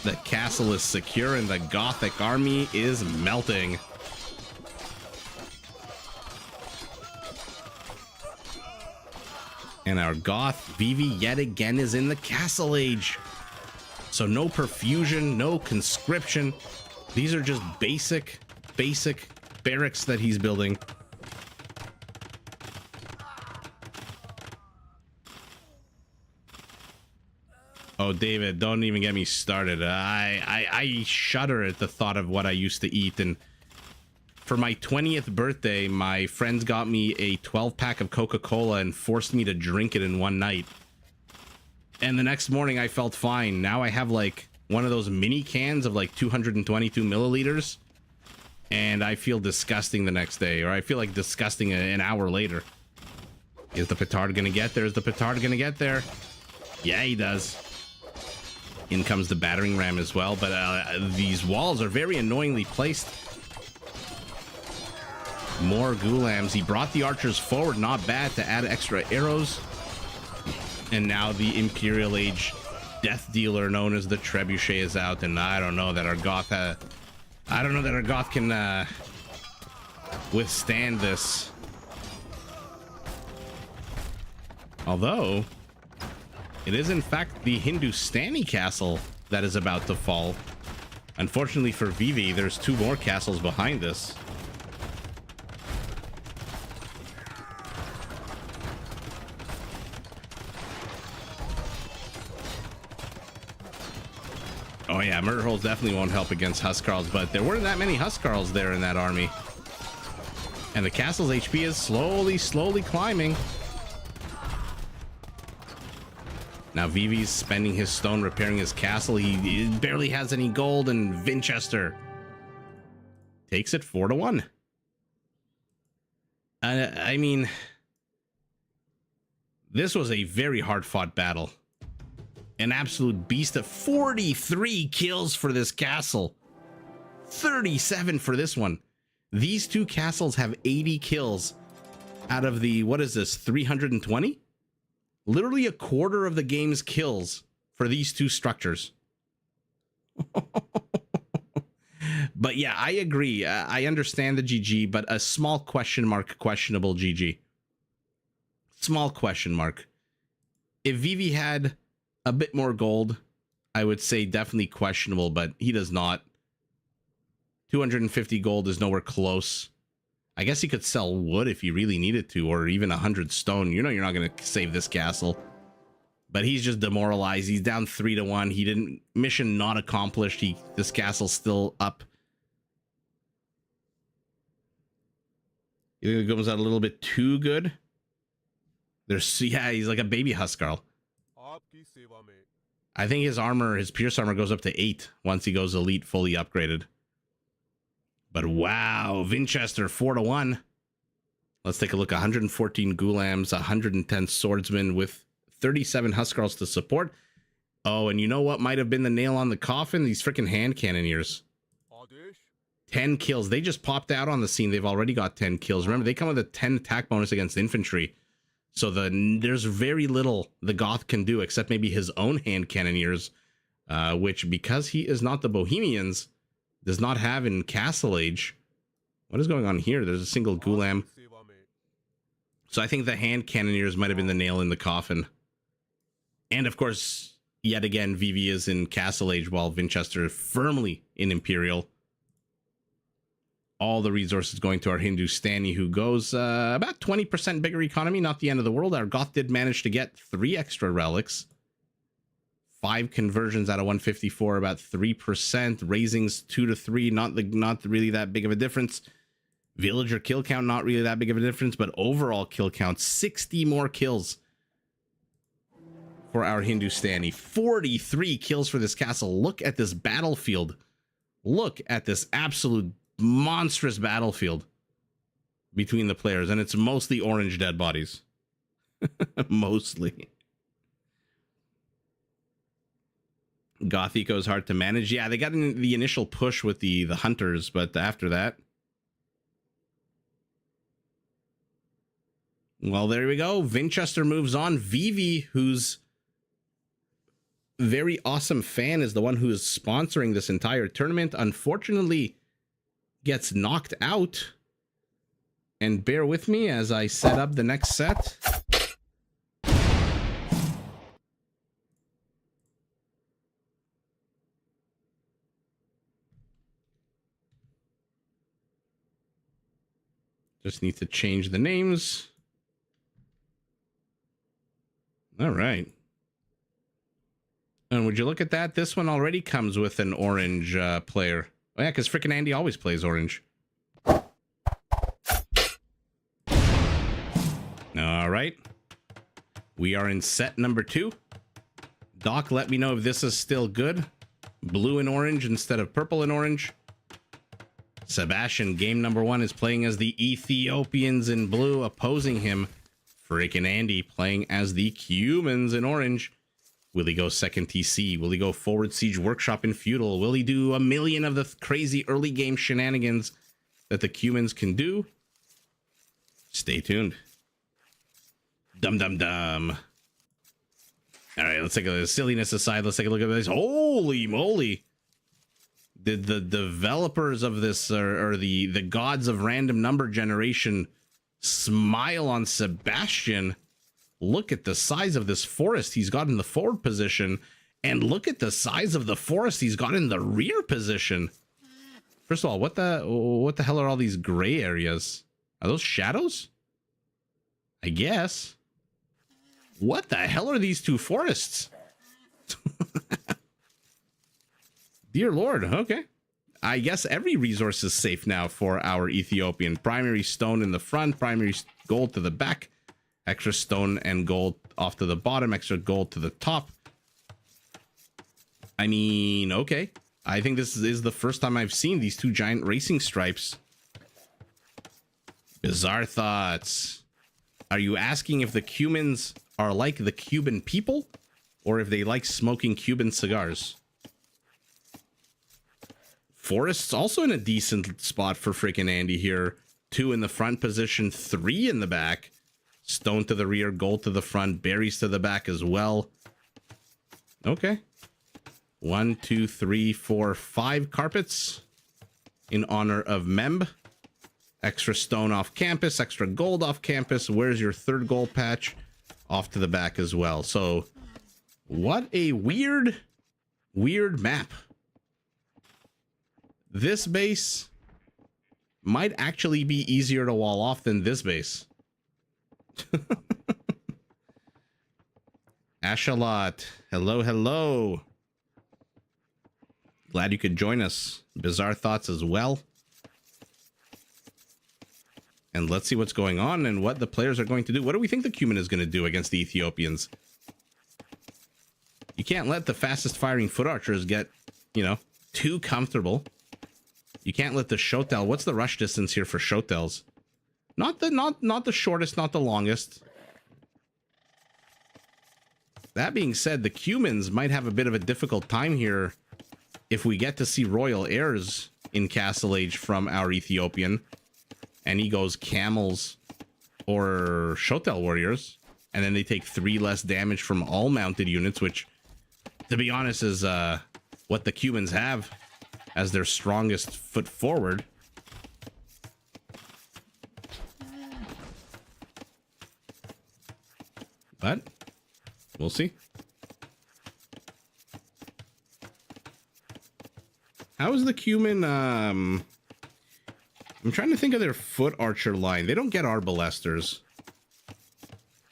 the castle is secure and the Gothic army is melting. And our Goth Vivi yet again is in the castle age. So no perfusion, no conscription. These are just basic barracks that he's building. Oh, David, don't even get me started. I shudder at the thought of what I used to eat. And for my 20th birthday, my friends got me a 12-pack of Coca-Cola and forced me to drink it in one night. And the next morning I felt fine. Now I have like one of those mini cans of like 222 milliliters. and I feel disgusting the next day, or I feel like disgusting an hour later. Is the petard gonna get there? Is the petard gonna get there? Yeah, he does. In comes the battering ram as well, but these walls are very annoyingly placed. More Gulams. He brought the archers forward, not bad, to add extra arrows. And now the Imperial Age death dealer known as the Trebuchet is out, and I don't know that our Goth can withstand this. Although it is in fact the Hindustani castle that is about to fall. Unfortunately for Vivi, there's 2 more castles behind this. Oh yeah, murder holes definitely won't help against Huskarls, but there weren't that many Huskarls there in that army. And the castle's HP is slowly climbing. Now Vivi's spending his stone repairing his castle. He barely has any gold, and Winchester takes it 4-1. I mean, this was a very hard fought battle. An absolute beast of 43 kills for this castle. 37 for this one. These 2 castles have 80 kills out of the, what is this, 320? Literally a quarter of the game's kills for these 2 structures. But yeah, I agree. I understand the GG, but a small question mark, questionable GG. Small question mark. If Vivi had a bit more gold, I would say definitely questionable, but he does not. 250 gold is nowhere close. I guess he could sell wood if he really needed to, or even 100 stone. You know you're not going to save this castle. But he's just demoralized. He's down 3-1. He didn't, mission not accomplished. This castle's still up. You think it goes out a little bit too good? Yeah, he's like a baby Huskarl. I think his armor, his pierce armor goes up to 8 once he goes elite, fully upgraded. But wow, Winchester 4-1. Let's take a look. 114 Gulams, 110 swordsmen with 37 Huskarls to support. Oh, and you know what might have been the nail on the coffin? These freaking hand cannoneers. 10 kills. They just popped out on the scene. They've already got 10 kills. Remember, they come with a 10 attack bonus against infantry. So there's very little the Goth can do except maybe his own hand cannoneers, which, because he is not the Bohemians, does not have in Castle Age. What is going on here? There's a single Gulam. So I think the hand cannoneers might have been the nail in the coffin. And of course, yet again, Vivi is in Castle Age while Winchester is firmly in Imperial. All the resources going to our Hindustani, who goes about 20% bigger economy. Not the end of the world. Our Goth did manage to get 3 extra relics. 5 conversions out of 154, about 3%. Raisings 2 to 3, not really that big of a difference. Villager kill count, not really that big of a difference, but overall kill count, 60 more kills for our Hindustani. 43 kills for this castle. Look at this battlefield. Look at this absolute monstrous battlefield between the players, and it's mostly orange dead bodies. Mostly. Goth eco is hard to manage. Yeah, they got in the initial push with the hunters, but after that, well, there we go. Winchester moves on. Vivi, who's very awesome fan, is the one who is sponsoring this entire tournament, unfortunately gets knocked out. And bear with me as I set up the next set. Just need to change the names. All right. And would you look at that? This one already comes with an orange player. Oh yeah, because frickin' Andy always plays orange. All right. We are in set number 2. Doc, let me know if this is still good. Blue and orange instead of purple and orange. Sebastian, game number 1, is playing as the Ethiopians in blue. Opposing him, freaking Andy, playing as the Cumans in orange. Will he go second TC? Will he go forward siege workshop in feudal? Will he do a million of the crazy early game shenanigans that the Cumans can do? Stay tuned. Dum dum dum. All right, let's take a silliness aside. Let's take a look at this. Holy moly! Did the developers of this, or the gods of random number generation, smile on Sebastian? Look at the size of this forest he's got in the forward position, and look at the size of the forest he's got in the rear position. First of all, what the hell are all these gray areas? Are those shadows? I guess. What the hell are these two forests? Dear Lord, okay. I guess every resource is safe now for our Ethiopian. Primary stone in the front, primary gold to the back, extra stone and gold off to the bottom, extra gold to the top. I mean, okay. I think this is the first time I've seen these two giant racing stripes. Bizarre thoughts. Are you asking if the Cumans are like the Cuban people, or if they like smoking Cuban cigars? Forest's also in a decent spot for freaking Andy here. 2 in the front position, 3 in the back. Stone to the rear, gold to the front, berries to the back as well. Okay. 1, 2, 3, 4, 5 carpets in honor of Memb. Extra stone off campus, extra gold off campus. Where's your third gold patch? Off to the back as well. So, what a weird map. This base might actually be easier to wall off than this base. Ashalot, hello, hello. Glad you could join us. Bizarre thoughts as well. And let's see what's going on and what the players are going to do. What do we think the Cuman is going to do against the Ethiopians? You can't let the fastest firing foot archers get, you know, too comfortable. You can't let the Shotel. What's the rush distance here for Shotels? Not the shortest, not the longest. That being said, the Cumans might have a bit of a difficult time here if we get to see royal heirs in Castle Age from our Ethiopian, and he goes camels or Shotel warriors, and then they take 3 less damage from all mounted units, which, to be honest, is what the Cumans have as their strongest foot forward. But we'll see. How is the Cuman? I'm trying to think of their foot archer line. They don't get arbalesters,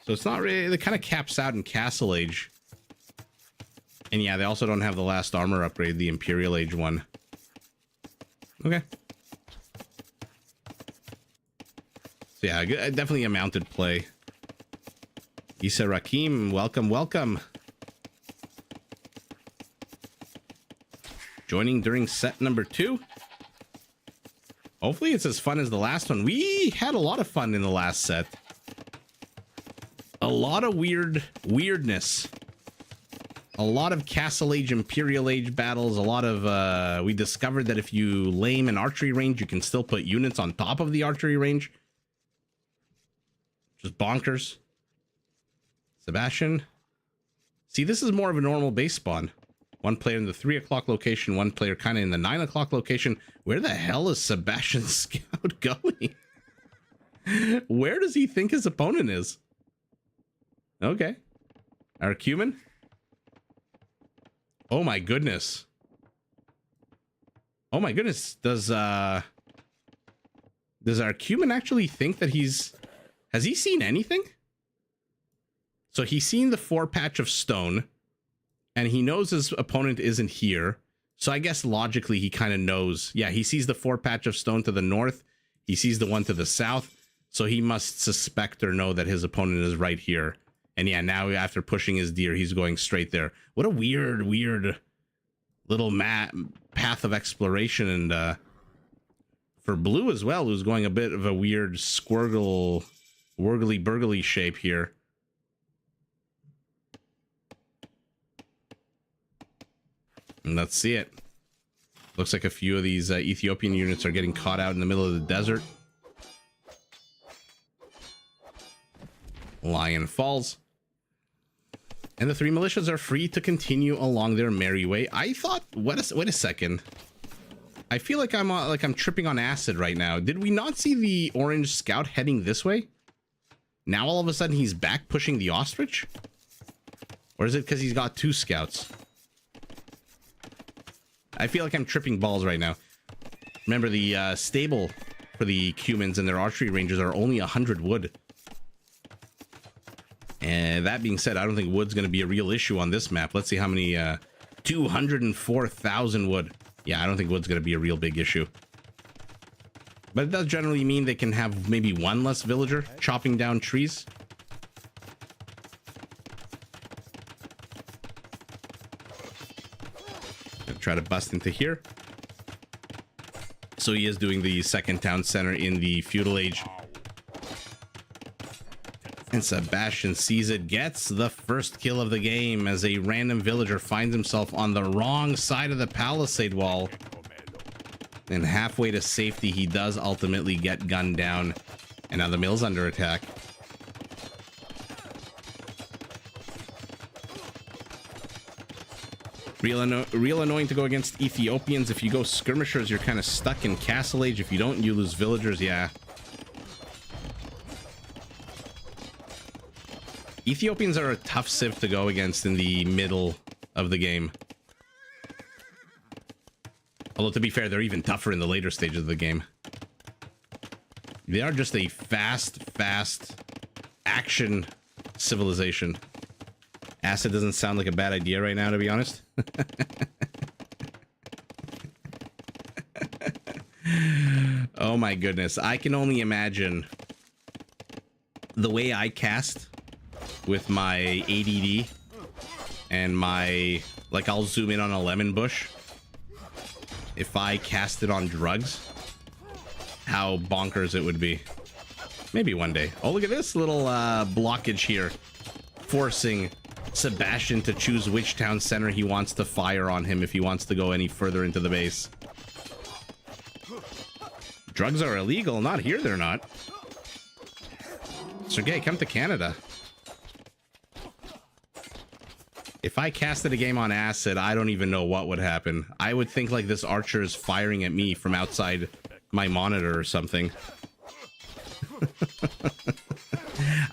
so it's not really. It kind of caps out in Castle Age. And yeah, they also don't have the last armor upgrade, the Imperial Age one. Okay. So yeah, definitely a mounted play. Issa Rakim, welcome, welcome. Joining during set number 2. Hopefully it's as fun as the last one. We had a lot of fun in the last set. A lot of weirdness. A lot of Castle Age, Imperial Age battles. A lot of, we discovered that if you lame an archery range, you can still put units on top of the archery range. Just bonkers. Sebastian. See, this is more of a normal base spawn. One player in the 3 o'clock location, one player kind of in the 9 o'clock location. Where the hell is Sebastian's scout going? Where does he think his opponent is? Okay. Our Cuman. Oh my goodness. Oh my goodness. Does our Cuman actually think that he's... Has he seen anything? So he's seen the 4 patch of stone, and he knows his opponent isn't here. So I guess logically he kind of knows. Yeah, he sees the 4 patch of stone to the north. He sees the one to the south. So he must suspect or know that his opponent is right here. And yeah, now after pushing his deer, he's going straight there. What a weird little path of exploration and for blue as well, who's going a bit of a weird squirgle, wurgly burgly shape here. And let's see it. Looks like a few of these Ethiopian units are getting caught out in the middle of the desert. Lion falls. And the 3 militias are free to continue along their merry way. I thought, wait a second. I feel like I'm tripping on acid right now. Did we not see the orange scout heading this way? Now all of a sudden he's back pushing the ostrich? Or is it because he's got 2 scouts? I feel like I'm tripping balls right now. Remember, the stable for the Cumans and their archery ranges are only 100 wood. And that being said, I don't think wood's going to be a real issue on this map. Let's see how many... 204,000 wood. Yeah, I don't think wood's going to be a real big issue. But it does generally mean they can have maybe 1 less villager chopping down trees. Try to bust into here. So he is doing the second town center in the feudal age. And Sebastian sees it, gets the first kill of the game as a random villager finds himself on the wrong side of the palisade wall. And halfway to safety, he does ultimately get gunned down. And now the mill's under attack. Real annoying to go against Ethiopians. If you go skirmishers, you're kind of stuck in castle age. If you don't, you lose villagers. Yeah. Ethiopians are a tough civ to go against in the middle of the game. Although, to be fair, they're even tougher in the later stages of the game. They are just a fast action civilization. Acid doesn't sound like a bad idea right now, to be honest. Oh my goodness. I can only imagine the way I cast with my ADD and my... Like, I'll zoom in on a lemon bush. If I cast it on drugs, how bonkers it would be. Maybe one day. Oh, look at this little blockage here. Forcing Sebastian to choose which town center he wants to fire on him if he wants to go any further into the base. Drugs are illegal. Not here, they're not. Sergey, come to Canada. If I casted a game on acid, I don't even know what would happen. I would think like this archer is firing at me from outside my monitor or something.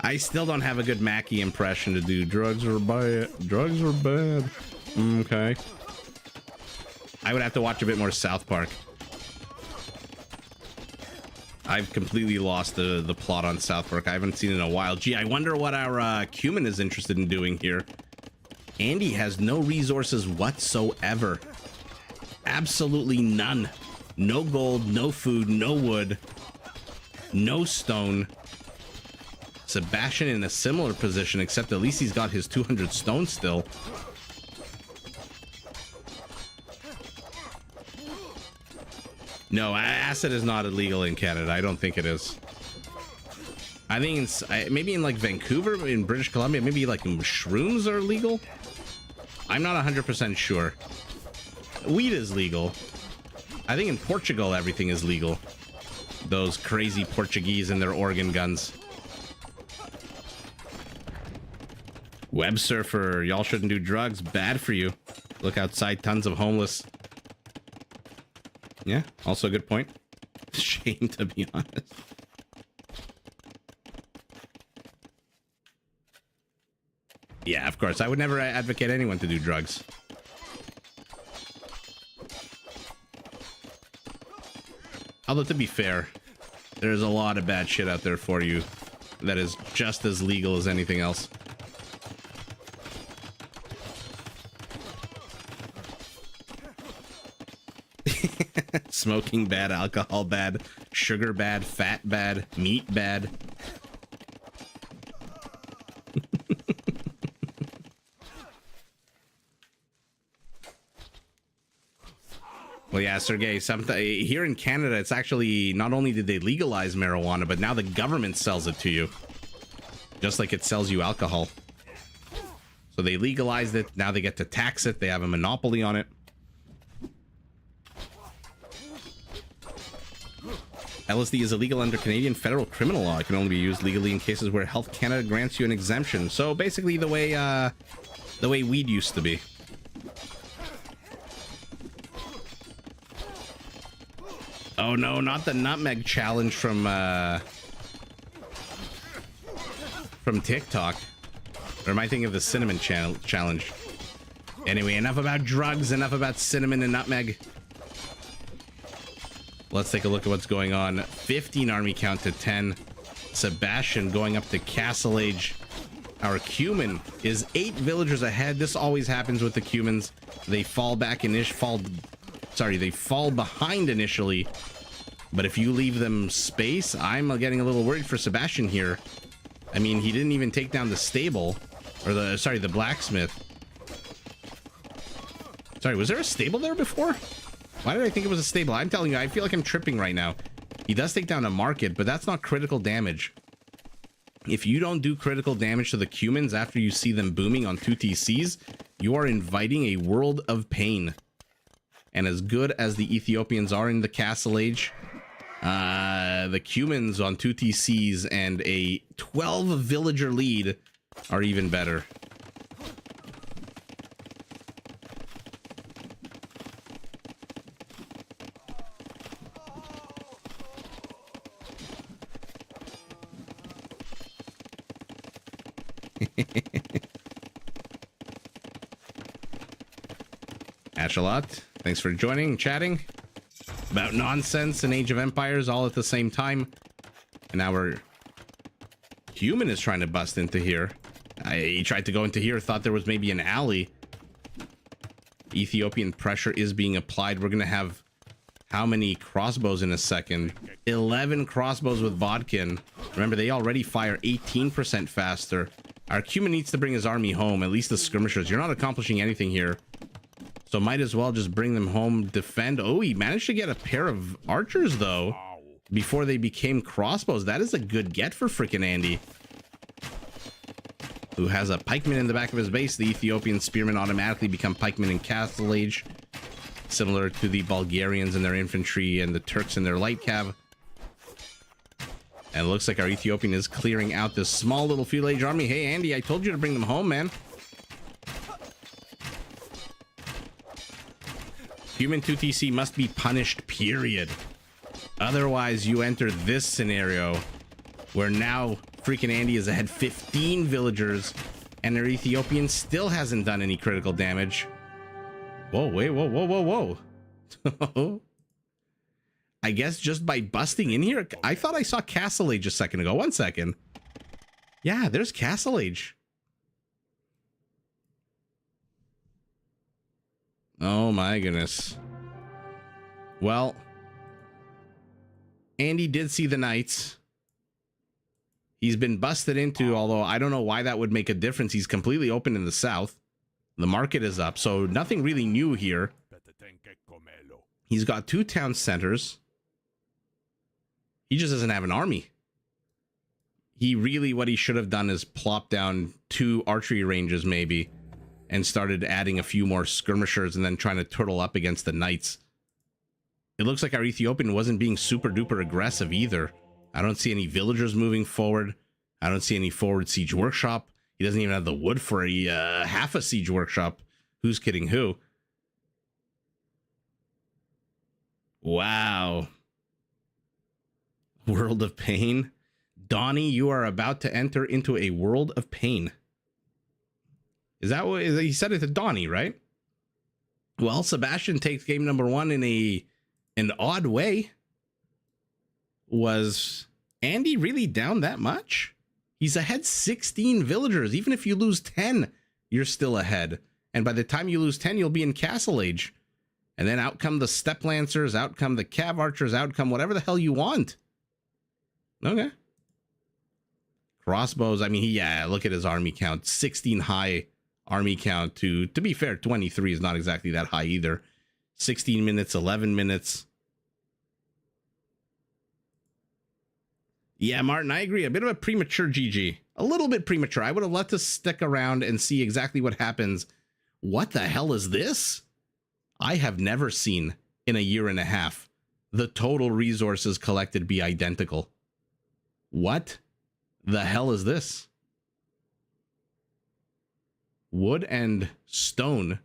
I still don't have a good Mackie impression to do. Drugs are bad. Drugs are bad. Okay. I would have to watch a bit more South Park. I've completely lost the plot on South Park. I haven't seen it in a while. Gee, I wonder what our Cuman is interested in doing here. Andy has no resources whatsoever. Absolutely none. No gold, no food, no wood, no stone. Sebastian in a similar position, except at least he's got his 200 stone still. No, acid is not illegal in Canada. I don't think it is. I think it's maybe in like Vancouver, in British Columbia, maybe like shrooms are legal. I'm not 100% sure. Weed is legal. I think in Portugal, everything is legal. Those crazy Portuguese and their organ guns. Web surfer, y'all shouldn't do drugs. Bad for you. Look outside, tons of homeless. Yeah, also a good point. Shame, to be honest. Yeah, of course. I would never advocate anyone to do drugs. Although, to be fair, there's a lot of bad shit out there for you that is just as legal as anything else. Smoking bad, alcohol bad, sugar bad, fat bad, meat bad. Well, yeah, Sergey, here in Canada, it's actually, not only did they legalize marijuana, but now the government sells it to you. Just like it sells you alcohol. So they legalized it, now they get to tax it, they have a monopoly on it. LSD is illegal under Canadian federal criminal law. It can only be used legally in cases where Health Canada grants you an exemption. So basically the way weed used to be. Oh no, not the nutmeg challenge from TikTok. Or am I thinking of the cinnamon challenge? Anyway, enough about drugs, enough about cinnamon and nutmeg. Let's take a look at what's going on. 15 army count to 10. Sebastian going up to Castle Age. Our Cuman is 8 villagers ahead. This always happens with the Cumans. They fall back they fall behind initially. But if you leave them space, I'm getting a little worried for Sebastian here. I mean, he didn't even take down the stable. Or the blacksmith. Sorry, was there a stable there before? Why did I think it was a stable? I'm telling you, I feel like I'm tripping right now. He does take down a market, but that's not critical damage. If you don't do critical damage to the Cumans after you see them booming on 2 TCs, you are inviting a world of pain. And as good as the Ethiopians are in the Castle Age, the Cumans on 2 TCs and a 12 villager lead are even better. Ashalot, thanks for joining, chatting about nonsense and Age of Empires all at the same time. And now our Human is trying to bust into here. He tried to go into here, thought there was maybe an alley. Ethiopian pressure is being applied. We're gonna have how many crossbows in a second? 11 crossbows with Bodkin. Remember, they already fire 18% faster. Our Cuman needs to bring his army home, at least the skirmishers. You're not accomplishing anything here. So might as well just bring them home, defend. Oh, he managed to get a pair of archers, though, before they became crossbows. That is a good get for frickin' Andy, who has a pikeman in the back of his base. The Ethiopian spearmen automatically become pikemen in Castle Age, similar to the Bulgarians in their infantry and the Turks in their light cav. And it looks like our Ethiopian is clearing out this small little Feudal Age army. Hey, Andy, I told you to bring them home, man. Human 2TC must be punished, period. Otherwise, you enter this scenario where now freaking Andy is ahead 15 villagers and their Ethiopian still hasn't done any critical damage. Whoa, wait, whoa, whoa, whoa, whoa. I guess just by busting in here, I thought I saw Castle Age a second ago. 1 second. Yeah, there's Castle Age. Oh my goodness. Well, Andy did see the knights. He's been busted into, although I don't know why that would make a difference. He's completely open in the south. The market is up, so nothing really new here. He's got 2 town centers. He just doesn't have an army. What he should have done is plop down 2 archery ranges maybe, and started adding a few more skirmishers and then trying to turtle up against the knights. It looks like our Ethiopian wasn't being super duper aggressive either. I don't see any villagers moving forward. I don't see any forward siege workshop. He doesn't even have the wood for a half a siege workshop. Who's kidding who? Wow. World of pain. Donnie, you are about to enter into a world of pain. Is that what he said it to Donnie, right? Well, Sebastian takes game number 1 in an odd way. Was Andy really down that much? He's ahead 16 villagers. Even if you lose 10, you're still ahead. And by the time you lose 10, you'll be in Castle Age. And then out come the Step Lancers, out come the Cav Archers, out come whatever the hell you want. Okay. Crossbows, I mean, yeah, look at his army count. 16 high army count to be fair, 23 is not exactly that high either. 16 minutes, 11 minutes. Yeah, Martin, I agree. A bit of a premature GG. A little bit premature. I would have loved to stick around and see exactly what happens. What the hell is this? I have never seen in a year and a half the total resources collected be identical. What the hell is this? Wood and stone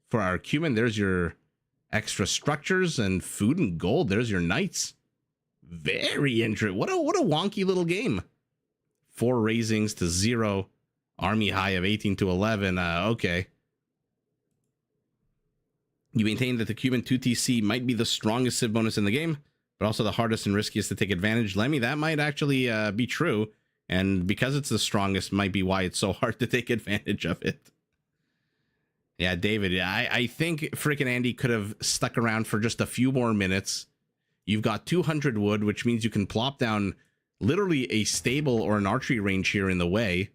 for our cumin. There's your extra structures, and food and gold. There's your knights. Very interesting. What a wonky little game. 4 raisings to 0. Army high of 18 to 11. Okay. You maintain that the Cuban 2TC might be the strongest civ bonus in the game, but also the hardest and riskiest to take advantage. Lemmy, that might actually be true. And because it's the strongest might be why it's so hard to take advantage of it. Yeah, David, I think freaking Andy could have stuck around for just a few more minutes. You've got 200 wood, which means you can plop down literally a stable or an archery range here in the way.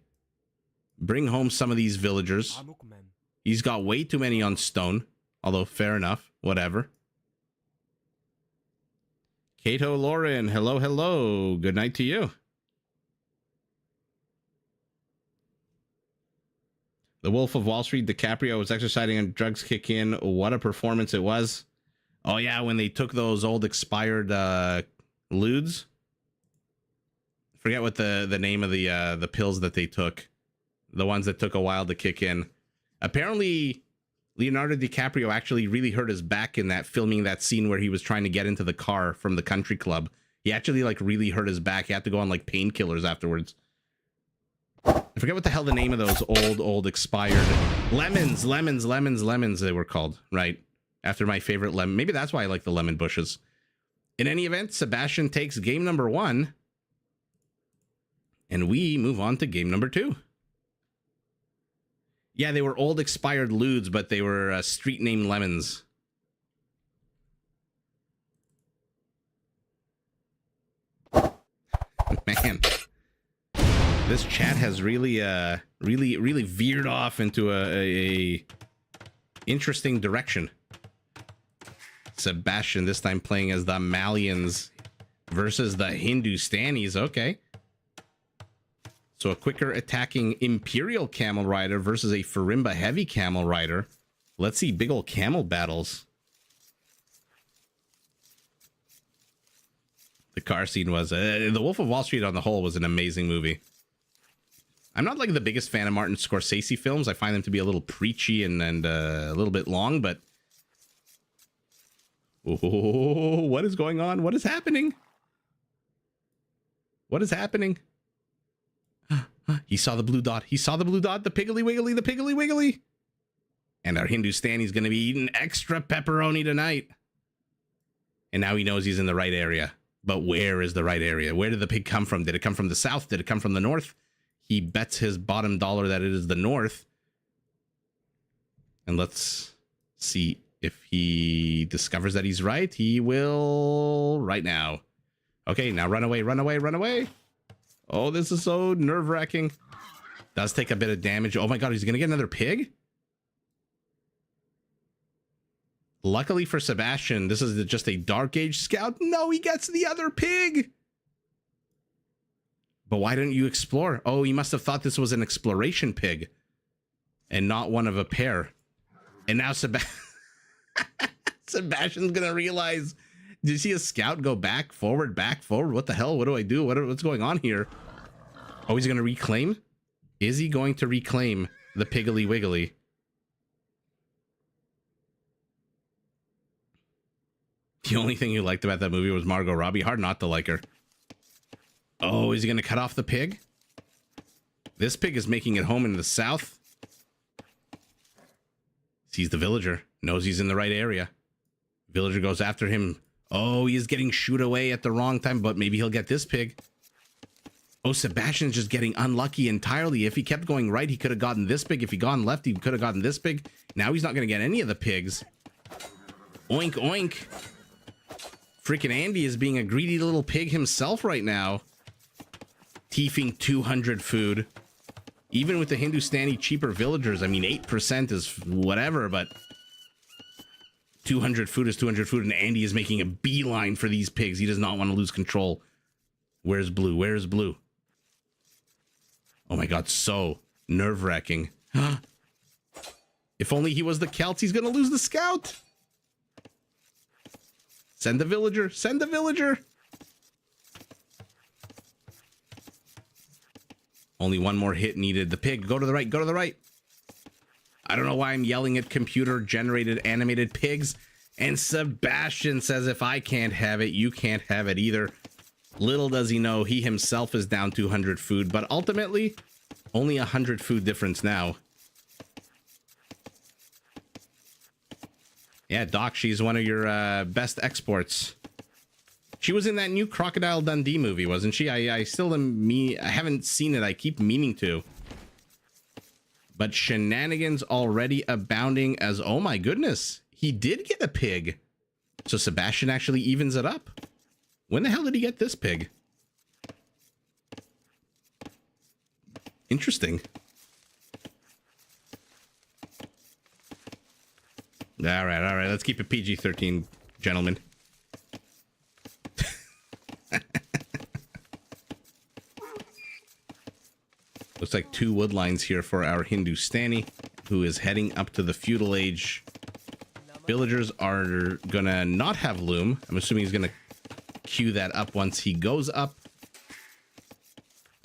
Bring home some of these villagers. He's got way too many on stone, although fair enough, whatever. Kato Lauren, hello, hello. Good night to you. The Wolf of Wall Street, DiCaprio was exercising on drugs kick in. What a performance it was. Oh yeah, when they took those old expired lewds. Forget what the name of the pills that they took. The ones that took a while to kick in. Apparently, Leonardo DiCaprio actually really hurt his back in that filming that scene where he was trying to get into the car from the country club. He actually like really hurt his back. He had to go on like painkillers afterwards. I forget what the hell the name of those old expired lemons they were called, right? After my favorite lemon. Maybe that's why I like the lemon bushes. In any event, Sebastian takes game number 1. And we move on to game number 2. Yeah, they were old expired lewds, but they were street name lemons. Man. This chat has really veered off into a interesting direction. Sebastian this time playing as the Malians versus the Hindustanis. Okay. So a quicker attacking Imperial camel rider versus a Farimba heavy camel rider. Let's see big old camel battles. The car scene was... The Wolf of Wall Street on the whole was an amazing movie. I'm not like the biggest fan of Martin Scorsese films. I find them to be a little preachy and a little bit long, but... Oh, what is going on? What is happening? What is happening? He saw the blue dot. He saw the blue dot. The Piggly Wiggly. The Piggly Wiggly. And our Hindustani's going to be eating extra pepperoni tonight. And now he knows he's in the right area. But where is the right area? Where did the pig come from? Did it come from the south? Did it come from the north? He bets his bottom dollar that it is the north. And let's see if he discovers that he's right. He will right now. Okay, now run away, run away, run away. Oh, this is so nerve-wracking. Does take a bit of damage. Oh my god, he's going to get another pig? Luckily for Sebastian, this is just a Dark Age scout. No, he gets the other pig. But why didn't you explore? Oh, he must have thought this was an exploration pig and not one of a pair. And now Sebastian's going to realize, did you see a scout go back, forward? What the hell? What do I do? What's going on here? Oh, he's going to reclaim? Is he going to reclaim the Piggly Wiggly? The only thing you liked about that movie was Margot Robbie. Hard not to like her. Oh, is he going to cut off the pig? This pig is making it home in the south. Sees the villager. Knows he's in the right area. Villager goes after him. Oh, he is getting shooed away at the wrong time, but maybe he'll get this pig. Oh, Sebastian's just getting unlucky entirely. If he kept going right, he could have gotten this pig. If he gone left, he could have gotten this pig. Now he's not going to get any of the pigs. Oink, oink. Freaking Andy is being a greedy little pig himself right now. Teefing 200 food. Even with the Hindustani cheaper villagers, I mean, 8% is whatever, but 200 food is 200 food, and Andy is making a beeline for these pigs. He does not want to lose control. Where's Blue? Where's Blue? Oh my god, so nerve-wracking. If only he was the Celt, he's gonna lose the scout. Send the villager. Send the villager. Only one more hit needed. The pig, go to the right, go to the right. I don't know why I'm yelling at computer-generated animated pigs. And Sebastian says, if I can't have it, you can't have it either. Little does he know, he himself is down 200 food, but ultimately, only 100 food difference now. Yeah, Doc, she's one of your best exports. She was in that new Crocodile Dundee movie, wasn't she? I still am I haven't seen it. I keep meaning to. But shenanigans already abounding as, oh my goodness, he did get a pig. So Sebastian actually evens it up. When the hell did he get this pig? Interesting. All right, let's keep it PG-13, gentlemen. Looks like 2 wood lines here for our Hindustani, who is heading up to the feudal age. Villagers are gonna not have loom. I'm assuming he's gonna queue that up once he goes up.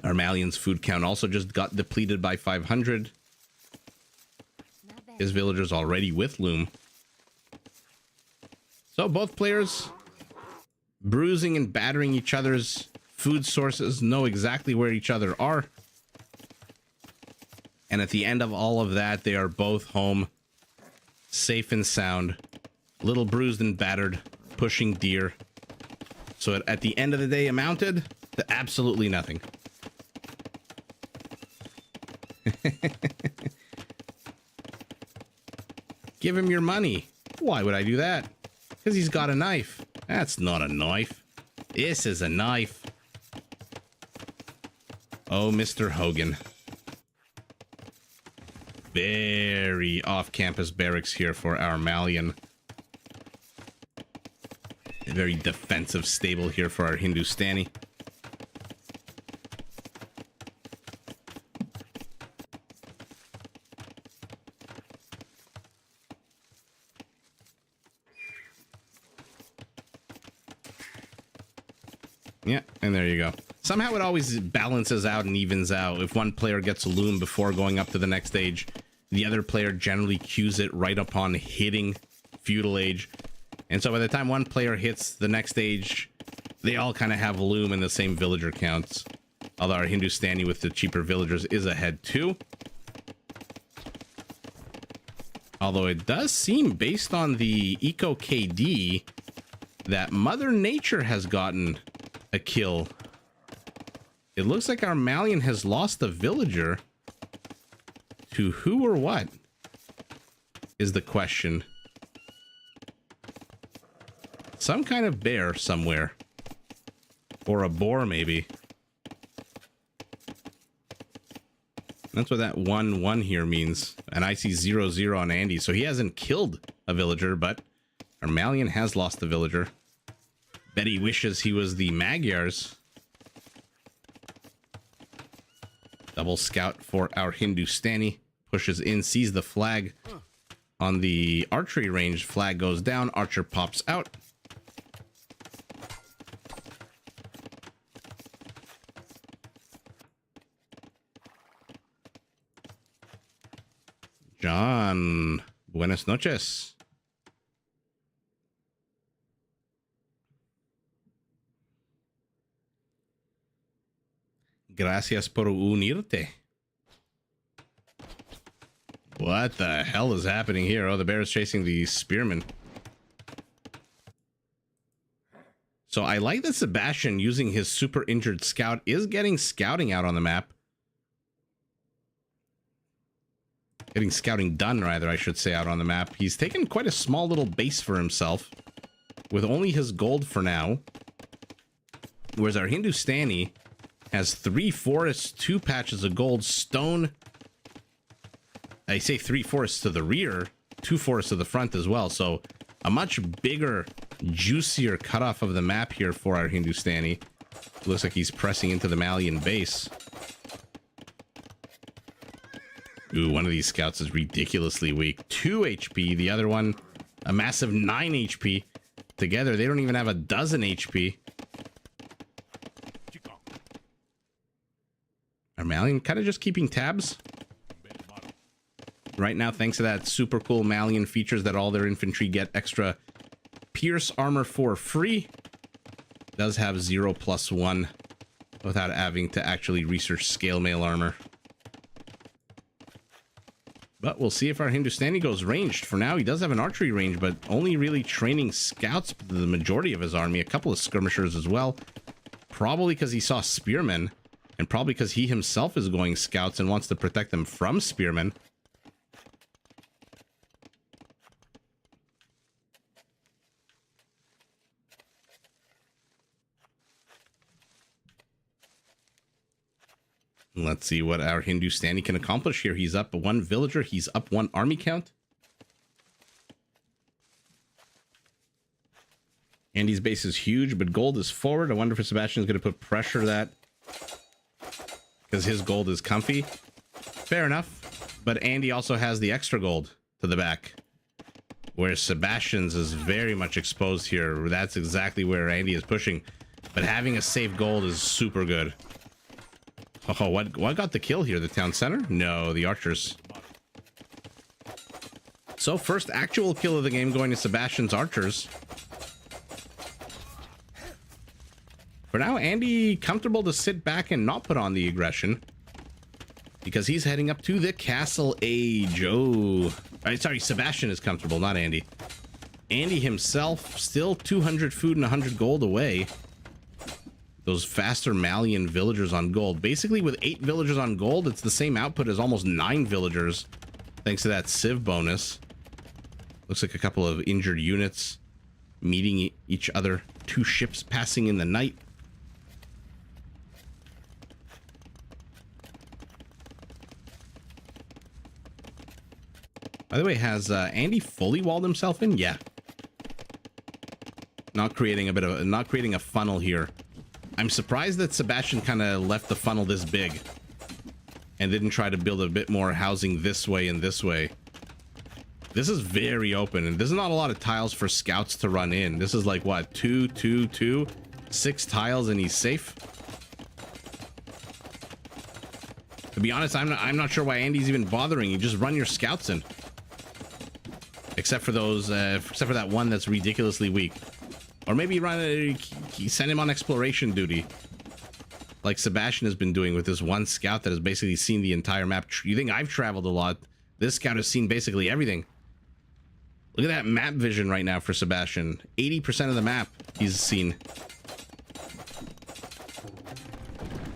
Our Malian's food count also just got depleted by 500. His villagers already with loom. So both players bruising and battering each other's food sources, know exactly where each other are. And at the end of all of that, they are both home, safe and sound, little bruised and battered, pushing deer. So at the end of the day, amounted to absolutely nothing. Give him your money. Why would I do that? Because he's got a knife. That's not a knife. This is a knife. Oh, Mr. Hogan. Very off-campus barracks here for our Malian. A very defensive stable here for our Hindustani. Yeah, and there you go. Somehow it always balances out and evens out. If one player gets a loom before going up to the next stage, the other player generally queues it right upon hitting feudal age. And so by the time one player hits the next stage, they all kind of have loom and the same villager counts. Although our Hindustani with the cheaper villagers is ahead too. Although it does seem, based on the Eco KD, that Mother Nature has gotten a kill. It looks like our Malian has lost a villager. To who or what is the question. Some kind of bear somewhere. Or a boar, maybe. That's what that 1-1 here means. And I see 0-0 on Andy. So he hasn't killed a villager, but our Malian has lost the villager. Bet he wishes he was the Magyars. Double scout for our Hindustani. Pushes in, sees the flag on the archery range. Flag goes down. Archer pops out. John, buenas noches. Gracias por unirte. What the hell is happening here? Oh, the bear is chasing the spearman. So I like that Sebastian, using his super injured scout, is getting scouting out on the map. Getting scouting done, rather, I should say, out on the map. He's taken quite a small little base for himself, with only his gold for now. Whereas our Hindustani has 3 forests, 2 patches of gold, stone. I say 3 forests to the rear, 2 forests to the front as well. So A much bigger, juicier cutoff of the map here for our Hindustani. Looks like he's pressing into the Malian base. Ooh, one of these scouts is ridiculously weak. 2 HP. The other one, a massive 9 HP. Together, they don't even have a dozen HP. Our Malian kind of just keeping tabs. Right now, thanks to that super cool Malian features that all their infantry get extra pierce armor for free. Does have 0+1 without having to actually research scale mail armor. But we'll see if our Hindustani goes ranged. For now, he does have an archery range, but only really training scouts the majority of his army. A couple of skirmishers as well. Probably because he saw spearmen, and probably because he himself is going scouts and wants to protect them from spearmen. Let's see what our Hindustani can accomplish here. He's up 1 villager. He's up 1 army count. Andy's base is huge, but gold is forward. I wonder if Sebastian's going to put pressure that because his gold is comfy. Fair enough. But Andy also has the extra gold to the back, whereas Sebastian's is very much exposed here. That's exactly where Andy is pushing. But having a safe gold is super good. Oh, what got the kill here? The town center? No, the archers. So first actual kill of the game going to Sebastian's archers. For now, Andy comfortable to sit back and not put on the aggression, because he's heading up to the castle age. Oh, sorry, Sebastian is comfortable, not Andy. Andy himself still 200 food and 100 gold away. Those faster Malian villagers on gold. Basically, with 8 villagers on gold, it's the same output as almost 9 villagers, thanks to that civ bonus. Looks like a couple of injured units meeting each other. 2 ships passing in the night. By the way, has Andy fully walled himself in? Yeah. Not creating a funnel here. I'm surprised that Sebastian kind of left the funnel this big and didn't try to build a bit more housing this way and this way. This is very open, and there's not a lot of tiles for scouts to run in. This is like, what, 2, 2, 2, 6 tiles, and he's safe. To be honest, I'm not sure why Andy's even bothering. You just run your scouts in. Except for those, except for that one that's ridiculously weak. Or maybe send him on exploration duty, like Sebastian has been doing with this one scout that has basically seen the entire map. You think I've traveled a lot? This scout has seen basically everything. Look at that map vision right now for Sebastian. 80% of the map he's seen.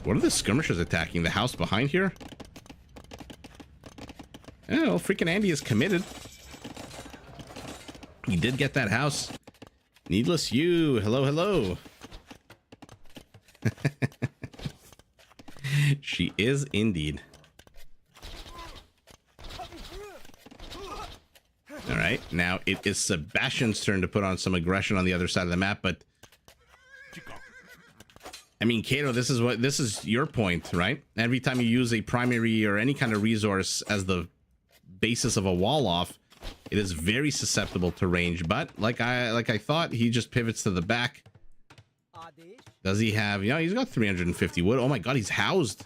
What are the skirmishers attacking? The house behind here? Oh, freaking Andy is committed. He did get that house. Needless you. Hello, hello. She is indeed. All right, now it is Sebastian's turn to put on some aggression on the other side of the map, but I mean, Kato, this is your point, right? Every time you use a primary or any kind of resource as the basis of a wall off, it is very susceptible to range, but like I thought, he just pivots to the back. Does he have, you know, he's got 350 wood. Oh my god, he's housed.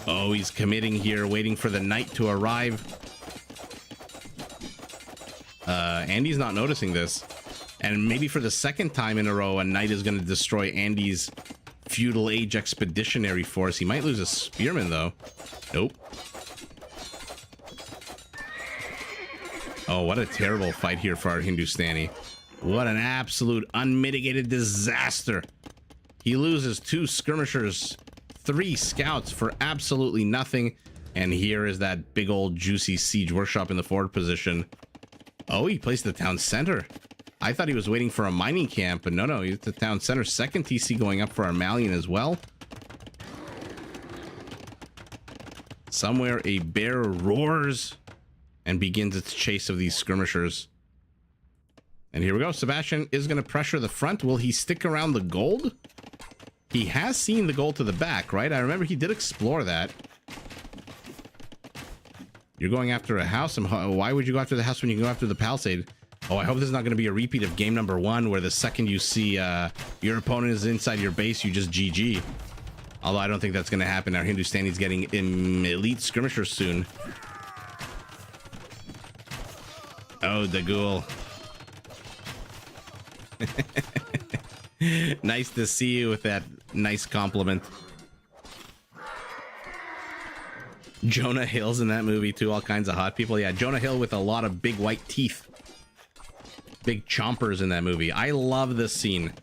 Oh, he's committing here, waiting for the knight to arrive. Andy's not noticing this. And maybe for the second time in a row, a knight is going to destroy Andy's feudal age expeditionary force. He might lose a spearman, though. Nope. Oh, what a terrible fight here for our Hindustani. What an absolute unmitigated disaster. He loses 2 skirmishers, 3 scouts for absolutely nothing. And here is that big old juicy siege workshop in the forward position. Oh, he placed the town center. I thought he was waiting for a mining camp, but no, he's at the town center. Second TC going up for our Malian as well. Somewhere a bear roars. and begins its chase of these skirmishers. And here we go. Sebastian is going to pressure the front. Will he stick around the gold? He has seen the gold to the back, right? I remember he did explore that. You're going after a house. Why would you go after the house when you can go after the palisade? Oh, I hope this is not going to be a repeat of game number 1, where the second you see your opponent is inside your base, you just GG. Although I don't think that's going to happen. Our Hindustani's getting elite skirmishers soon. Oh, the ghoul. Nice to see you with that nice compliment. Jonah Hill's in that movie too. All kinds of hot people. Yeah, Jonah Hill with a lot of big white teeth. Big chompers in that movie. I love this scene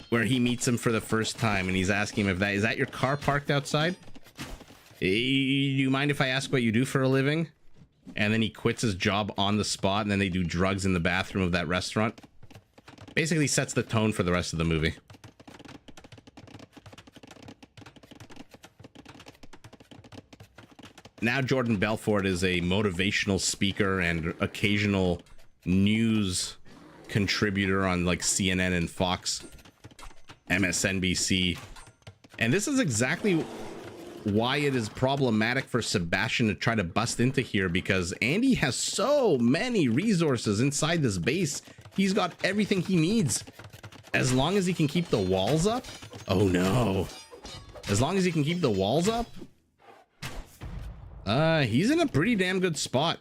where he meets him for the first time and he's asking him if is that your car parked outside? Do you mind if I ask what you do for a living? And then he quits his job on the spot, and then they do drugs in the bathroom of that restaurant. Basically sets the tone for the rest of the movie. Now Jordan Belfort is a motivational speaker and occasional news contributor on like CNN and Fox, MSNBC. And this is exactly why it is problematic for Sebastian to try to bust into here, because Andy has so many resources inside this base. He's got everything he needs. As long as he can keep the walls up. Oh no. As long as he can keep the walls up, he's in a pretty damn good spot.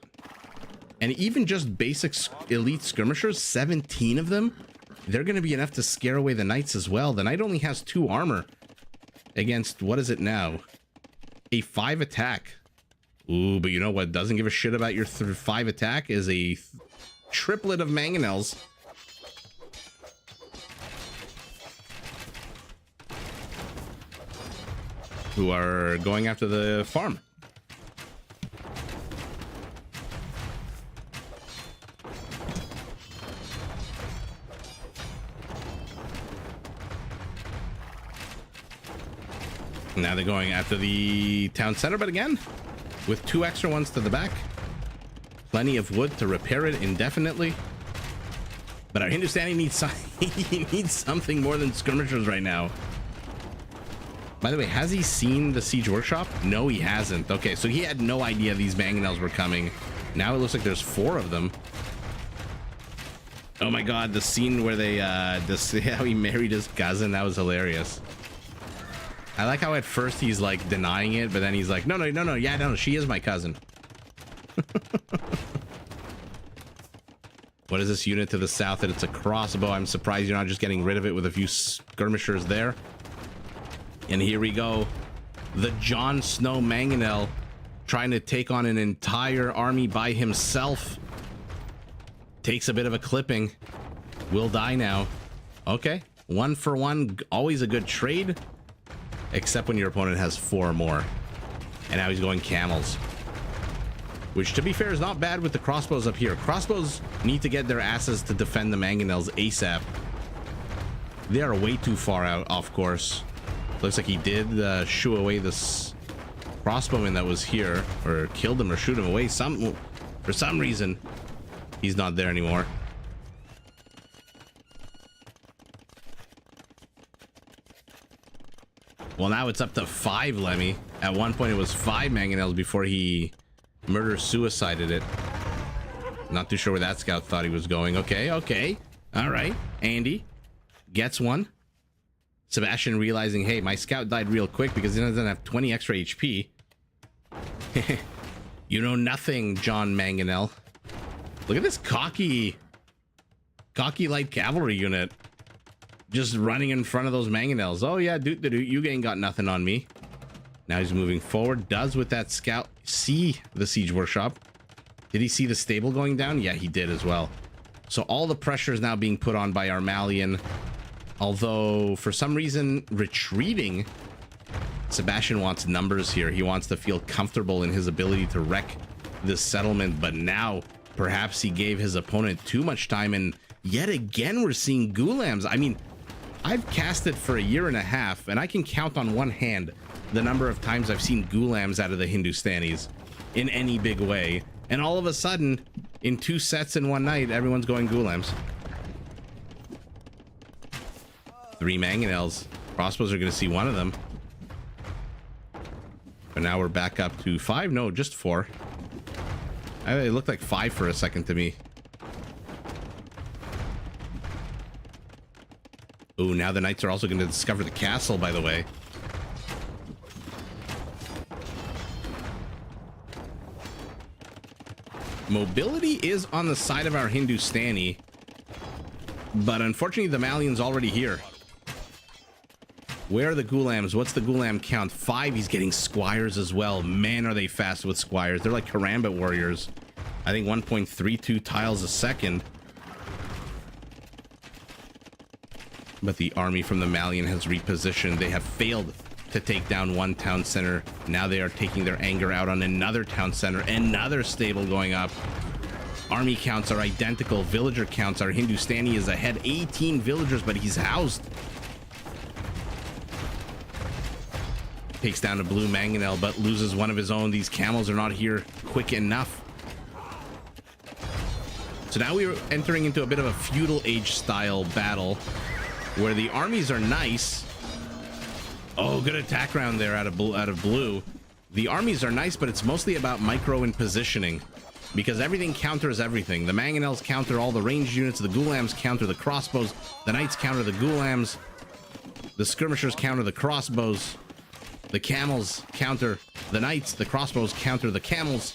And even just basic elite skirmishers, 17 of them, they're going to be enough to scare away the knights as well. The knight only has 2 armor against, what is it now? A 5 attack. Ooh, but you know what doesn't give a shit about your 5 attack is a triplet of mangonels. Who are going after the farm. Now they're going after the town center, but again, with 2 extra ones to the back. Plenty of wood to repair it indefinitely. But our Hindustani needs, he needs something more than skirmishers right now. By the way, has he seen the siege workshop? No, he hasn't. Okay, so he had no idea these mangonels were coming. Now it looks like there's 4 of them. Oh my god, the scene where they how he married his cousin, that was hilarious. I like how at first he's like denying it, but then he's like, no, yeah, no, she is my cousin. What is this unit to the south? That it's a crossbow. I'm surprised you're not just getting rid of it with a few skirmishers there. And here we go. The Jon Snow Mangonel trying to take on an entire army by himself. Takes a bit of a clipping. Will die now. Okay, 1 for 1. Always a good trade. Except when your opponent has 4 more. And now he's going camels. Which, to be fair, is not bad with the crossbows up here. Crossbows need to get their asses to defend the mangonels ASAP. They are way too far out off course. Looks like he did shoo away this crossbowman that was here. Or killed him or shoot him away. For some reason, he's not there anymore. Well, now it's up to 5 Lemmy. At one point, it was 5 mangonels before he murder-suicided it. Not too sure where that scout thought he was going. Okay. All right. Andy gets one. Sebastian realizing, hey, my scout died real quick because he doesn't have 20 extra HP. You know nothing, John Mangonel. Look at this cocky light cavalry unit. Just running in front of those mangonels. Oh yeah, you ain't got nothing on me. Now he's moving forward. Does with that scout see the siege workshop? Did he see the stable going down? Yeah, he did as well. So all the pressure is now being put on by Armalian. Although for some reason retreating, Sebastian wants numbers here. He wants to feel comfortable in his ability to wreck this settlement. But now perhaps he gave his opponent too much time, and yet again we're seeing Ghulams. I mean, I've casted for 1.5 years, and I can count on one hand the number of times I've seen Ghulams out of the Hindustanis in any big way. And all of a sudden, in 2 sets in one night, everyone's going Ghulams. 3 mangonels. Crossbows are going to see one of them. But now we're back up to 5. No, just 4. It looked like 5 for a second to me. Ooh, now the knights are also going to discover the castle, by the way. Mobility is on the side of our Hindustani, but unfortunately the Malian's already here. Where are the Ghulams? What's the Ghulam count? 5. He's getting squires as well. Man, are they fast with squires. They're like Karambit warriors. I think 1.32 tiles a second. But the army from the Malian has repositioned. They have failed to take down one town center. Now they are taking their anger out on another town center. Another stable going up. Army counts are identical. Villager counts are Hindustani is ahead. 18 villagers, but he's housed. Takes down a blue mangonel, but loses one of his own. These camels are not here quick enough. So now we are entering into a bit of a feudal age style battle where the armies are nice. Oh, good attack round there out of blue. The armies are nice, but it's mostly about micro and positioning because everything counters everything. The mangonels counter all the ranged units. The Ghulams counter the crossbows. The knights counter the Ghulams. The skirmishers counter the crossbows. The camels counter the knights. The crossbows counter the camels.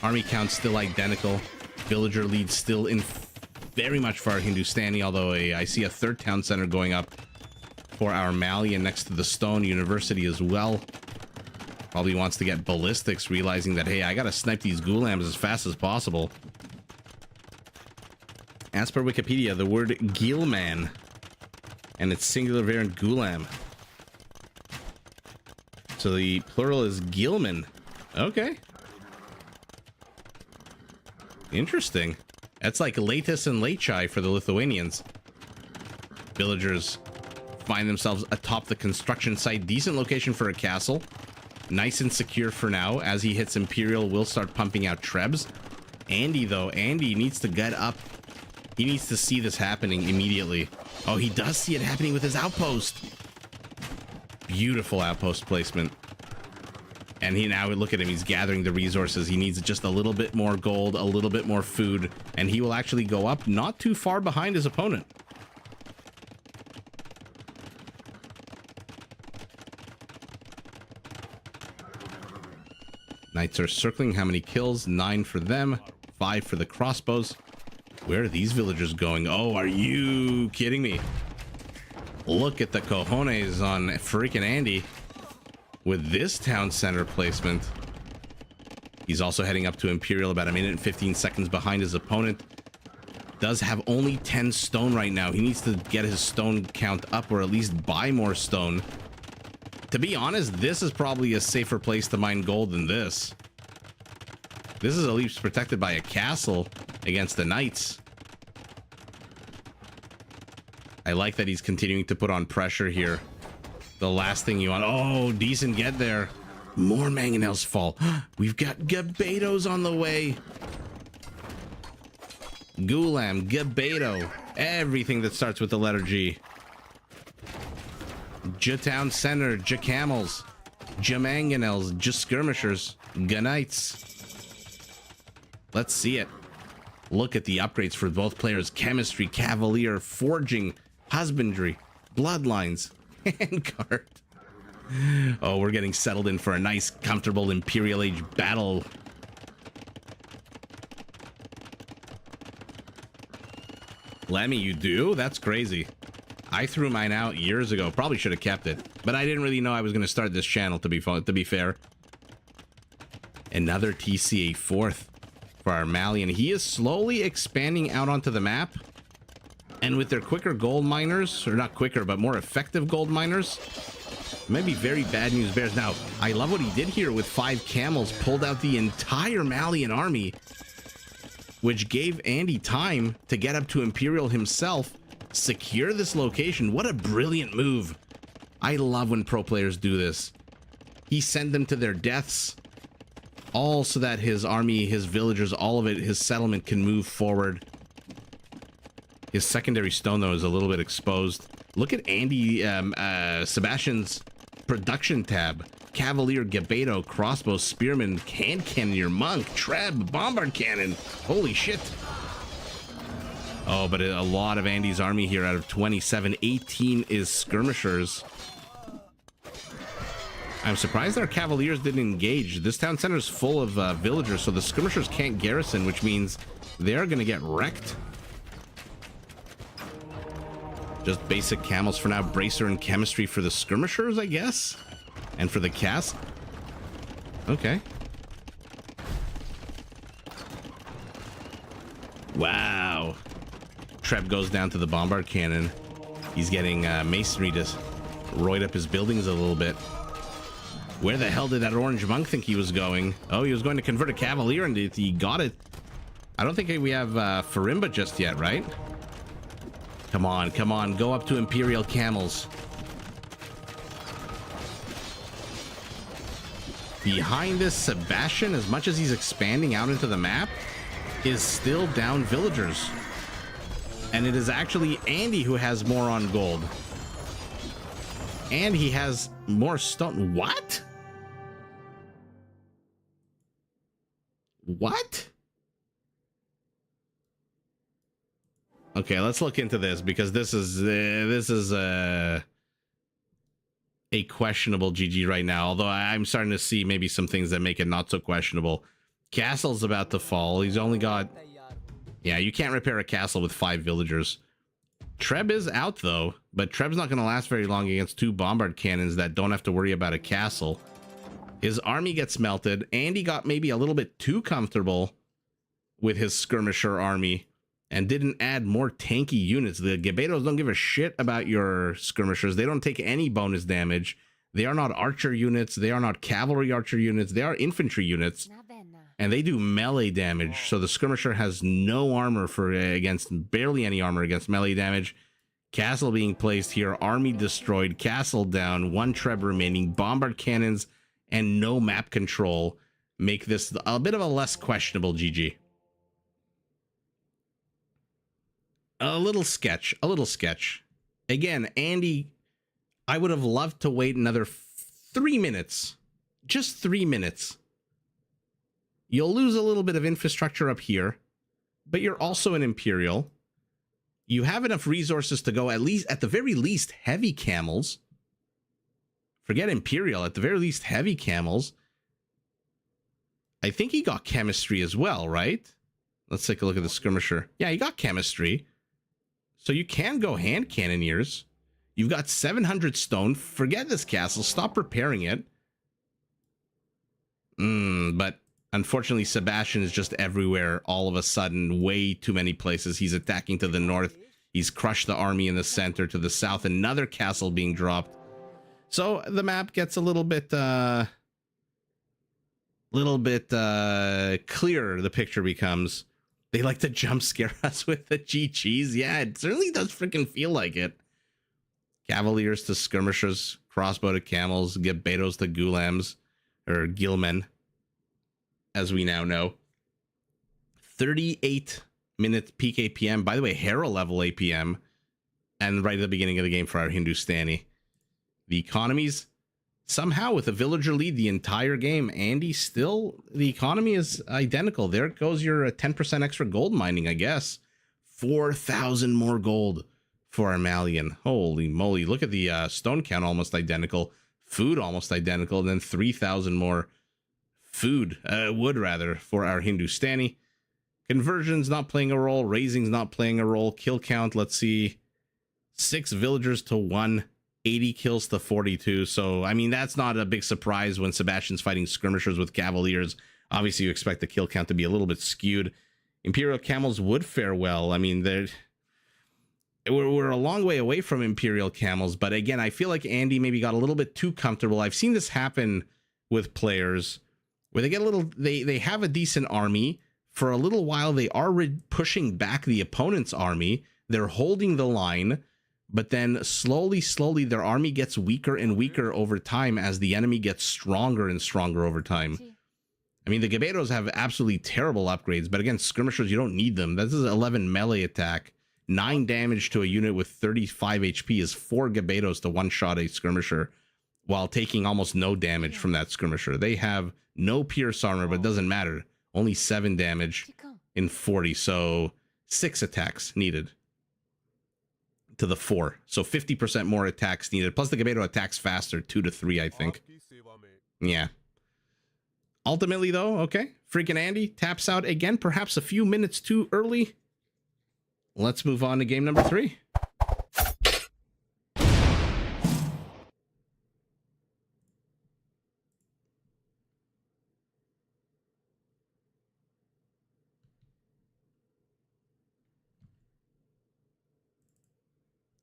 Army count's still identical. Villager lead still in very much for our Hindustani, although I see a 3rd town center going up for our Malian next to the Stone University as well. Probably wants to get ballistics, realizing that, hey, I gotta snipe these Ghulams as fast as possible. As per Wikipedia, the word Ghilman and its singular variant Ghulam. So the plural is Ghilman. Okay. Interesting. That's like Latus and Laichai for the Lithuanians. Villagers find themselves atop the construction site. Decent location for a castle. Nice and secure for now. As he hits Imperial, we'll start pumping out Trebs. Andy, though. Andy needs to get up. He needs to see this happening immediately. Oh, he does see it happening with his outpost. Beautiful outpost placement. And now look at him. He's gathering the resources. He needs just a little bit more gold, a little bit more food, and he will actually go up not too far behind his opponent. Knights are circling. How many kills? 9 for them, 5 for the crossbows. Where are these villagers going? Oh, are you kidding me? Look at the cojones on freaking Andy with this town center placement. He's also heading up to Imperial, about 1 minute and 15 seconds behind his opponent. Does have only 10 stone right now. He needs to get his stone count up, or at least buy more stone. To be honest, this is probably a safer place to mine gold than this. This is at least protected by a castle against the knights. I like that he's continuing to put on pressure here. The last thing you want. Oh, decent get there. More mangonels fall. We've got Gabetos on the way. Ghulam, Gabeto, everything that starts with the letter G. J-Town Center, J-Camels, J-Mangonels, J-Skirmishers, G-Knights. Let's see it. Look at the upgrades for both players. Chemistry, Cavalier, Forging, Husbandry, Bloodlines, Handcart. Oh, we're getting settled in for a nice, comfortable Imperial Age battle. Lemmy, you do? That's crazy. I threw mine out years ago. Probably should have kept it, but I didn't really know I was going to start this channel, to be fair. Another TCA 4th for our Malian. He is slowly expanding out onto the map, and with their quicker gold miners, or not quicker, but more effective gold miners, might be very bad news bears. Now, I love what he did here with 5 camels, pulled out the entire Malian army, which gave Andy time to get up to Imperial himself, secure this location. What a brilliant move. I love when pro players do this. He sent them to their deaths, all so that his army, his villagers, all of it, his settlement can move forward. His secondary stone, though, is a little bit exposed. Look at Sebastian's production tab. Cavalier, Gebeto, crossbow, spearman, hand cannoneer, monk, treb, bombard cannon. Holy shit. Oh, but a lot of Andy's army here out of 27. 18 is skirmishers. I'm surprised our cavaliers didn't engage. This town center is full of villagers, so the skirmishers can't garrison, which means they're going to get wrecked. Just basic camels for now. Bracer and chemistry for the skirmishers, I guess. And for the cast. Okay. Wow. Treb goes down to the bombard cannon. He's getting masonry to roid up his buildings a little bit. Where the hell did that orange monk think he was going? Oh, he was going to convert a cavalier and he got it. I don't think we have Farimba just yet, right? Come on, come on. Go up to Imperial camels. Behind this, Sebastian, as much as he's expanding out into the map, is still down villagers. And it is actually Andy who has more on gold. And he has more stone. What? What? Okay, let's look into this because this is a questionable GG right now. Although I'm starting to see maybe some things that make it not so questionable. Castle's about to fall. He's only got, yeah, you can't repair a castle with 5 villagers. Treb is out though, but Treb's not going to last very long against 2 bombard cannons that don't have to worry about a castle. His army gets melted. Andy got maybe a little bit too comfortable with his skirmisher army and didn't add more tanky units. The Gebetos don't give a shit about your skirmishers. They don't take any bonus damage. They are not archer units. They are not cavalry archer units. They are infantry units. And they do melee damage. So the skirmisher has no armor for against, barely any armor against melee damage. Castle being placed here. Army destroyed. Castle down. 1 Treb remaining. Bombard cannons and no map control make this a bit of a less questionable GG. A little sketch. Again, Andy, I would have loved to wait another 3 minutes. Just 3 minutes. You'll lose a little bit of infrastructure up here, but you're also an Imperial. You have enough resources to go at the very least, heavy camels. Forget Imperial, at the very least, heavy camels. I think he got chemistry as well, right? Let's take a look at the skirmisher. Yeah, he got chemistry. So you can go hand cannoneers. You've got 700 stone. Forget this castle. Stop repairing it. But unfortunately, Sebastian is just everywhere all of a sudden. Way too many places. He's attacking to the north. He's crushed the army in the center. To the south, another castle being dropped. So the map gets a little bit clearer, the picture becomes. They like to jump scare us with the GGs. Yeah, it certainly does freaking feel like it. Cavaliers to skirmishers, crossbow to camels, Gebetos to gulams, or gilmen, as we now know. 38-minute peak APM. By the way, Herald level APM. And right at the beginning of the game for our Hindustani. The economies, somehow with a villager lead the entire game, Andy still, the economy is identical. There goes your 10% extra gold mining, I guess. 4,000 more gold for our Malian. Holy moly. Look at the stone count, almost identical. Food almost identical. And then 3,000 more wood rather, for our Hindustani. Conversions not playing a role. Raising's not playing a role. Kill count, let's see. 6 villagers to 1. 80 kills to 42. So, I mean, that's not a big surprise when Sebastian's fighting skirmishers with cavaliers. Obviously, you expect the kill count to be a little bit skewed. Imperial camels would fare well. I mean, we're a long way away from Imperial camels. But again, I feel like Andy maybe got a little bit too comfortable. I've seen this happen with players where they get a little, they have a decent army. For a little while, they are pushing back the opponent's army. They're holding the line. But then slowly, their army gets weaker and weaker over time as the enemy gets stronger and stronger over time. I mean, the Gabetos have absolutely terrible upgrades, but against skirmishers, you don't need them. This is 11 melee attack. 9 damage to a unit with 35 HP is 4 Gabetos to one-shot a skirmisher, while taking almost no damage from that skirmisher. They have no pierce armor, but it doesn't matter. Only 7 damage in 40, so 6 attacks needed to the 4. So 50% more attacks needed. Plus the Gabeto attacks faster, 2 to 3, I think. Yeah. Ultimately, though, okay, freaking Andy taps out again, perhaps a few minutes too early. Let's move on to game number 3.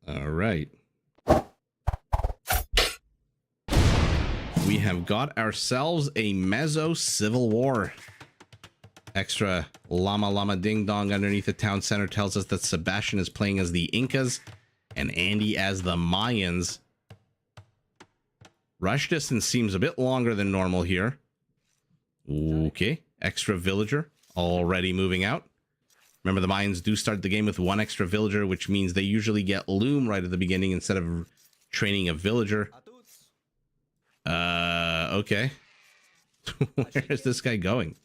All right. We have got ourselves a Mezzo Civil War. Extra llama ding dong underneath the town center tells us that Sebastian is playing as the Incas and Andy as the Mayans. Rush distance seems a bit longer than normal here. Okay, extra villager already moving out. Remember, the Mayans do start the game with 1 extra villager, which means they usually get loom right at the beginning instead of training a villager. Okay. Where is this guy going?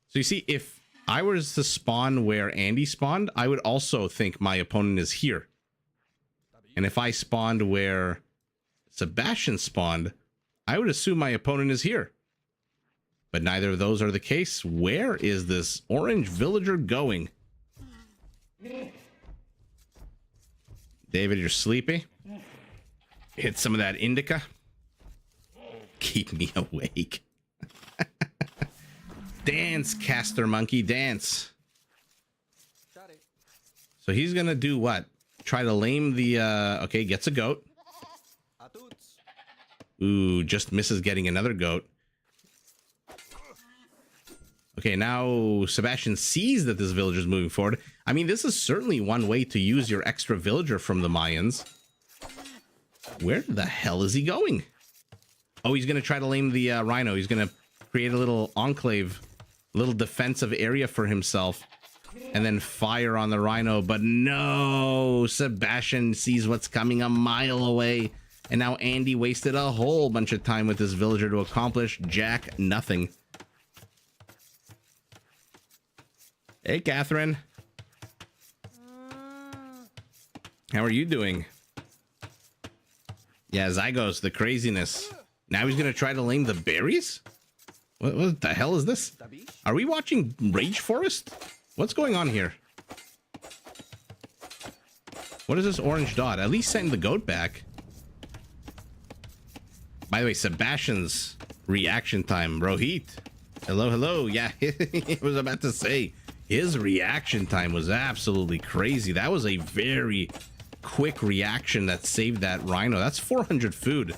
So you see, if I was to spawn where Andy spawned, I would also think my opponent is here. And if I spawned where Sebastian spawned, I would assume my opponent is here. But neither of those are the case. Where is this orange villager going? David, you're sleepy? Hit some of that indica. Keep me awake. Dance, caster monkey, dance. So he's gonna do what? Try to lame the okay, gets a goat. Ooh, just misses getting another goat. Okay, now Sebastian sees that this villager is moving forward. I mean, this is certainly one way to use your extra villager from the Mayans. Where the hell is he going? Oh, he's going to try to lame the rhino. He's going to create a little enclave, a little defensive area for himself, and then fire on the rhino. But no, Sebastian sees what's coming a mile away. And now Andy wasted a whole bunch of time with this villager to accomplish jack nothing. Hey, Catherine. How are you doing? Yeah, Zygos, the craziness. Now he's going to try to lame the berries? What the hell is this? Are we watching Rage Forest? What's going on here? What is this orange dot? At least send the goat back. By the way, Sebastian's reaction time. Rohit. Hello, hello. Yeah, I was about to say, his reaction time was absolutely crazy. That was a very quick reaction that saved that rhino. That's 400 food.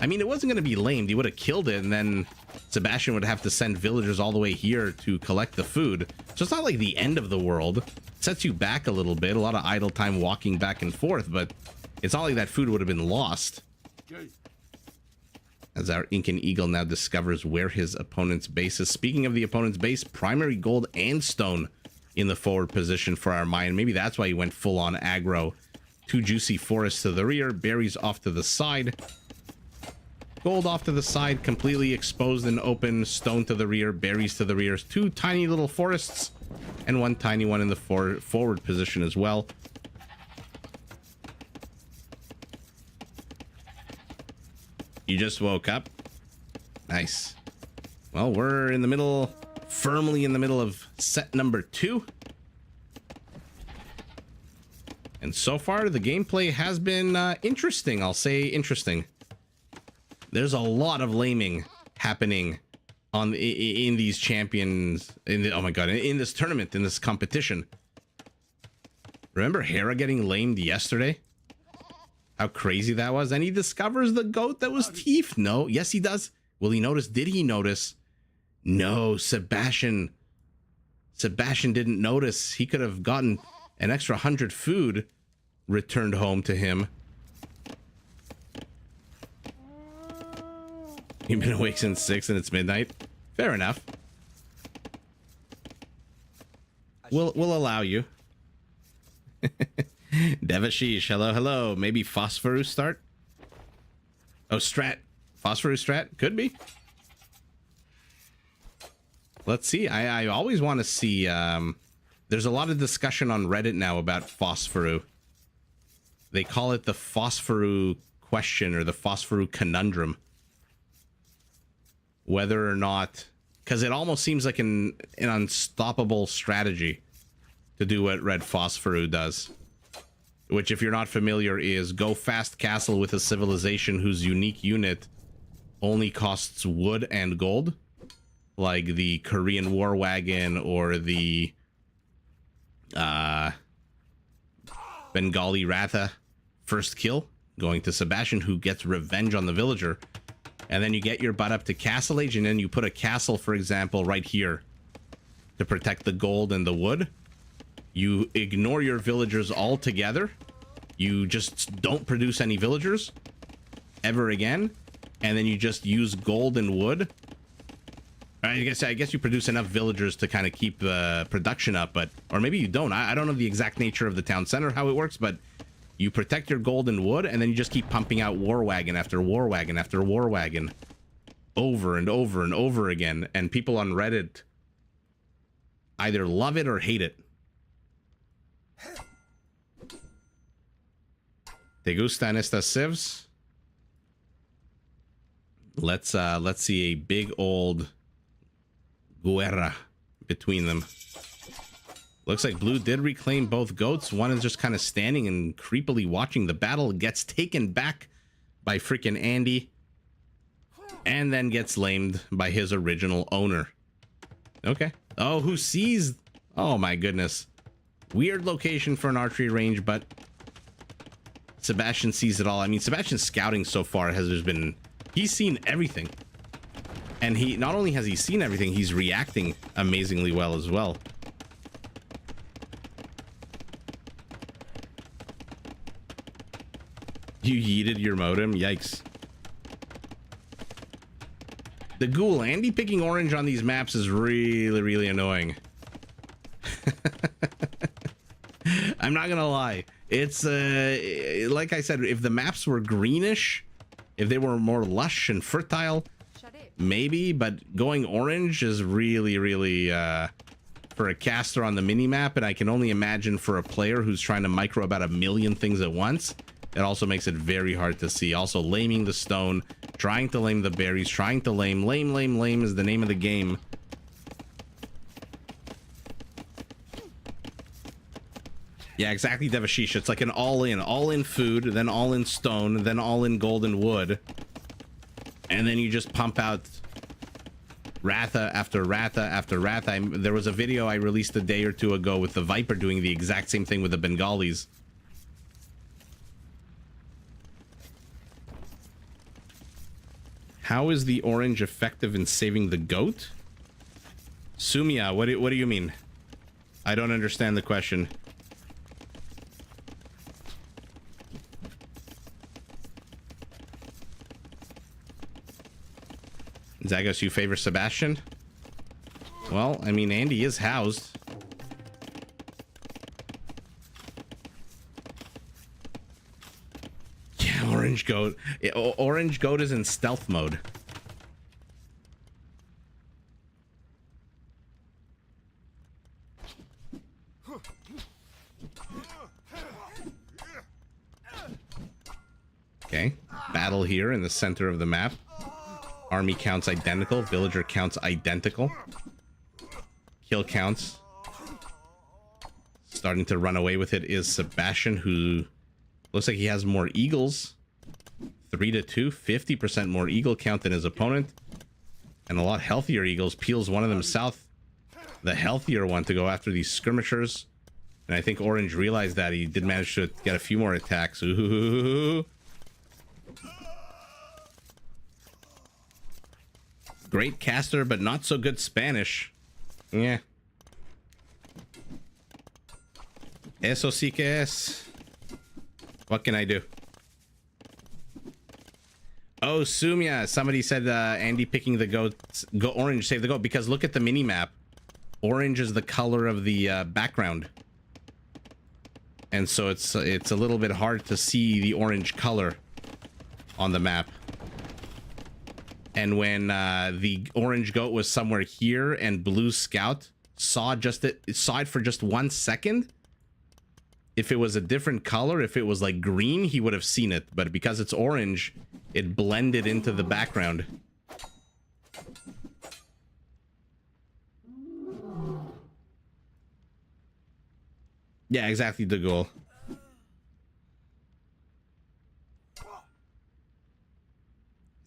I mean, it wasn't going to be lamed. He would have killed it, and then Sebastian would have to send villagers all the way here to collect the food. So it's not like the end of the world. It sets you back a little bit. A lot of idle time walking back and forth, but it's not like that food would have been lost. As our Incan Eagle now discovers where his opponent's base is. Speaking of the opponent's base, primary gold and stone in the forward position for our Mayan. Maybe that's why he went full on aggro. 2 juicy forests to the rear, berries off to the side. Gold off to the side, completely exposed and open, stone to the rear, berries to the rear. 2 tiny little forests and 1 tiny one in the forward position as well. You just woke up? Nice. Well, we're in the middle, firmly in the middle of set number 2. And so far, the gameplay has been interesting. I'll say interesting. There's a lot of laming happening on in these champions. Oh my god! In this tournament, in this competition. Remember Hera getting lamed yesterday? How crazy that was. And he discovers the goat that was teeth. No, yes he does. Will he notice? Did he notice? No, Sebastian didn't notice. He could have gotten an extra 100 food returned home to him. You've been awake since 6 and it's midnight. Fair enough. We'll allow you. Devashish, hello. Maybe Phosphorus start? Oh, Strat. Phosphorus Strat? Could be. Let's see. I always want to see... there's a lot of discussion on Reddit now about Phosphoru. They call it the Phosphoru question or the Phosphoru conundrum. Whether or not... Because it almost seems like an unstoppable strategy to do what Red Phosphoru does. Which, if you're not familiar, is go fast castle with a civilization whose unique unit only costs wood and gold. Like the Korean War Wagon or the Bengali Ratha. First kill, going to Sebastian, who gets revenge on the villager. And then you get your butt up to Castle Age, and then you put a castle, for example, right here to protect the gold and the wood. You ignore your villagers altogether. You just don't produce any villagers ever again. And then you just use gold and wood. I guess you produce enough villagers to kind of keep the production up, but or maybe you don't. I don't know the exact nature of the town center, how it works, but you protect your gold and wood, and then you just keep pumping out war wagon after war wagon after war wagon over and over and over again. And people on Reddit either love it or hate it. Te gustan estas civs? Let's see a big old guerra between them. Looks like blue did reclaim both goats. One is just kind of standing and creepily watching the battle. Gets taken back by freaking Andy. And then gets lamed by his original owner. Okay. Oh, who sees? Oh my goodness. Weird location for an archery range, but Sebastian sees it all. I mean, Sebastian's scouting so far has just been... He's seen everything. And he not only has he seen everything, he's reacting amazingly well as well. You yeeted your modem? Yikes. The ghoul. Andy picking orange on these maps is really, really annoying. I'm not gonna lie. It's, like I said, if the maps were greenish, if they were more lush and fertile, maybe, but going orange is really, really, for a caster on the mini-map, and I can only imagine for a player who's trying to micro about 1 million things at once. It also makes it very hard to see. Also, laming the stone, trying to lame the berries, trying to lame. Lame is the name of the game. Yeah, exactly, Devashish. It's like an all-in food, then all-in stone, then all-in gold and wood. And then you just pump out Ratha after Ratha after Ratha. There was a video I released a day or two ago with the Viper doing the exact same thing with the Bengalis. How is the orange effective in saving the goat? Sumia, what do you mean? I don't understand the question. Zagos, you favor Sebastian? Well, I mean, Andy is housed. Yeah, orange goat. Orange goat is in stealth mode. Okay, battle here in the center of the map. Army counts identical, villager counts identical. Kill counts. Starting to run away with it is Sebastian, who looks like he has more eagles. 3-2, 50% more eagle count than his opponent. And a lot healthier eagles. Peels one of them south, the healthier one, to go after these skirmishers. And I think Orange realized that. He did manage to get a few more attacks. Ooh. Great caster, but not so good Spanish. Yeah. Eso sí que es. What can I do? Oh, Sumia. Somebody said Andy picking the goat. Go orange, save the goat. Because look at the mini map. Orange is the color of the background. And so it's a little bit hard to see the orange color on the map. And when the orange goat was somewhere here and blue scout saw it for just 1 second, if it was a different color, if it was like green, he would have seen it. But because it's orange, it blended into the background. Yeah, exactly, De Gaulle.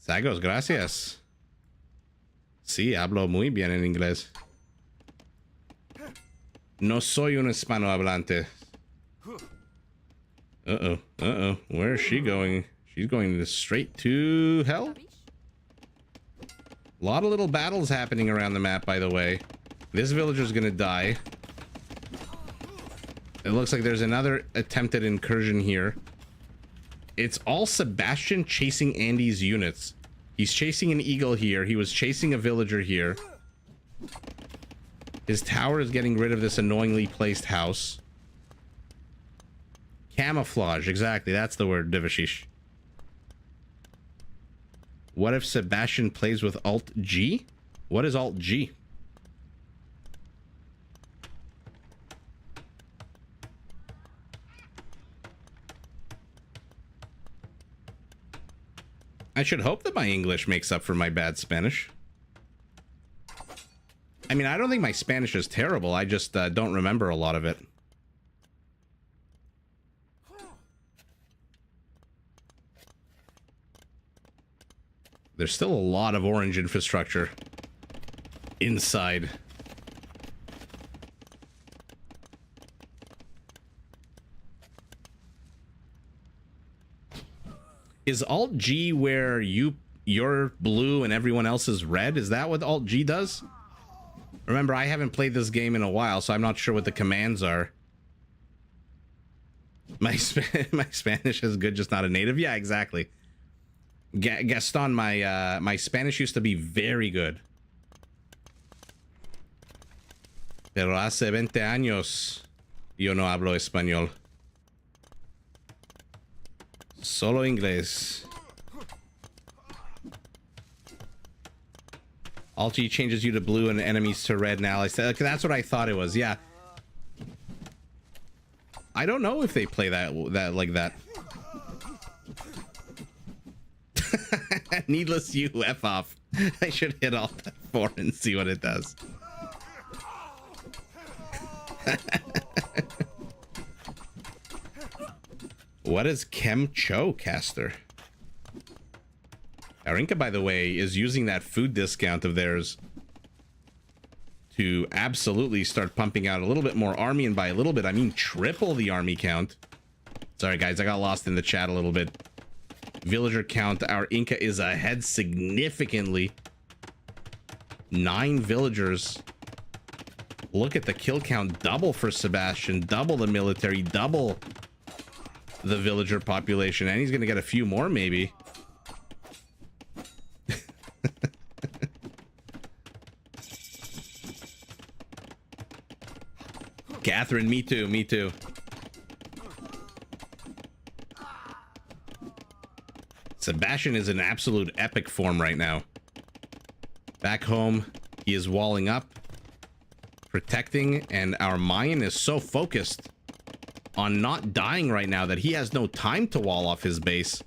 Sagos, gracias. Sí, hablo muy bien en inglés. No soy un hispanohablante. Uh-oh, uh-oh. Where is she going? She's going straight to hell? A lot of little battles happening around the map, by the way. This villager's gonna die. It looks like there's another attempted incursion here. It's all Sebastian chasing Andy's units. He's chasing an eagle here. He was chasing a villager here. His tower is getting rid of this annoyingly placed house. Camouflage, exactly. That's the word, Devashish. What if Sebastian plays with Alt-G? What is Alt-G? I should hope that my English makes up for my bad Spanish. I mean, I don't think my Spanish is terrible. I just don't remember a lot of it. There's still a lot of orange infrastructure inside. Is Alt-G where you're blue and everyone else is red? Is that what Alt-G does? Remember, I haven't played this game in a while, so I'm not sure what the commands are. My Spanish is good, just not a native. Yeah, exactly. Gaston, my Spanish used to be very good. Pero hace 20 años yo no hablo español. Solo inglés. Alt-G changes you to blue and enemies to red and allies. That's what I thought it was. Yeah. I don't know if they play that like that. Needless you, F off. I should hit Alt F4 and see what it does. What is Chem Cho caster? Arinka, by the way, is using that food discount of theirs to absolutely start pumping out a little bit more army, and by a little bit I mean triple the army count. Sorry guys, I got lost in the chat a little bit. Villager count, our Inca is ahead significantly. 9 villagers. Look at the kill count, double for Sebastian, double the military, double the villager population, and he's gonna get a few more maybe. Catherine, me too, me too. Sebastian is in absolute epic form right now. Back home, he is walling up, protecting, and our Mayan is so focused on not dying right now that he has no time to wall off his base.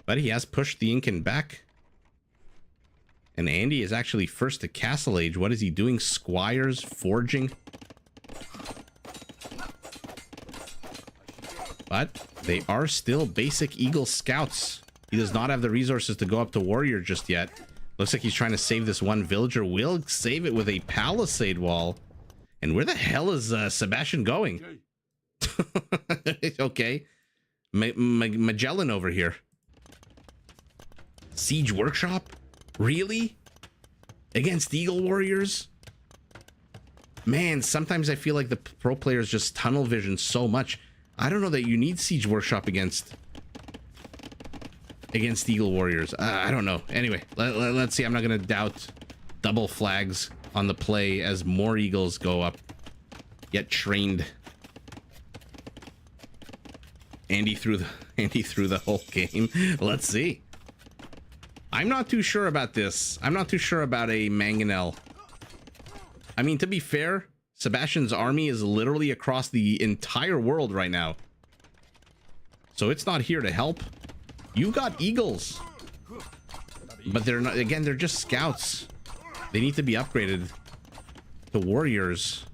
But he has pushed the Incan back. And Andy is actually first to Castle Age. What is he doing? Squires, forging. But they are still basic Eagle Scouts. He does not have the resources to go up to Warrior just yet. Looks like he's trying to save this one villager. Will save it with a palisade wall. And where the hell is Sebastian going? Okay. Magellan over here. Siege Workshop? Really? Against Eagle Warriors? Man, sometimes I feel like the pro players just tunnel vision so much. I don't know that you need Siege Workshop against against Eagle Warriors. I don't know. Anyway, let's see. I'm not going to doubt double flags on the play as more Eagles go up. Get trained. Andy threw the whole game. Let's see. I'm not too sure about this. I'm not too sure about a mangonel. I mean, to be fair, Sebastian's army is literally across the entire world right now. So it's not here to help. You got eagles. But they're not, again, they're just scouts. They need to be upgraded to warriors.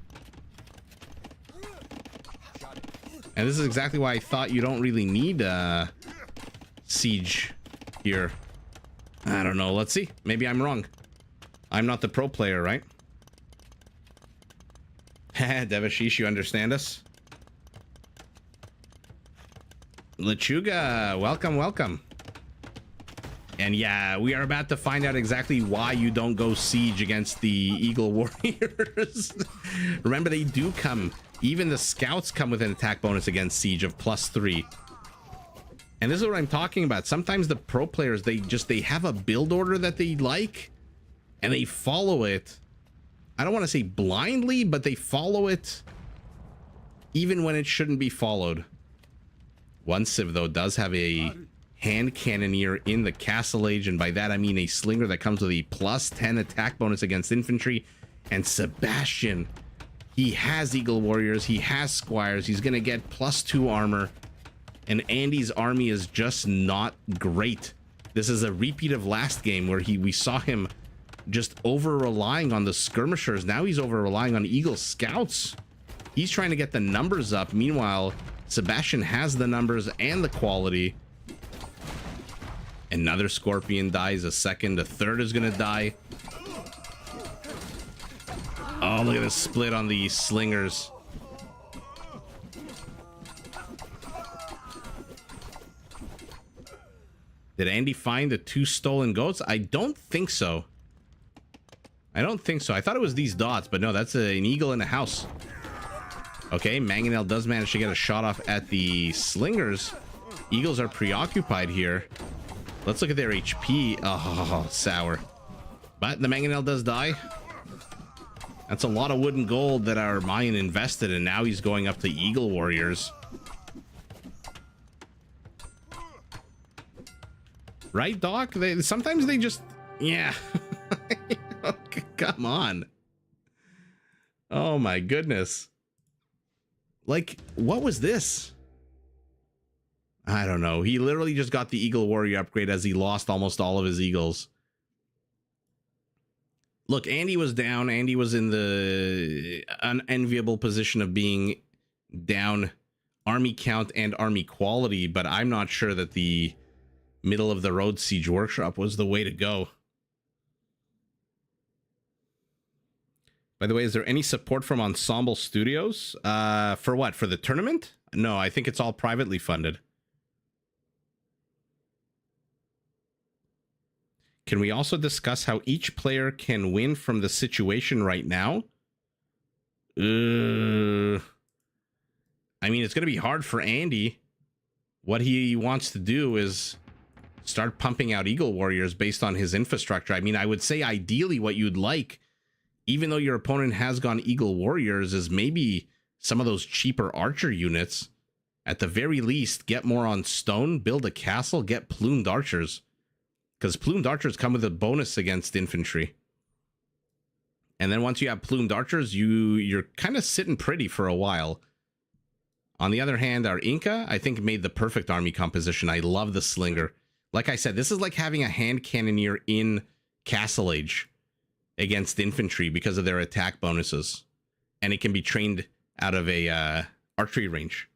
And this is exactly why I thought you don't really need siege here. I don't know. Let's see. Maybe I'm wrong. I'm not the pro player, right? Devashish, you understand us? Lechuga, welcome, welcome. And yeah, we are about to find out exactly why you don't go siege against the Eagle Warriors. Remember, they do come. Even the scouts come with an attack bonus against siege of +3. And this is what I'm talking about. Sometimes the pro players, they have a build order that they like and they follow it. I don't want to say blindly, but they follow it even when it shouldn't be followed. One civ, though, does have a hand cannoneer in the castle age, and by that I mean a slinger that comes with a +10 attack bonus against infantry. And Sebastian, he has Eagle Warriors, he has squires, he's gonna get +2 armor, and Andy's army is just not great. This is a repeat of last game where we saw him just over relying on the skirmishers. Now he's over relying on Eagle scouts. He's trying to get the numbers up. Meanwhile, Sebastian has the numbers and the quality. Another scorpion dies, a second, a third is gonna die. Oh, look at the split on the slingers. Did Andy find the 2 stolen goats? I don't think so. I don't think so. I thought it was these dots, but no, that's an eagle in a house. Okay, Mangonel does manage to get a shot off at the slingers. Eagles are preoccupied here. Let's look at their HP. Oh, sour. But the Mangonel does die. That's a lot of wood and gold that our Mayan invested, and now he's going up to Eagle Warriors. Right, Doc? Sometimes they just... Yeah. Come on. Oh my goodness. Like, what was this? I don't know. He literally just got the Eagle Warrior upgrade as he lost almost all of his eagles. Look, Andy was down. Andy was in the unenviable position of being down army count and army quality, but I'm not sure that the middle of the road siege workshop was the way to go. By the way, is there any support from Ensemble Studios? For what? For the tournament? No, I think it's all privately funded. Can we also discuss how each player can win from the situation right now? I mean, it's going to be hard for Andy. What he wants to do is start pumping out Eagle Warriors based on his infrastructure. I mean, I would say ideally what you'd like, even though your opponent has gone Eagle Warriors, is maybe some of those cheaper archer units. At the very least, get more on stone, build a castle, get plumed archers. Because plumed archers come with a bonus against infantry. And then once you have plumed archers, you're kind of sitting pretty for a while. On the other hand, our Inca, I think, made the perfect army composition. I love the slinger. Like I said, this is like having a hand cannoneer in Castle Age against infantry because of their attack bonuses. And it can be trained out of a archery range.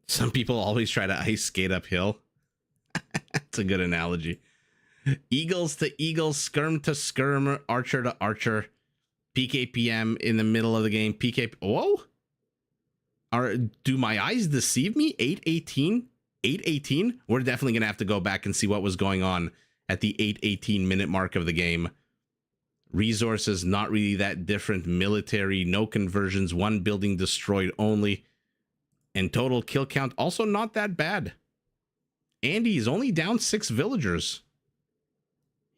Some people always try to ice skate uphill. That's a good analogy. Eagles to eagles, skirm to skirm, archer to archer, PKPM in the middle of the game. PK. Whoa! Do my eyes deceive me? 8:18? 8:18? We're definitely going to have to go back and see what was going on at the 8:18 minute mark of the game. Resources, not really that different. Military, no conversions, one building destroyed only. And total kill count, also not that bad. Andy is only down 6 villagers.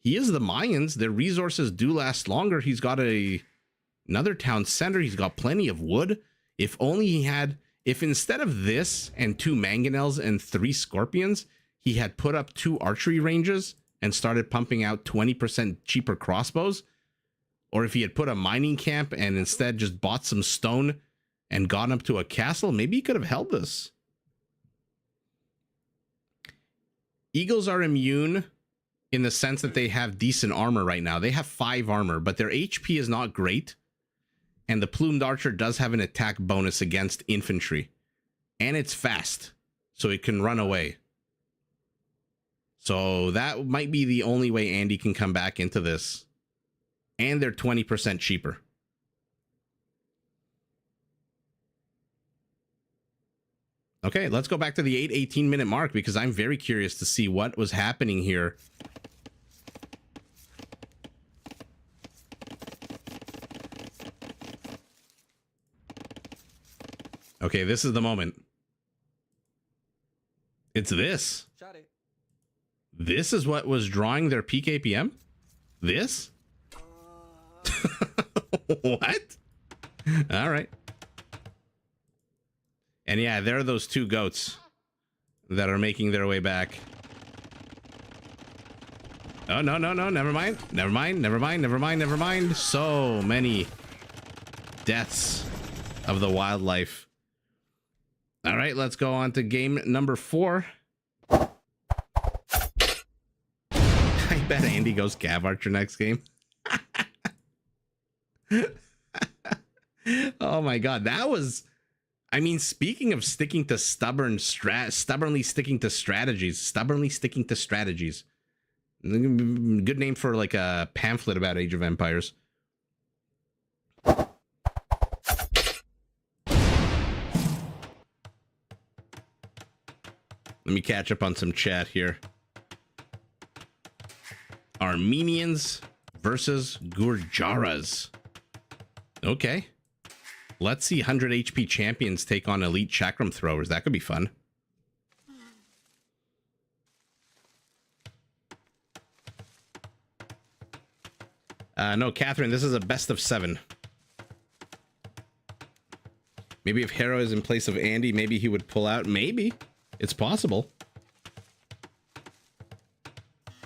He is the Mayans. Their resources do last longer. He's got another town center. He's got plenty of wood. If only he had... If instead of this and 2 mangonels and 3 scorpions, he had put up 2 archery ranges and started pumping out 20% cheaper crossbows, or if he had put a mining camp and instead just bought some stone and gone up to a castle, maybe he could have held this. Eagles are immune in the sense that they have decent armor right now. They have 5 armor, but their HP is not great. And the plumed archer does have an attack bonus against infantry. And it's fast, so it can run away. So that might be the only way Andy can come back into this. And they're 20% cheaper. Okay, let's go back to the 18 minute mark because I'm very curious to see what was happening here. Okay, this is the moment. It's this. This is what was drawing their peak APM? This? What? All right. And yeah, there are those 2 goats that are making their way back. Oh, no, no, no, never mind. Never mind, never mind, never mind, never mind. So many deaths of the wildlife. All right, let's go on to game number 4. I bet Andy goes Cav Archer next game. Oh my god, that was... I mean, speaking of sticking to stubbornly sticking to strategies. Good name for like a pamphlet about Age of Empires. Let me catch up on some chat here. Armenians versus Gurjaras. Okay. Let's see 100 HP champions take on elite chakram throwers. That could be fun. No, Catherine, this is a best of 7. Maybe if Hera is in place of Andy, maybe he would pull out. Maybe. It's possible.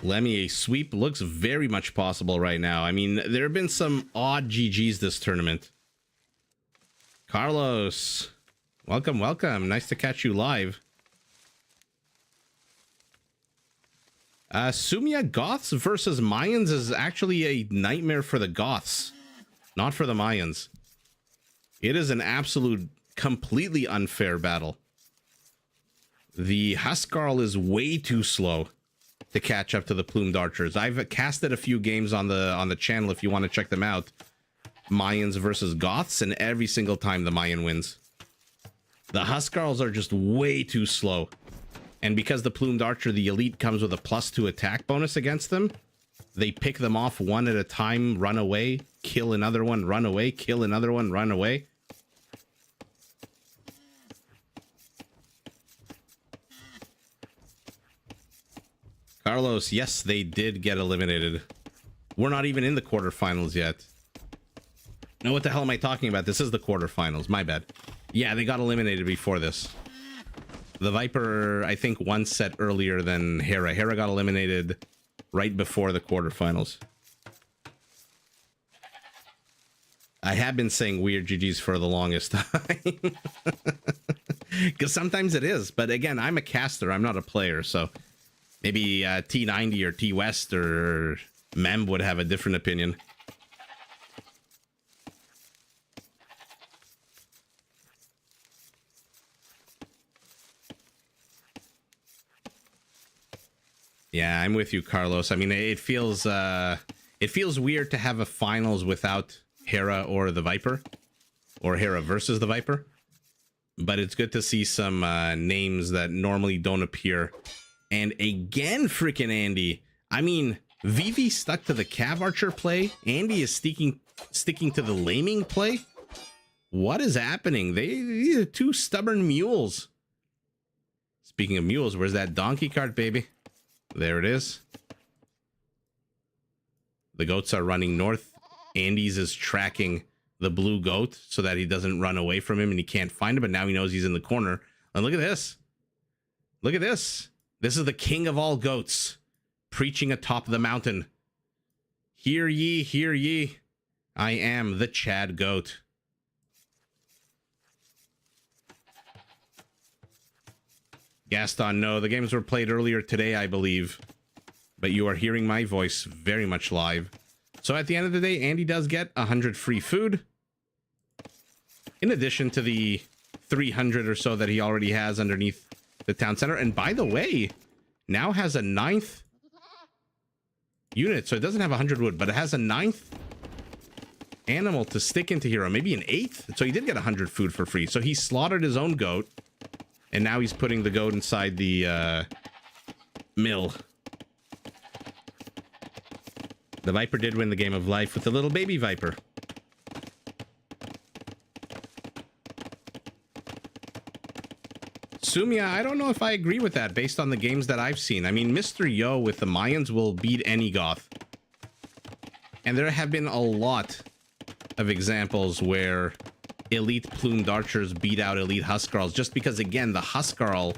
Lemmy, a sweep looks very much possible right now. I mean, there have been some odd GGs this tournament. Carlos, welcome, welcome. Nice to catch you live. Sumia Goths versus Mayans is actually a nightmare for the Goths, not for the Mayans. It is an absolute, completely unfair battle. The Huskarl is way too slow to catch up to the plumed archers. I've casted a few games on the channel if you want to check them out. Mayans versus Goths, and every single time the Mayan wins. The Huskarls are just way too slow. And because the plumed archer, the elite, comes with a +2 attack bonus against them, they pick them off one at a time, run away, kill another one, run away, kill another one, run away. Carlos, yes, they did get eliminated. We're not even in the quarterfinals yet. No, what the hell am I talking about? This is the quarterfinals. My bad. Yeah, they got eliminated before this. The Viper, I think, one set earlier than Hera. Hera got eliminated right before the quarterfinals. I have been saying weird GGs for the longest time. Because sometimes it is. But again, I'm a caster. I'm not a player. So maybe T90 or T-West or Mem would have a different opinion. Yeah, I'm with you, Carlos. I mean, it feels weird to have a finals without Hera or the Viper, or Hera versus the Viper. But it's good to see some names that normally don't appear. And again, freaking Andy. I mean, Vivi stuck to the Cav Archer play. Andy is sticking to the laming play. What is happening? These are two stubborn mules. Speaking of mules, where's that donkey cart, baby? There it is. The goats are running north. Andy's is tracking the blue goat so that he doesn't run away from him and he can't find him, but now he knows he's in the corner. And look at this. Look at this. This is the king of all goats preaching atop the mountain. Hear ye, hear ye. I am the Chad goat. Gaston, no, the games were played earlier today, I believe. But you are hearing my voice very much live. So at the end of the day, Andy does get 100 free food. In addition to the 300 or so that he already has underneath the town center. And by the way, now has a 9th unit. So it doesn't have 100 wood, but it has a 9th animal to stick into hero. Maybe an 8th. So he did get 100 food for free. So he slaughtered his own goat. And now he's putting the goat inside the mill. The Viper did win the game of life with the little baby Viper. Sumia, I don't know if I agree with that based on the games that I've seen. I mean, Mr. Yo with the Mayans will beat any Goth. And there have been a lot of examples where elite plumed archers beat out elite Huskarls just because, again, the Huskarl,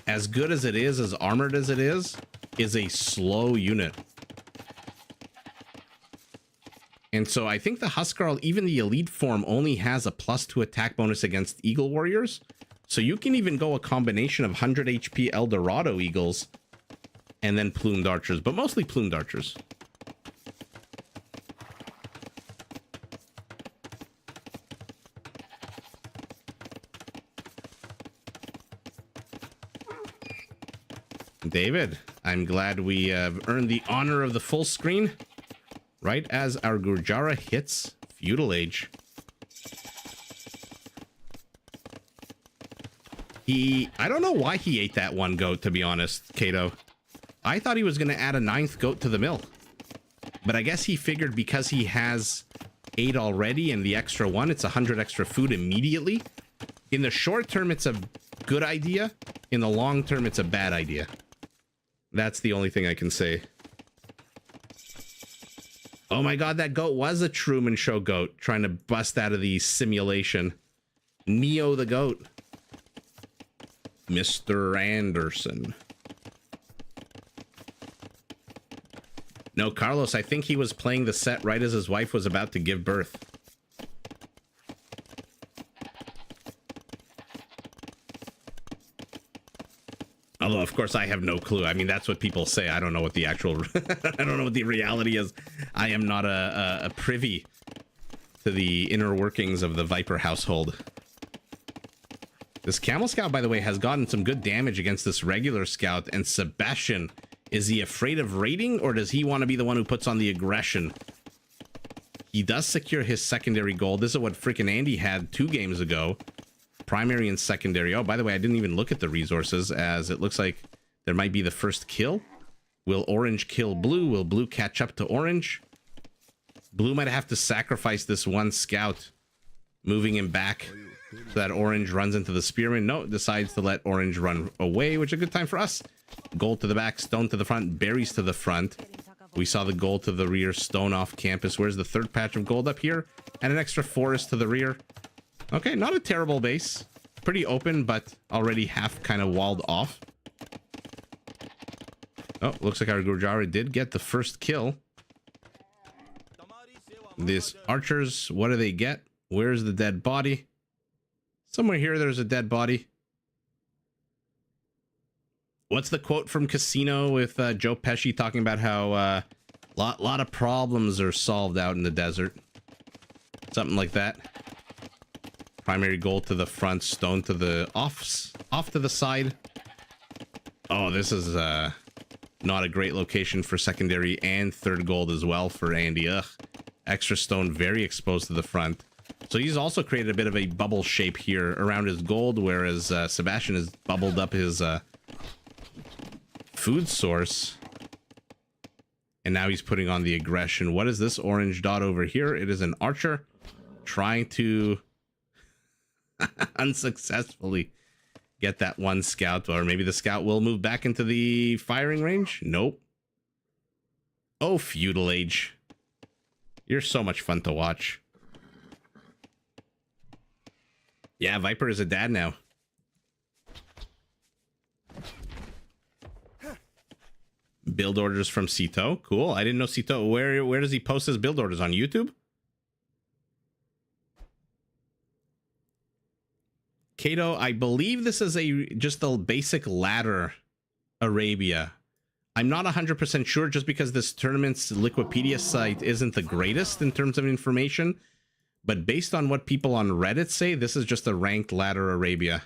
as good as it is, as armored as it is a slow unit. And so I think the Huskarl, even the elite form, only has a +2 attack bonus against Eagle Warriors. So you can even go a combination of 100 HP Eldorado Eagles and then plumed archers, but mostly plumed archers. David, I'm glad we have earned the honor of the full screen right as our Gurjara hits Feudal Age. I don't know why he ate that one goat, to be honest, Kato. I thought he was going to add a 9th goat to the mill. But I guess he figured because he has 8 already and the extra one, it's 100 extra food immediately. In the short term, it's a good idea. In the long term, it's a bad idea. That's the only thing I can say. Oh my god, that goat was a Truman Show goat trying to bust out of the simulation. Neo the goat. Mr. Anderson. No, Carlos, I think he was playing the set right as his wife was about to give birth. Although, of course, I have no clue. I mean, that's what people say. I don't know what the actual... I don't know what the reality is. I am not a privy to the inner workings of the Viper household. This Camel Scout, by the way, has gotten some good damage against this regular Scout. And Sebastian, is he afraid of raiding, or does he want to be the one who puts on the aggression? He does secure his secondary gold. This is what freaking Andy had 2 games ago. Primary and secondary. Oh, by the way, I didn't even look at the resources, as it looks like there might be the first kill. Will orange kill blue? Will blue catch up to orange? Blue might have to sacrifice this one scout, moving him back so that orange runs into the spearman. No, decides to let orange run away, which is a good time for us. Gold to the back, stone to the front, berries to the front. We saw the gold to the rear, stone off campus. Where's the third patch of gold up here? And an extra forest to the rear. Okay, not a terrible base. Pretty open, but already half kind of walled off. Oh, looks like our Gurjara did get the first kill. These archers, what do they get? Where's the dead body? Somewhere here, there's a dead body. What's the quote from Casino with Joe Pesci talking about how lot of problems are solved out in the desert? Something like that. Primary gold to the front, stone to the off to the side. Oh, this is not a great location for secondary and third gold as well for Andy. Ugh. Extra stone, very exposed to the front. So he's also created a bit of a bubble shape here around his gold, whereas Sebastian has bubbled up his food source. And now he's putting on the aggression. What is this orange dot over here? It is an archer trying to Unsuccessfully get that one scout, or maybe the scout will move back into the firing range. Nope. Oh, feudal age. You're so much fun to watch. Yeah, Viper is a dad now. Build orders from Cito. Cool. I didn't know Cito. Where does he post his build orders? On YouTube? Kato, I believe this is just a basic ladder Arabia. I'm not 100% sure, just because this tournament's Liquipedia site isn't the greatest in terms of information. But based on what people on Reddit say, this is just a ranked ladder Arabia.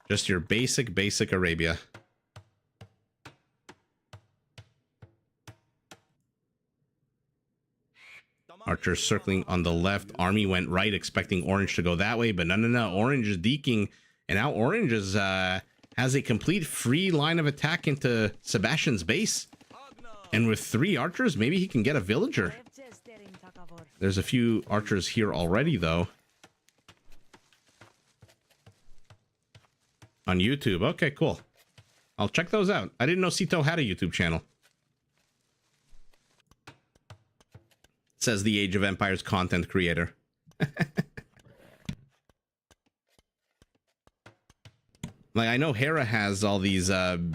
Just your basic Arabia. Archers circling on the left. Army went right, expecting Orange to go that way, but no. Orange is deking, and now Orange is has a complete free line of attack into Sebastian's base. And with 3 archers, maybe he can get a villager. There's a few archers here already, though. On YouTube. Okay, cool. I'll check those out. I didn't know Cito had a YouTube channel. Says the Age of Empires content creator. Like, I know Hera has all these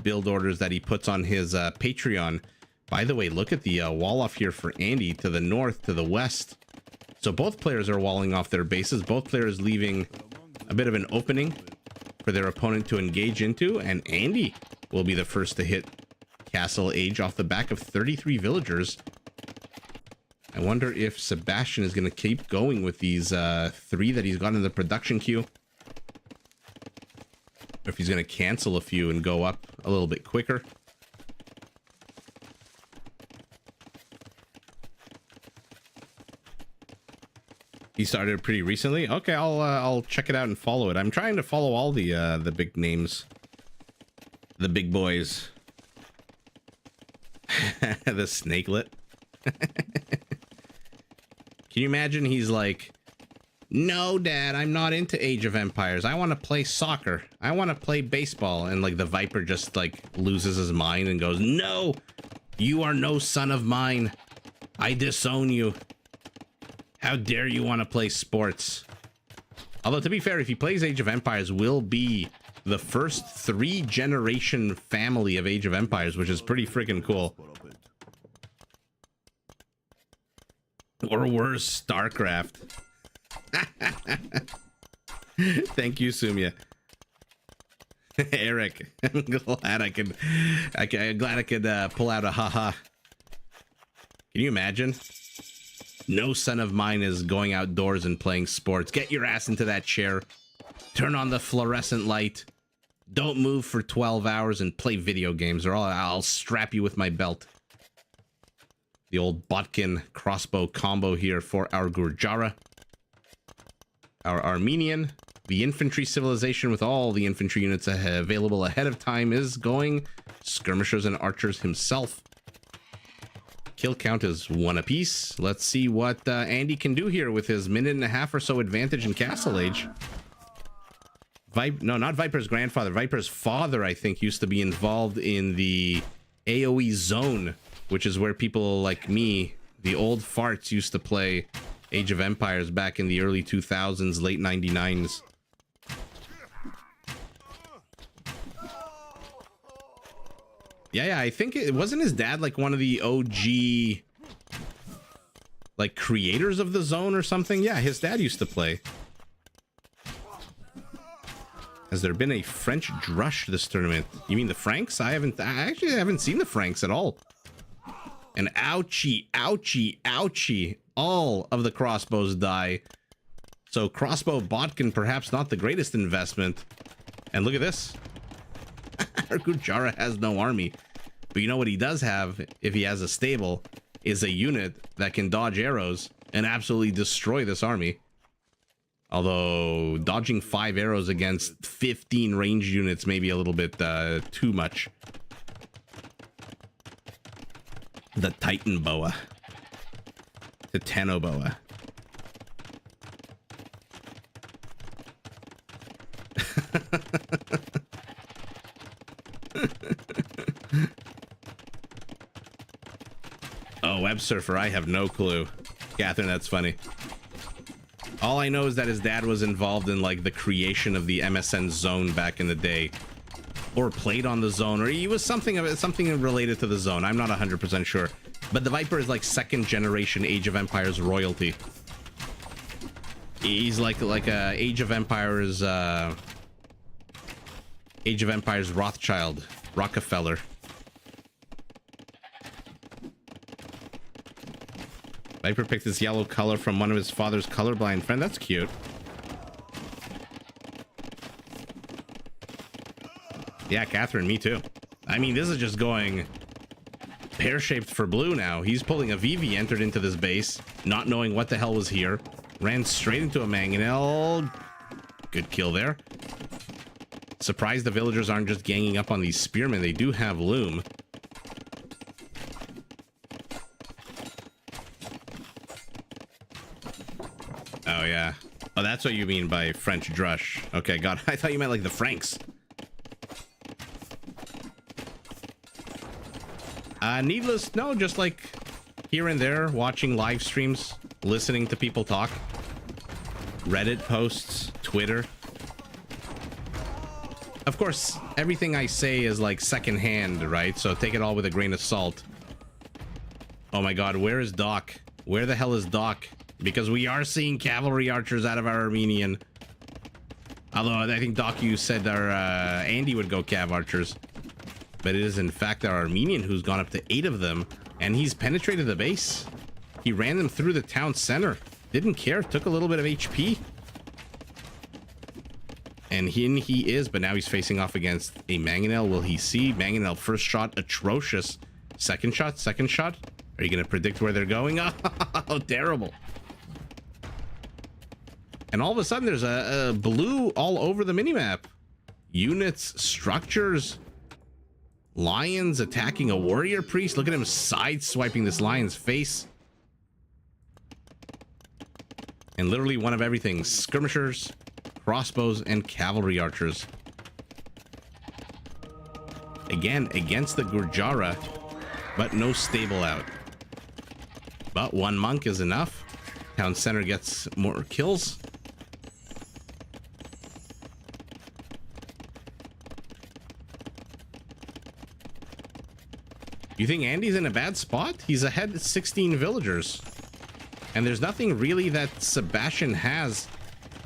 build orders that he puts on his Patreon. By the way, look at the wall off here for Andy to the north, to the west. So both players are walling off their bases. Both players leaving a bit of an opening for their opponent to engage into. And Andy will be the first to hit Castle Age off the back of 33 villagers. I wonder if Sebastian is going to keep going with these 3 that he's got in the production queue. Or if he's going to cancel a few and go up a little bit quicker. He started pretty recently. Okay, I'll check it out and follow it. I'm trying to follow all the big names, the big boys. The snakelet. Can you imagine? He's like, "No, Dad, I'm not into Age of Empires. I want to play soccer. I want to play baseball." And like the Viper just like loses his mind and goes, "No, you are no son of mine. I disown you. How dare you want to play sports?" Although, to be fair, if he plays Age of Empires, will be the first 3-generation family of Age of Empires, which is pretty freaking cool. Or worse, StarCraft. Thank you, Sumia. Eric, I'm glad I could pull out a haha. Can you imagine? No son of mine is going outdoors and playing sports. Get your ass into that chair. Turn on the fluorescent light. Don't move for 12 hours and play video games, or I'll strap you with my belt. The old Botkin crossbow combo here for our Gurjara. Our Armenian, the infantry civilization with all the infantry units available ahead of time, is going skirmishers and archers himself. Kill count is 1 apiece. Let's see what Andy can do here with his 1.5 or so advantage in Castle Age. No, not Viper's grandfather. Viper's father, I think, used to be involved in the AoE zone, which is where people like me, the old farts, used to play Age of Empires back in the early 2000s, late 99s. Yeah, I think it wasn't his dad like one of the OG like creators of the zone or something. Yeah, his dad used to play. Has there been a French drush this tournament? You mean the Franks? I actually haven't seen the Franks at all. And ouchie, ouchie, ouchie. All of the crossbows die. So crossbow Botkin, perhaps not the greatest investment. And look at this. Gurjara has no army. But you know what he does have, if he has a stable, is a unit that can dodge arrows and absolutely destroy this army. Although dodging 5 arrows against 15 ranged units may be a little bit too much. The Titan Boa. The Tano Boa. Oh, web surfer, I have no clue. Catherine, that's funny. All I know is that his dad was involved in like the creation of the MSN Zone back in the day, or played on the Zone, or he was something related to the Zone. I'm not 100% sure, but the Viper is like second generation Age of Empires royalty. He's like a Age of Empires Rothschild, Rockefeller. Viper picked this yellow color from one of his father's colorblind friend. That's cute. Yeah, Catherine, me too. I mean, this is just going pear-shaped for blue now. He's pulling a VV, entered into this base, not knowing what the hell was here. Ran straight into a mangonel. Good kill there. Surprised the villagers aren't just ganging up on these spearmen. They do have loom. Oh, yeah. Oh, that's what you mean by French drush. Okay, God, I thought you meant like the Franks. Needless, no, just like here and there, watching live streams, listening to people talk, Reddit posts, Twitter. Of course, everything I say is like secondhand, right? So take it all with a grain of salt. Oh my God, where is Doc? Where the hell is Doc? Because we are seeing cavalry archers out of our Armenian. Although I think Doc, you said our Andy would go cav archers. But it is in fact our Armenian who's gone up to 8 of them, and he's penetrated the base. He ran them through the town center. Didn't care, took a little bit of HP. And he is, but now he's facing off against a mangonel. Will he see? Mangonel, first shot, atrocious. Second shot? Are you going to predict where they're going? Oh, terrible. And all of a sudden, there's a blue all over the minimap. Units, structures, lions attacking a warrior priest. Look at him side-swiping this lion's face. And literally one of everything. Skirmishers, crossbows, and cavalry archers. Again, against the Gurjara, but no stable out. But one monk is enough. Town center gets more kills. You think Andy's in a bad spot? He's ahead 16 villagers. And there's nothing really that Sebastian has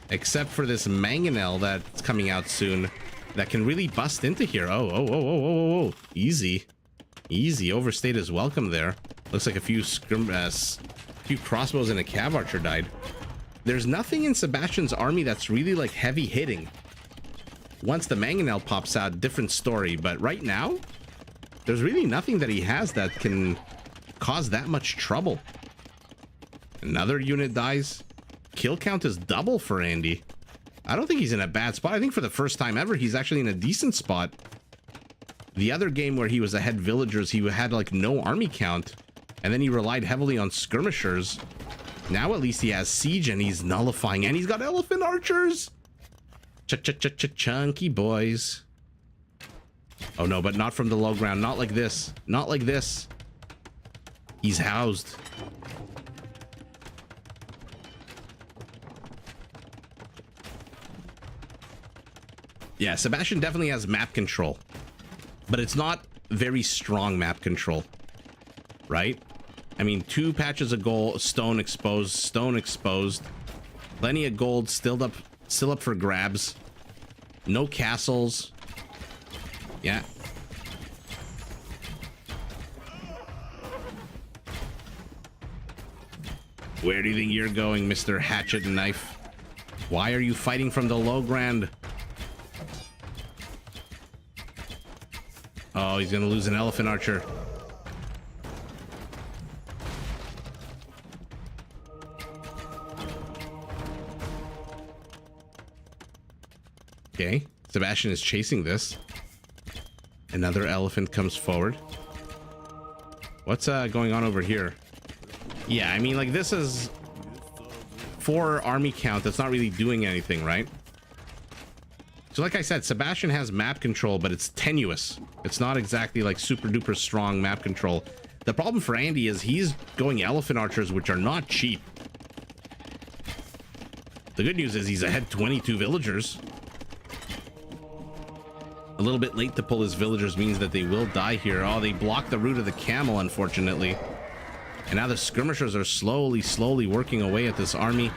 except for this mangonel that's coming out soon that can really bust into here. Oh. Easy. Easy. Overstayed his welcome there. Looks like a few crossbows and a cav archer died. There's nothing in Sebastian's army that's really like heavy hitting. Once the mangonel pops out, different story. But right now, there's really nothing that he has that can cause that much trouble. Another unit dies. Kill count is double for Andy. I don't think he's in a bad spot. I think for the first time ever, he's actually in a decent spot. The other game where he was ahead villagers, he had like no army count. And then he relied heavily on skirmishers. Now at least he has siege and he's nullifying. And he's got elephant archers. Chunky boys. Oh no, but not from the low ground. Not like this. Not like this. He's housed. Yeah, Sebastian definitely has map control. But it's not very strong map control. Right? I mean, 2 patches of gold, stone exposed. Plenty of gold still up for grabs. No castles. Yeah. Where do you think you're going, Mr. Hatchet and Knife? Why are you fighting from the low ground? Oh, he's gonna lose an elephant archer. Okay, Sebastian is chasing this. Another elephant comes forward. What's going on over here? Yeah, I mean, like, this is 4 army count. That's not really doing anything, right? So like I said, Sebastian has map control, but it's tenuous. It's not exactly like super duper strong map control. The problem for Andy is he's going elephant archers, which are not cheap. The good news is he's ahead 22 villagers. A little bit late to pull his villagers means that they will die here. Oh, they blocked the route of the camel, unfortunately. And now the skirmishers are slowly working away at this army.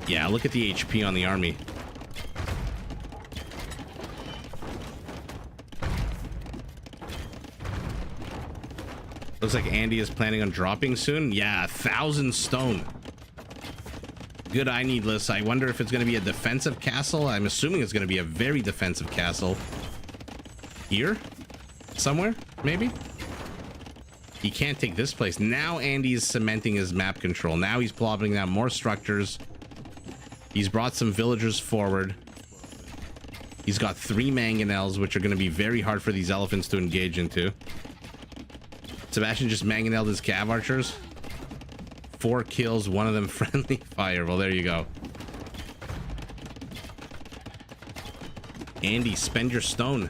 Yeah, look at the HP on the army. Looks like Andy is planning on dropping soon. Yeah, 1,000 stone. Good eye needless. I wonder if it's going to be a defensive castle. I'm assuming it's going to be a very defensive castle. Here? Somewhere? Maybe? He can't take this place. Now Andy's cementing his map control. Now he's plopping down more structures. He's brought some villagers forward. He's got 3 mangonels, which are going to be very hard for these elephants to engage into. Sebastian just mangonelled his cav archers. 4 kills, 1 of them friendly fire. Well, there you go. Andy, spend your stone.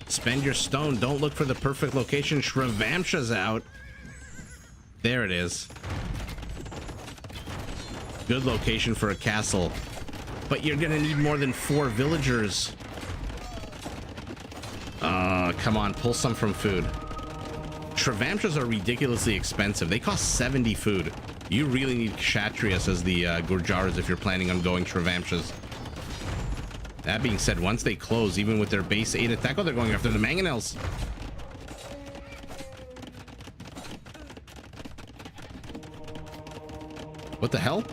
Spend your stone. Don't look for the perfect location. Shrevamsha's out. There it is. Good location for a castle. But you're gonna need more than 4 villagers. Come on, pull some from food. Shrevamshas are ridiculously expensive. They cost 70 food. You really need Kshatriyas as the Gurjaras if you're planning on going Shrevamshas. That being said, once they close, even with their base 8 attack, oh, they're going after the mangonels. What the hell?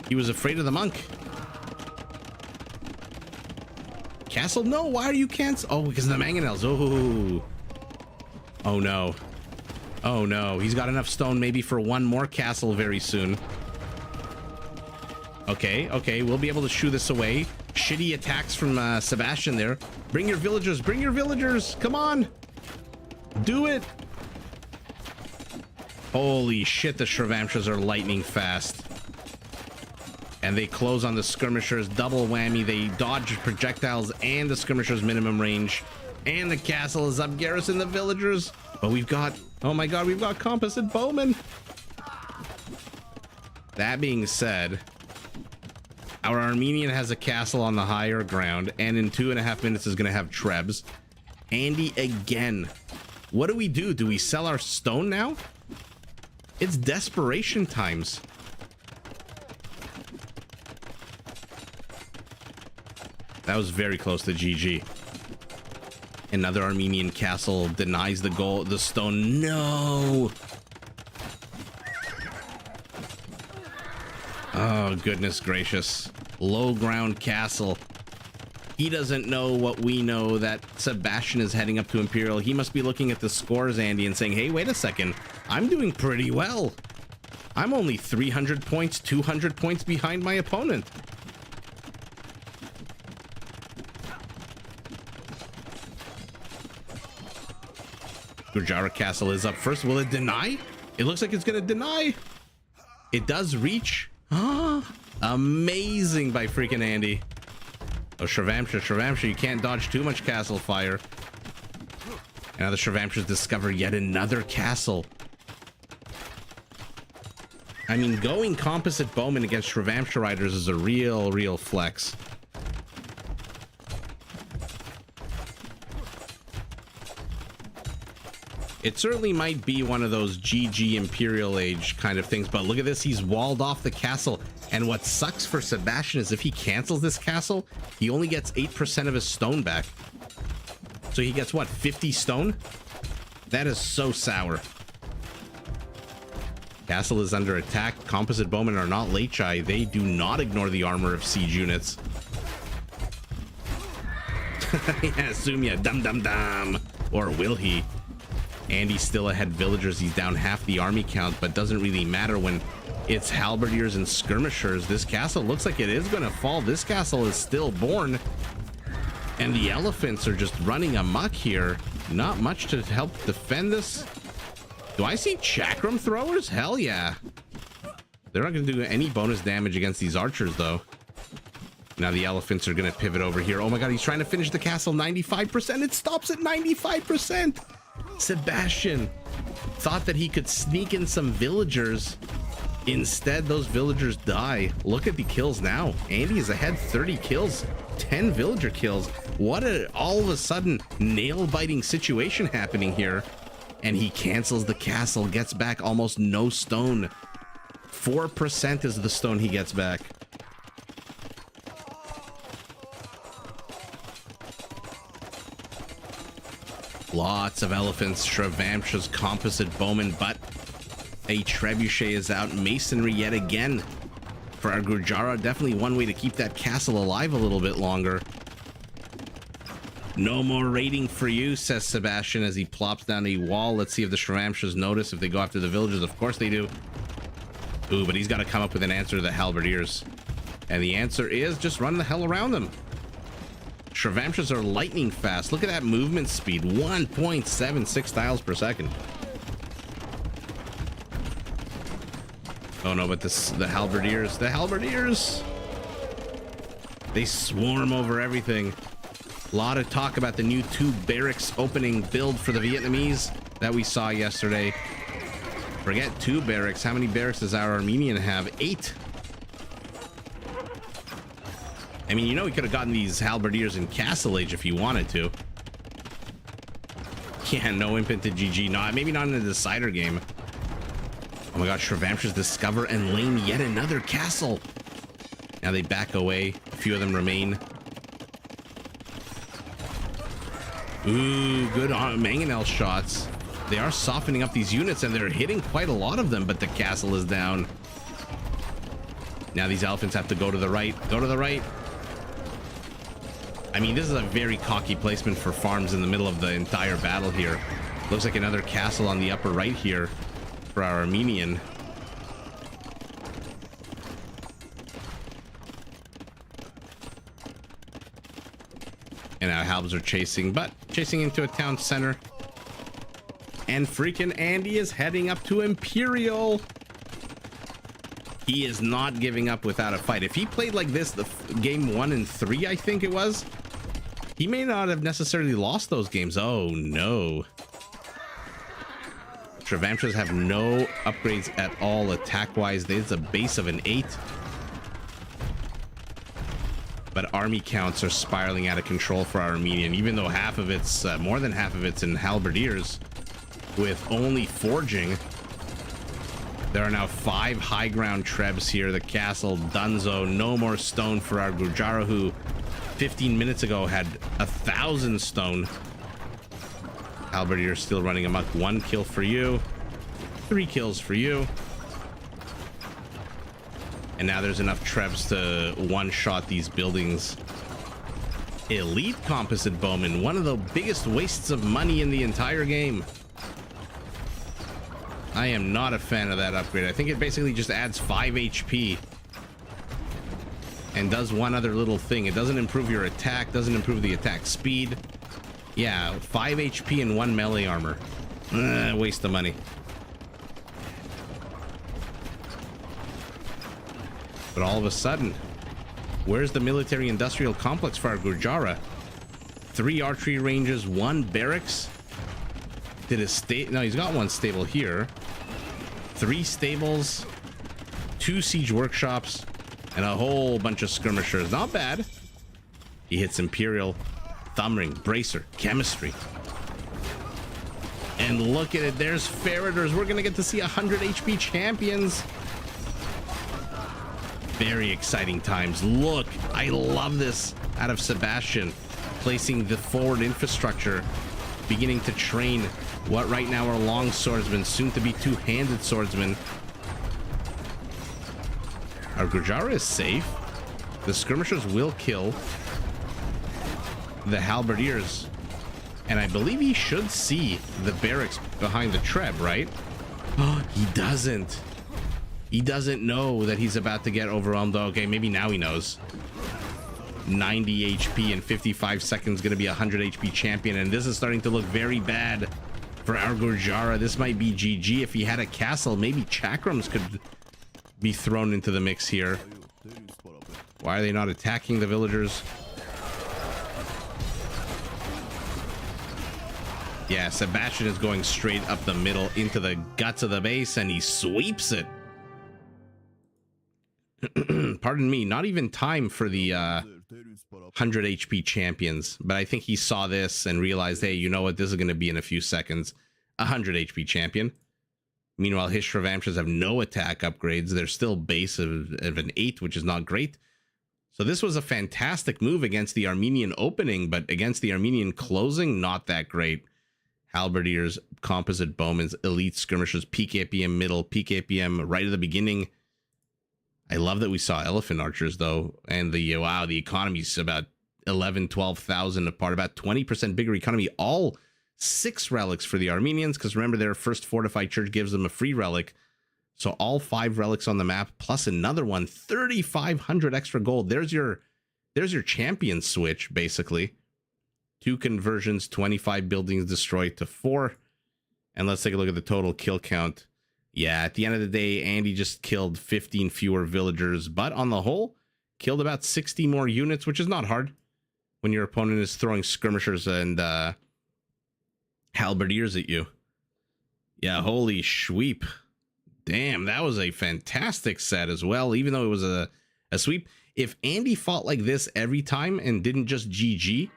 He was afraid of the monk. Castle? No, why are you cancel? Oh, because of the mangonels. Oh. Oh no. Oh no. He's got enough stone maybe for 1 more castle very soon. Okay, we'll be able to shoo this away. Shitty attacks from Sebastian there. Bring your villagers, bring your villagers. Come on. Do it. Holy shit, the Shrevamshas are lightning fast. And they close on the skirmishers. Double whammy. They dodge projectiles and the skirmishers' minimum range. And the castle is up. Garrison the villagers. But we've got, oh my god, we've got composite bowmen. That being said, our Armenian has a castle on the higher ground, and in 2.5 minutes is going to have Trebs. Andy again. What do? Do we sell our stone now? It's desperation times. That was very close to GG. Another Armenian castle denies the goal, the stone. No. Oh, goodness gracious. Low ground castle. He doesn't know what we know, that Sebastian is heading up to Imperial. He must be looking at the scores, Andy, and saying, hey, wait a second. I'm doing pretty well. I'm only 300 points, 200 points behind my opponent. Gurjara Castle is up first. Will it deny? It looks like it's going to deny. It does reach. Amazing by freaking Andy. Oh, Shrevamsha, you can't dodge too much castle fire. And now the Shrevamshas discover yet another castle. I mean, going composite bowman against Shrevamsha riders is a real flex. It certainly might be one of those GG Imperial Age kind of things, but look at this. He's walled off the castle. And what sucks for Sebastian is if he cancels this castle, he only gets 8% of his stone back. So he gets, what, 50 stone? That is so sour. Castle is under attack. Composite bowmen are not late shy. They do not ignore the armor of siege units. Yeah, assume ya. Dum. Or will he? Andy's still ahead villagers. He's down half the army count, but doesn't really matter when it's halberdiers and skirmishers. This castle looks like it is going to fall. This castle is still born, and the elephants are just running amok here. Not much to help defend this. Do I see chakram throwers? Hell yeah. They're not going to do any bonus damage against these archers, though. Now the elephants are going to pivot over here. Oh my god, he's trying to finish the castle. 95%. It stops at 95%. Sebastian thought that he could sneak in some villagers. Instead, those villagers die. Look at the kills now. Andy is ahead 30 kills, 10 villager kills. What a all of a sudden nail-biting situation happening here. And he cancels the castle, gets back almost no stone. 4% is the stone he gets back. Lots of elephants. Shrevamsh's composite bowman, but a trebuchet is out. Masonry yet again for our Gurjara. Definitely one way to keep that castle alive a little bit longer. No more raiding for you, says Sebastian as he plops down a wall. Let's see if the Shrevamshas notice if they go after the villagers. Of course they do. Ooh, but he's got to come up with an answer to the halberdiers. And the answer is just run the hell around them. Shrevamshas are lightning fast. Look at that movement speed, 1.76 tiles per second. Oh no, but the halberdiers, they swarm over everything. A lot of talk about the new 2 barracks opening build for the Vietnamese that we saw yesterday. Forget 2 barracks. How many barracks does our Armenian have? 8. I mean, you know, he could have gotten these halberdiers in Castle Age if he wanted to. Yeah, no imp into GG. No, maybe not in the decider game. Oh my god, Shrevamshas discover and lane yet another castle. Now they back away. A few of them remain. Ooh, good on mangonel shots. They are softening up these units and they're hitting quite a lot of them, but the castle is down. Now these elephants have to go to the right. Go to the right. I mean, this is a very cocky placement for farms in the middle of the entire battle here. Looks like another castle on the upper right here for our Armenian. And our halbs are chasing, but chasing into a town center. And freaking Andy is heading up to Imperial. He is not giving up without a fight. If he played like this, the game 1 and 3, I think it was, he may not have necessarily lost those games. Oh no. Shrevamshas have no upgrades at all attack-wise. There's a base of an 8. But army counts are spiraling out of control for our Armenian, even though half of it's, more than half of it's in halberdiers. With only forging, there are now 5 high ground trebs here. The castle, Dunzo, no more stone for our Gurjara, who 15 minutes ago had 1,000 stone. Halberdier still running amok. 1 kill for you, 3 kills for you. And now there's enough trebs to one-shot these buildings. Elite composite bowman, one of the biggest wastes of money in the entire game. I am not a fan of that upgrade. I think it basically just adds 5 HP and does one other little thing. It doesn't improve your attack, doesn't improve the attack speed. Yeah, 5 HP and 1 melee armor. Waste of money. But all of a sudden, where's the military industrial complex for our Gurjara? 3 archery ranges, 1 barracks. Did his state? No, he's got 1 stable here. 3 stables, 2 siege workshops, and a whole bunch of skirmishers. Not bad. He hits Imperial, thumb ring, bracer, chemistry. And look at it, there's Feriders. We're gonna get to see 100 HP champions. Very exciting times. Look, I love this out of Sebastian, placing the forward infrastructure, beginning to train what right now are long swordsmen, soon to be 2-handed swordsmen. Our Gurjara is safe. The skirmishers will kill the halberdiers, and I believe he should see the barracks behind the treb, right? Oh, he doesn't. He doesn't know that he's about to get overwhelmed. Okay, maybe now he knows. 90 HP in 55 seconds, gonna be a 100 HP champion, and this is starting to look very bad for our Gurjara. This might be GG. If he had a castle, maybe chakrams could be thrown into the mix here. Why are they not attacking the villagers? Yeah, Sebastian is going straight up the middle into the guts of the base, and he sweeps it. Pardon me, not even time for the 100 HP champions, but I think he saw this and realized, hey, you know what, this is going to be in a few seconds. 100 HP champion. Meanwhile, his Shravamshas have no attack upgrades. They're still base of an 8, which is not great. So this was a fantastic move against the Armenian opening, but against the Armenian closing, not that great. Halberdiers, composite bowmen, elite skirmishers, peak APM middle, peak APM right at the beginning. I love that we saw elephant archers, though, and the wow, the economy's about 12,000 apart, about 20% bigger economy. All 6 relics for the Armenians, because remember, their first fortified church gives them a free relic. So all 5 relics on the map, plus another one, 3,500 extra gold. There's your champion switch, basically. 2 conversions, 25 buildings destroyed to 4. And let's take a look at the total kill count. Yeah, at the end of the day, Andy just killed 15 fewer villagers, but on the whole, killed about 60 more units, which is not hard when your opponent is throwing skirmishers and halberdiers at you. Yeah, holy sweep. Damn, that was a fantastic set as well, even though it was a sweep. If Andy fought like this every time and didn't just GG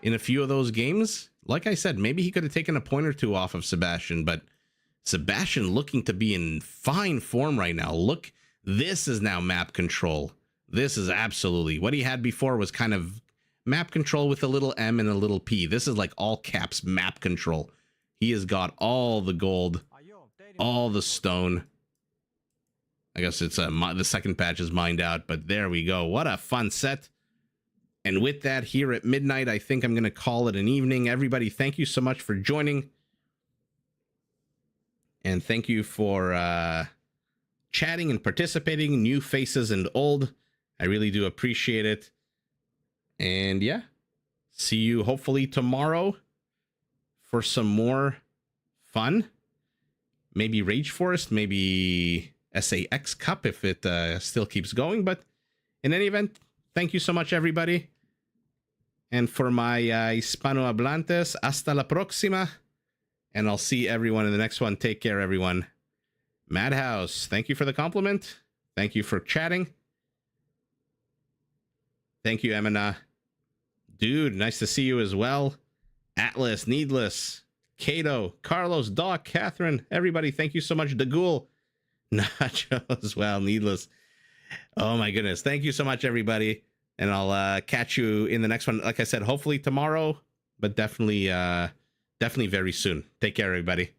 in a few of those games, like I said, maybe he could have taken a point or 2 off of Sebastian, but Sebastian looking to be in fine form right now. Look, this is now map control. This is absolutely what he had before was kind of map control with a little M and a little P. This is like all caps map control. He has got all the gold, all the stone. I guess it's the second patch is mined out, but there we go. What a fun set. And with that, here at midnight, I think I'm going to call it an evening. Everybody, thank you so much for joining. And thank you for chatting and participating, new faces and old. I really do appreciate it. And yeah, see you hopefully tomorrow for some more fun. Maybe Rage Forest, maybe SAX Cup if it still keeps going. But in any event, thank you so much, everybody. And for my Hispanohablantes, hasta la próxima. And I'll see everyone in the next one. Take care, everyone. Madhouse, thank you for the compliment. Thank you for chatting. Thank you, Emina. Dude, nice to see you as well. Atlas, Needless, Kato, Carlos, Doc, Catherine, everybody, thank you so much. Dagul, Nacho as well, Needless. Oh my goodness. Thank you so much, everybody. And I'll catch you in the next one. Like I said, hopefully tomorrow, but definitely very soon. Take care, everybody.